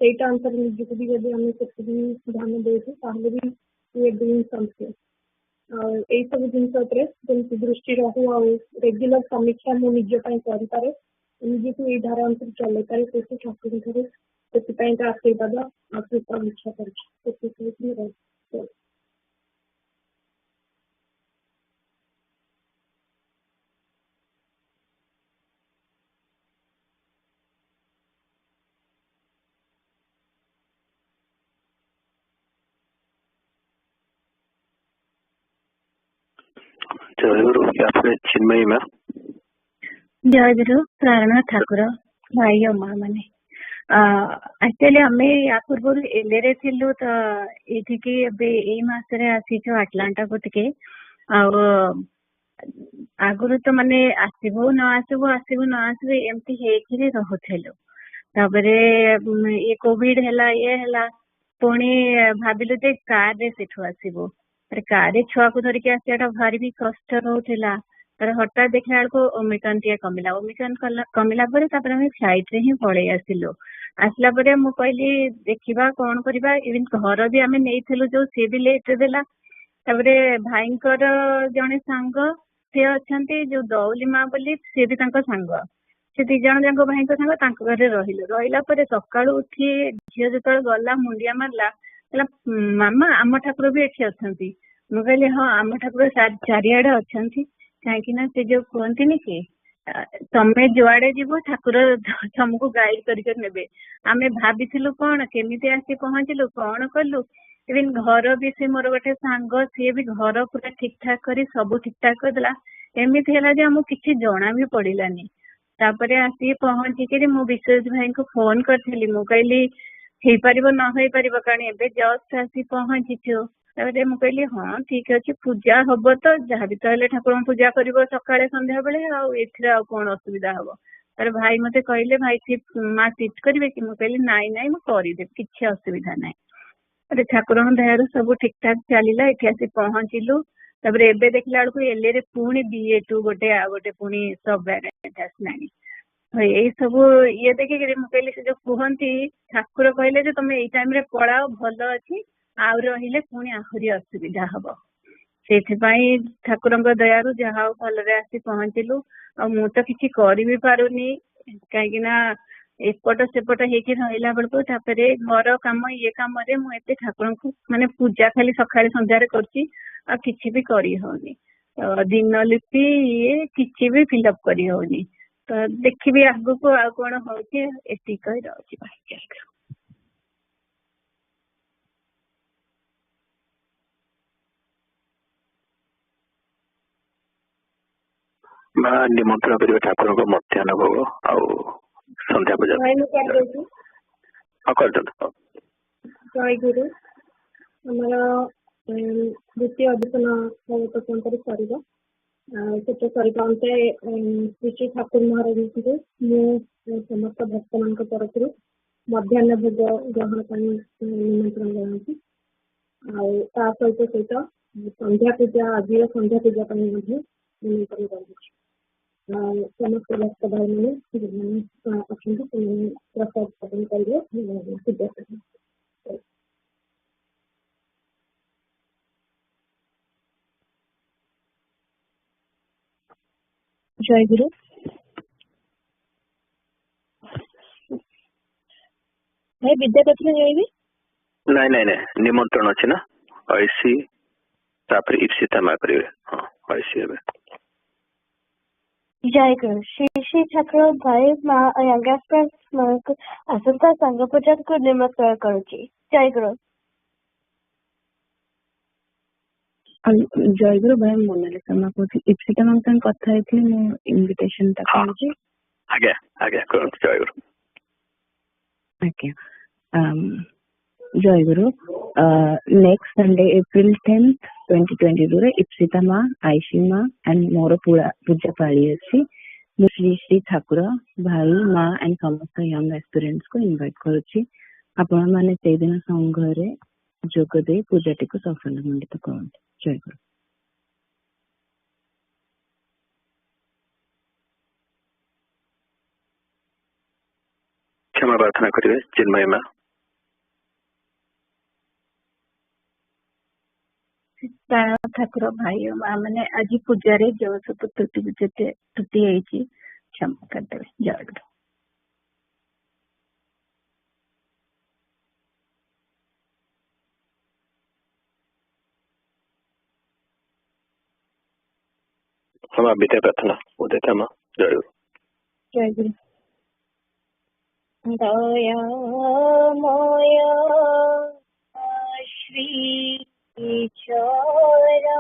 K: ସେଇଟା ଅନୁସାରେ ନିଜକୁ ବି ଯଦି ଆମେ ସେତିକି ଧ୍ୟାନ ଦେଉଛୁ ତାହେଲେ ବି ଡୁଇଂ ସମଥିଙ୍ଗ। ଆଉ ଏଇ ସବୁ ଜିନିଷ ଉପରେ ଯେମିତି ଦୃଷ୍ଟି ରହୁ, ଆଉ ରେଗୁଲାର ସମୀକ୍ଷା ମୁଁ ନିଜ ପାଇଁ କରିପାରେ, ନିଜକୁ ଏଇ ଧାରା ଅନୁସାରେ ଚଲେଇ ପାରେ, ସେଠି ଠାକୁରଙ୍କଠାରୁ ସେଥିପାଇଁକା ଆଶୀର୍ବାଦ ଆଉ କୃପା ଇଚ୍ଛା କରୁଛି। ସେତିକି
B: ଜୟଗୁରୁ। ତାପରେ ଚିନ୍ମୟୀ ମା।
G: ଜୟଗୁରୁ। ପ୍ରାଣ ଠାକୁର ଭାଇ ଓ ମା ମାନେ, ଆକ୍ଚୁଆଲି ଆମେ ୟା ପୂର୍ବରୁ ଏଲଏରେ ଥିଲୁ, ତ ଏଇଠିକି ଏବେ ଏଇ ମାସରେ ଆସିଛୁ ଆଟଲାଣ୍ଟାକୁ ଟିକେ। ଆଉ ଆଗରୁ ତ ମାନେ ଆସିବୁ ନ ଆସିବୁ ଏମିତି ହେଇକିରି ରହୁଥିଲୁ। ତାପରେ ଇଏ କୋଭିଡ ହେଲା, ଇଏ ହେଲା, ପୁଣି ଭାବିଲୁ ଯେ କାରରେ ସେଠୁ ଆସିବୁ। କାରରେ ଛୁଆକୁ ଧରିକି ଆସିବାଟା ଭାରି ବି କଷ୍ଟ ରହୁଥିଲା। ତାପରେ ହଠାତ୍ ଦେଖିଲା ବେଳକୁ ଓମିକ୍ରନ୍ ଟିକେ କମିଲା ପରେ ତାପରେ ଆମେ ଫ୍ଲାଇଟ ରେ ହିଁ ପଳେଇ ଆସିଲୁ। ଆସିଲା ପରେ ମୁଁ କହିଲି ଦେଖିବା କଣ କରିବା। ଇଭେନ୍ ଘର ବି ଆମେ ନେଇଥିଲୁ ଯୋଉ, ସିଏ ବି ଲେଟ୍ ରେ ଦେଲା। ତାପରେ ଭାଇଙ୍କର ଜଣେ ସାଙ୍ଗ ସିଏ ଅଛନ୍ତି ଯୋଉ ଦଉଲି ମା ବୋଲି, ସିଏ ବି ତାଙ୍କ ସାଙ୍ଗ, ସେ 2 ଜଣ ଯାକ ଭାଇଙ୍କ ସାଙ୍ଗ, ତାଙ୍କ ଘରେ ରହିଲୁ। ରହିଲା ପରେ ସକାଳୁ ଉଠି ଝିଅ ଯେତେବେଳେ ଗଲା ମୁଣ୍ଡିଆ ମାରିଲା, କହିଲା ମାମା ଆମ ଠାକୁର ବି ଏଠି ଅଛନ୍ତି।
P: ମୁଁ କହିଲି ହଁ ଆମ ଠାକୁର ଚାରିଆଡେ ଅଛନ୍ତି, କାହିଁକି ନା ସେ ଯୋଉ କୁହନ୍ତିନି କି ତମେ ଯୁଆଡେ ଯିବ ଠାକୁର ତମକୁ ଗାଇଡ କରିକି ନେବେ। ଆମେ ଭାବିଥିଲୁ କଣ କେମିତି ଆସି ପହଞ୍ଚିଲୁ କଣ କଲୁ, ଇଭିନ୍ ଘର ବି ସେ ମୋର ଗୋଟେ ସାଙ୍ଗ ସିଏ ବି ଘର ପୁରା ଠିକ ଠାକ କରି ସବୁ ଠିକ ଠାକ କରିଦେଲା। ଏମିତି ହେଲା ଯେ ଆମକୁ କିଛି ଜଣା ବି ପଡିଲାନି। ତାପରେ ଆସିକି ପହଞ୍ଚିକିରି ମୁଁ ବିଶ୍ୱଜିତ ଭାଇଙ୍କୁ ଫୋନ କରିଥିଲି, ମୁଁ କହିଲି ହେଇପାରିବ ନ ହେଇପାରିବ କାରଣ ଏବେ ଜଷ୍ଟ ଆସି ପହଞ୍ଚିଛୁ। ତାପରେ ମୁଁ କହିଲି ହଁ ଠିକ ଅଛି ପୂଜା ହବ ତ ଯାହାବି ତ ହେଲେ ଠାକୁରଙ୍କୁ ପୂଜା କରିବ ସକାଳେ ସନ୍ଧ୍ୟା ବେଳେ, ଆଉ ଏଥିରେ ଆଉ କଣ ଅସୁବିଧା ହବ। ତାପରେ ଭାଇ ମତେ କହିଲେ ଭାଇ ମା ସିଫ୍ଟ କରିବେ କି, ମୁଁ କହିଲି ନାଇଁ ନାଇଁ ମୁଁ କରିଦେବି କିଛି ଅସୁବିଧା ନାହିଁ। ଠାକୁରଙ୍କ ଦୟାରୁ ସବୁ ଠିକ ଠାକ ଚାଲିଲା, ଏଠି ଆସି ପହଞ୍ଚିଲୁ। ତାପରେ ଏବେ ଦେଖିଲା ବେଳକୁ ଏଲଏରେ ପୁଣି BA2 ଗୋଟେ ଆଉ ଗୋଟେ ପୁଣି ସବ ଭ୍ୟାରିଏଣ୍ଟ ଆସିଲାଣି। ଏଇ ସବୁ ଇଏ ଦେଖିକିରି ମୁଁ କହିଲି ସେ ଯୋଉ କୁହନ୍ତି ଠାକୁର କହିଲେ ଯେ ତମେ ଏଇ ଟାଇମ ରେ ପଳାଅ ଭଲ ଅଛି, ଆଉ ରହିଲେ ପୁଣି ଆହୁରି ଅସୁବିଧା ହବ। ସେଇଥିପାଇଁ ଠାକୁରଙ୍କ ଦୟାରୁ ଯାହା ହଉ ଭଲରେ ଆସି ପହଞ୍ଚିଲୁ। ଆଉ ମୁଁ ତ କିଛି କରିବି ପାରୁନି କାହିଁକି ନା ଏପଟ ସେପଟ ହେଇକି ରହିଲା ବେଳକୁ, ତାପରେ ଘର କାମ ଇଏ କାମରେ ମୁଁ ଏତେ ଠାକୁରଙ୍କୁ ମାନେ ପୂଜା ଖାଲି ସକାଳେ ସନ୍ଧ୍ୟାରେ କରୁଛି, ଆଉ କିଛି ବି କରି ହଉନି। ଦିନଲିପି ଇଏ କିଛି ବି ଫିଲଅପ କରି ହଉନି। ତ ଦେଖିବି ଆଗକୁ ଆଉ କଣ ହଉଛି, ଏତିକି କହି ରହୁଛି।
B: ମା ନିମନ୍ତ୍ରଣ କରିବେ ଠାକୁରଙ୍କ ମଧ୍ୟାହ୍ନ ଭୋଗ ଆଉ ସନ୍ଧ୍ୟା ପୂଜା କରିଦିଅନ୍ତୁ।
K: ଜୟ ଗୁରୁ। ଆମର ଦ୍ୱିତୀୟ ଅଧିବେଶନ ପର୍ଯ୍ୟନ୍ତ ସରିବ। ସେଟା ସରିବା ଅନ୍ତେ ଶ୍ରୀ ଠାକୁର ମହାରାଜଙ୍କୁ ମୁଁ ସମସ୍ତ ଭକ୍ତମାନଙ୍କ ତରଫରୁ ମଧ୍ୟାହ୍ନ ଭୋଗ ଗ୍ରହଣ ପାଇଁ ନିମନ୍ତ୍ରଣ ଜଣାଉଛି। ଆଉ ତା ସହିତ ସନ୍ଧ୍ୟା ପୂଜା, ଆଜିର ସନ୍ଧ୍ୟା ପୂଜା ପାଇଁ ମଧ୍ୟ ନିମନ୍ତ୍ରଣ ଜଣାଉଛି। ସମସ୍ତ ଭକ୍ତ ଭାଇମାନେ ଯେଉଁମାନେ ଅଛନ୍ତି ସେମାନେ ପ୍ରସାଦ ସେବନ କରିବେ ପୂଜା କରିବେ। ଜୟ ଗୁରୁ। ଭାଇ ବିଦ୍ୟା କରିଥିଲେ ଯାଇବି?
B: ନାଇଁ ନାଇଁ ନାଇଁ ନିମନ୍ତ୍ରଣ ଅଛି ନା, ଐସି ତାପରେ ଇପ୍ସିତା ମା କରିବେ। ହଁ ଐସି ଏବେ।
H: ଜୟ ଗୁରୁ। ଶ୍ରୀ ଶ୍ରୀ ଠାକୁର ଭାଇ ମା ଆସନ୍ତା ସଂଘ ପୂଜାକୁ ନିମନ୍ତ୍ରଣ କରୁଛି। ଜୟ ଗୁରୁ।
G: ଜୟ ଗୁରୁ ଭାଇ ମୋନାଲିସା ମା କହୁଛି। ଇପ୍ସିତା ମ୍ୟାମ୍ ସାଙ୍ଗେ କଥା ହେଇଥିଲି, ମୁଁ ଇନଭିଟେସନ ଟା ପାଉଛି।
B: ଆଜ୍ଞା ଆଜ୍ଞା କରନ୍ତୁ। ଜୟ ଗୁରୁ।
G: ଆଜ୍ଞା ଜୟ ଗୁରୁ। ନେକ୍ସଟ ସଣ୍ଡେ April 10th, 2022 ରେ ଇପ୍ସିତା ମା, ଆଇସି ମା ଆଣ୍ଡ ମୋର ପୂଜା ପାଳି ଅଛି। ମୁଁ ଶ୍ରୀ ଶ୍ରୀ ଠାକୁର ଭାଇ ମା ଆଣ୍ଡ ସମସ୍ତ ୟଙ୍ଗ ଆସ୍ପିରେଣ୍ଟସ୍ କୁ ଇନଭାଇଟ୍ କରୁଛି। ଆପଣ ମାନେ ସେଇଦିନ ସଂଘରେ ଯୋଗ ଦେଇ ପୂଜାଟିକୁ ସଫଳ ମଣ୍ଡିତ କରନ୍ତୁ। ଜୟ ଗୁରୁ।
B: କ୍ଷମା ପ୍ରାର୍ଥନା କରିବେ ଚିନ୍ମୟୀ ମା।
P: ଠାକୁର ଭାଇ ଓ ମା ମାନେ ଆଜି ପୂଜାରେ ଯୋଉ ସବୁ ତ୍ରୁଟି ହେଇଛି କ୍ଷମା କରିଦେବେ। ଜୟ ଗୁରୁ।
B: क्षमा विद्या प्रार्थना उदिता मा। जय गुरु।
P: जय गुरु।
H: दयामय श्री चरणी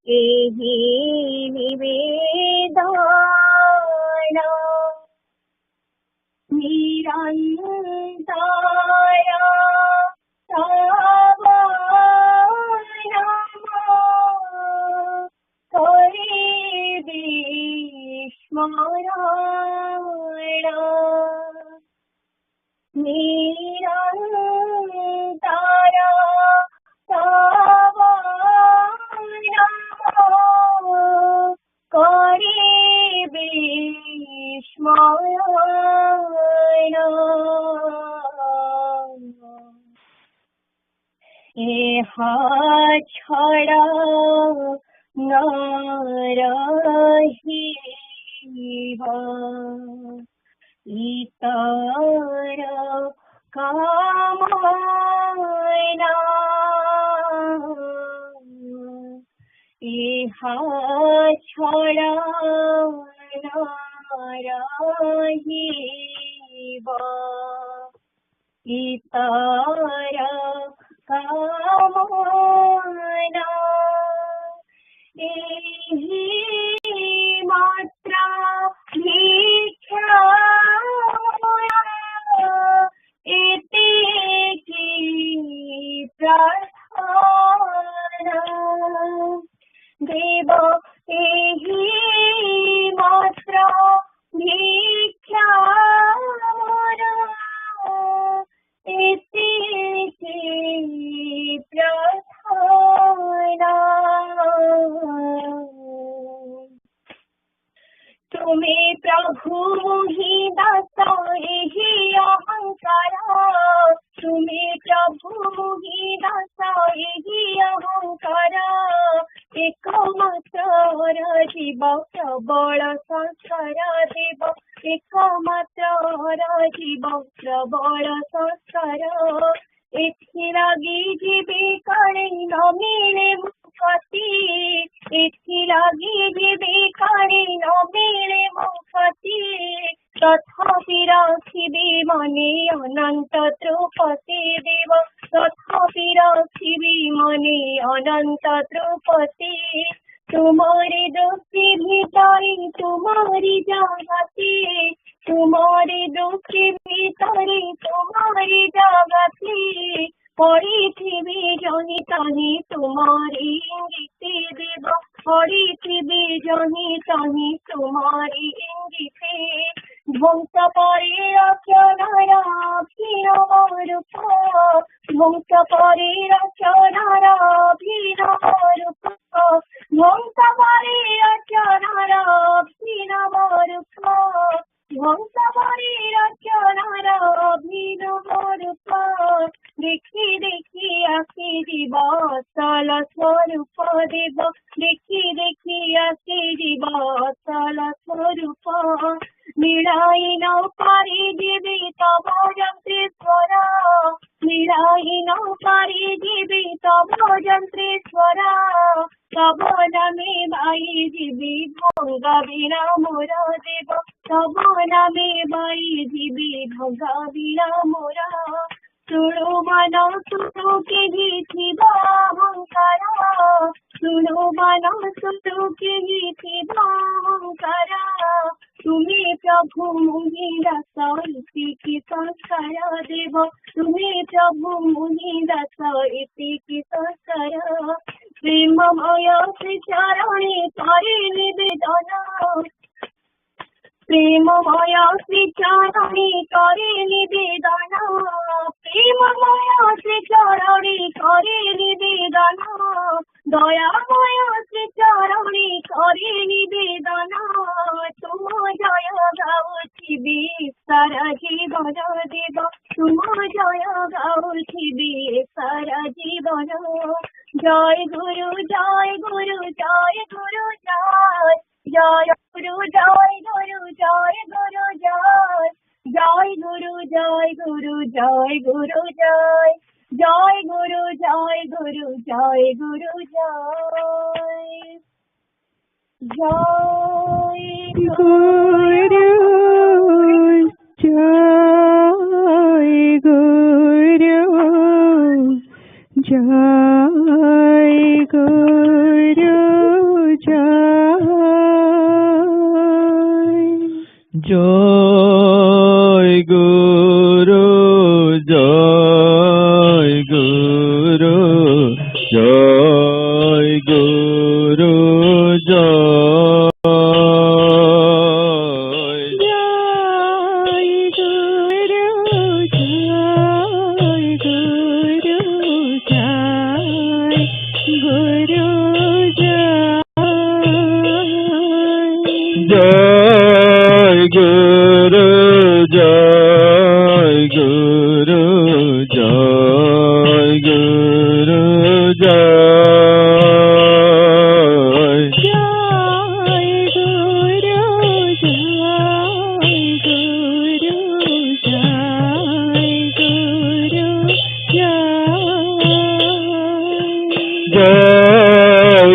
H: दया निवेदन निरंतर तव नाम करे स्मरण निरंतर तव नाम एहा छड़ा न रहिबा इतर कामना इहा छड़ा न रहिबा इतर कामना एहि मात्रा भिक्षा एतेकी प्रार्थना देव एहि मात्रा भिक्षा एतेकी प्रार्थना तुम्हें प्रभु ही दासा ही अहंकार तुम्हें प्रभु ही दासा ही अहंकार एक मात्र जीव प्रबल संस्कार देव एक मात्र जीव प्रबल संस्कार एथिलागी जीवे काणे न मिले मुक्ति एथिलागी जीवे काणे न मिले मुक्ति तथापि राखिबे मने अनंत त्रुपति देव तथापि राखिबे मने अनंत त्रुपति तुम्हारे दृष्टि भीतरे तुम्हारी जगते तुम्हारे दृष्टि भीतरे तुम्हारी जगते पढ़िथिबे जनि ताहि तुम्हारी इंगिते देव पढ़िथिबे जनि ताहि तुम्हारी इंगिते ध्वंस परे रचनारा भीरव रूप ध्वंस परे रचनारा भीरव रूप ध्वंस परे रचनारा भीरव रूप ध्वंस परे रचनारा भीरव रूप देखी देखी आखि जीव सल स्वरूप देव देखी देखी आखि जीव सल स्वरूप मिलाई न पारे जीवे तब यंत्रेश्वर मिलाई न पारे जीवे तब यंत्रेश्वर तब नामे बाई जीवी भंगा बिना मोर देव तब नामे बाई जीवी भंगा बिना मोर सुनो मन सुनो के गीत अहंकार सुनो मन सुनो के गीत अहंकार तुम्हें प्रभु मुनि दास इति संस्कार देव तुम्हें प्रभु मुनि दास इति संस्कार प्रेममय श्री चरणे करे निवेदन प्रेममय श्री चरणे करे निवेदन प्रेममय श्री चरणे करे निवेदन दयामय श्री चरणे करे निवेदन तुम जय गाउथिबी सारा जीवन देव तुम जय गाउथिबी सारा जीवन जय गुरु जय गुरु जय गुरु जय जय गुरु जय गुरु जय गुरु जय जय गुरु जय गुरु जय गुरु जय जय गुरु जय गुरु जय गुरु जय
E: जय गुरु जय गुरु जय गुरु जय गुरु जय गुरु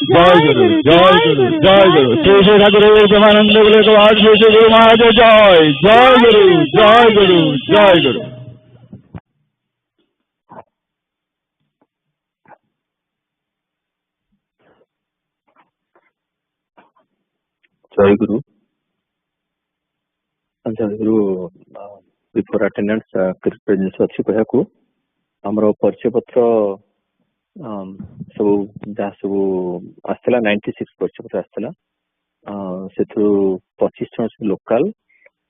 C: जय गुरु जय गुरु जय गुरु श्री श्री ठाकुर प्रेमानंद श्री श्री गुरु महाराज जय जय गुरु जय गुरु जय गुरु।
B: जय गुरु जय गुरु बिफोर अटेंडेंस प्रेजेंस अच्छी कहू आमर परिचय पत्र सब जहाँ सब आसला 96 परिचय पत्र आसला से 25 जन सब लोकल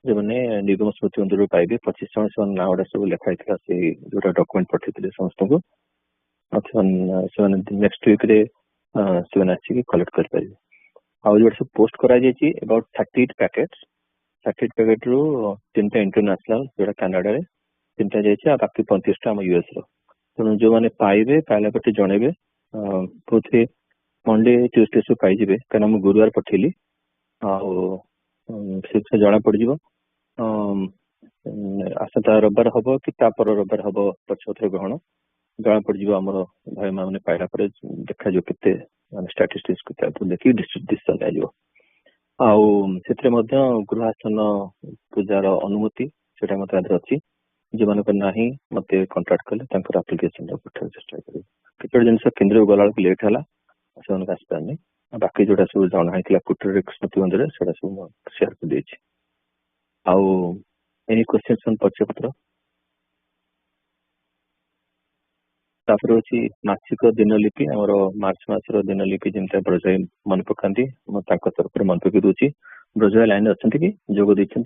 B: जो मैंने निगम स्मृति मंदिर पाइबे 25 जन से ना गुड़ा सब लिखाई से जो डॉक्यूमेंट पठे समस्त को नेक्स्ट वीक रे से आसिक कलेक्ट करें आउ जो सब पोस्ट करा अबाउट 38 पैकेट्स 38 पैकेट रु 3टा इंटरनेशनल जो कनाडा रे 3टा जाइए बाकी 35टा आम यूएस रो तेणु जो मैंने पाइबे पाइला पटे जनइबे बहुत मंडे ट्यूसडे सब पाइबे कहीं मुझे गुरुवार पठेली से जना पड़ आसता रविवार हम कि रविवार हम पचपत्र ग्रहण जना पड़ आमर भाई मैंने पाइला देखा के स्टाटिस्टिक्स देखिए डिसीजन दिज्व गृहासन पूजार अनुमति से मत अच्छी जो मान ना मत कंटाक्ट कले आप्लिकेशन पठा चेस्ट करें जिन केन्द्र गला लेट है से आसपारे बाकी जोटा सब जना कुटर स्मृति मंदिर से सब सेयार कर एनी क्वेश्चन परिचय पत्र तापर अच्छी मासिक दिनलिपि आमर मार्च मासर दिनलिपि जमी ब्रजाई मन पकाती तरफ मन पकई दूसरी ब्रजाई लाइन अच्छा कि जोग देती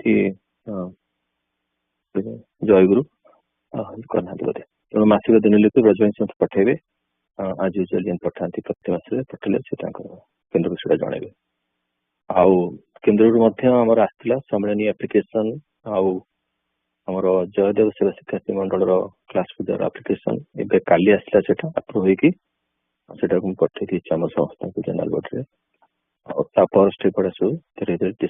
B: जय गुरु करना बोधे तेणु मासिक दिनलिपि ब्रजाई समस्त पठेबे आज यूजुअली पठाती प्रति मास पठेले से केन्द्र को सीधा जनइबे आउ केन्द्र आमर आसला सम्मिलनी एप्लिकेशन आमर जयदेव सेवा शिक्षार्थी मंडल क्लास पूजार आप्लिकेशन एवं काली आसला से अप्रूव होगी पठे आम समस्त जनरल बोर्ड पर स्टेप गुड़ा सब धीरे धीरे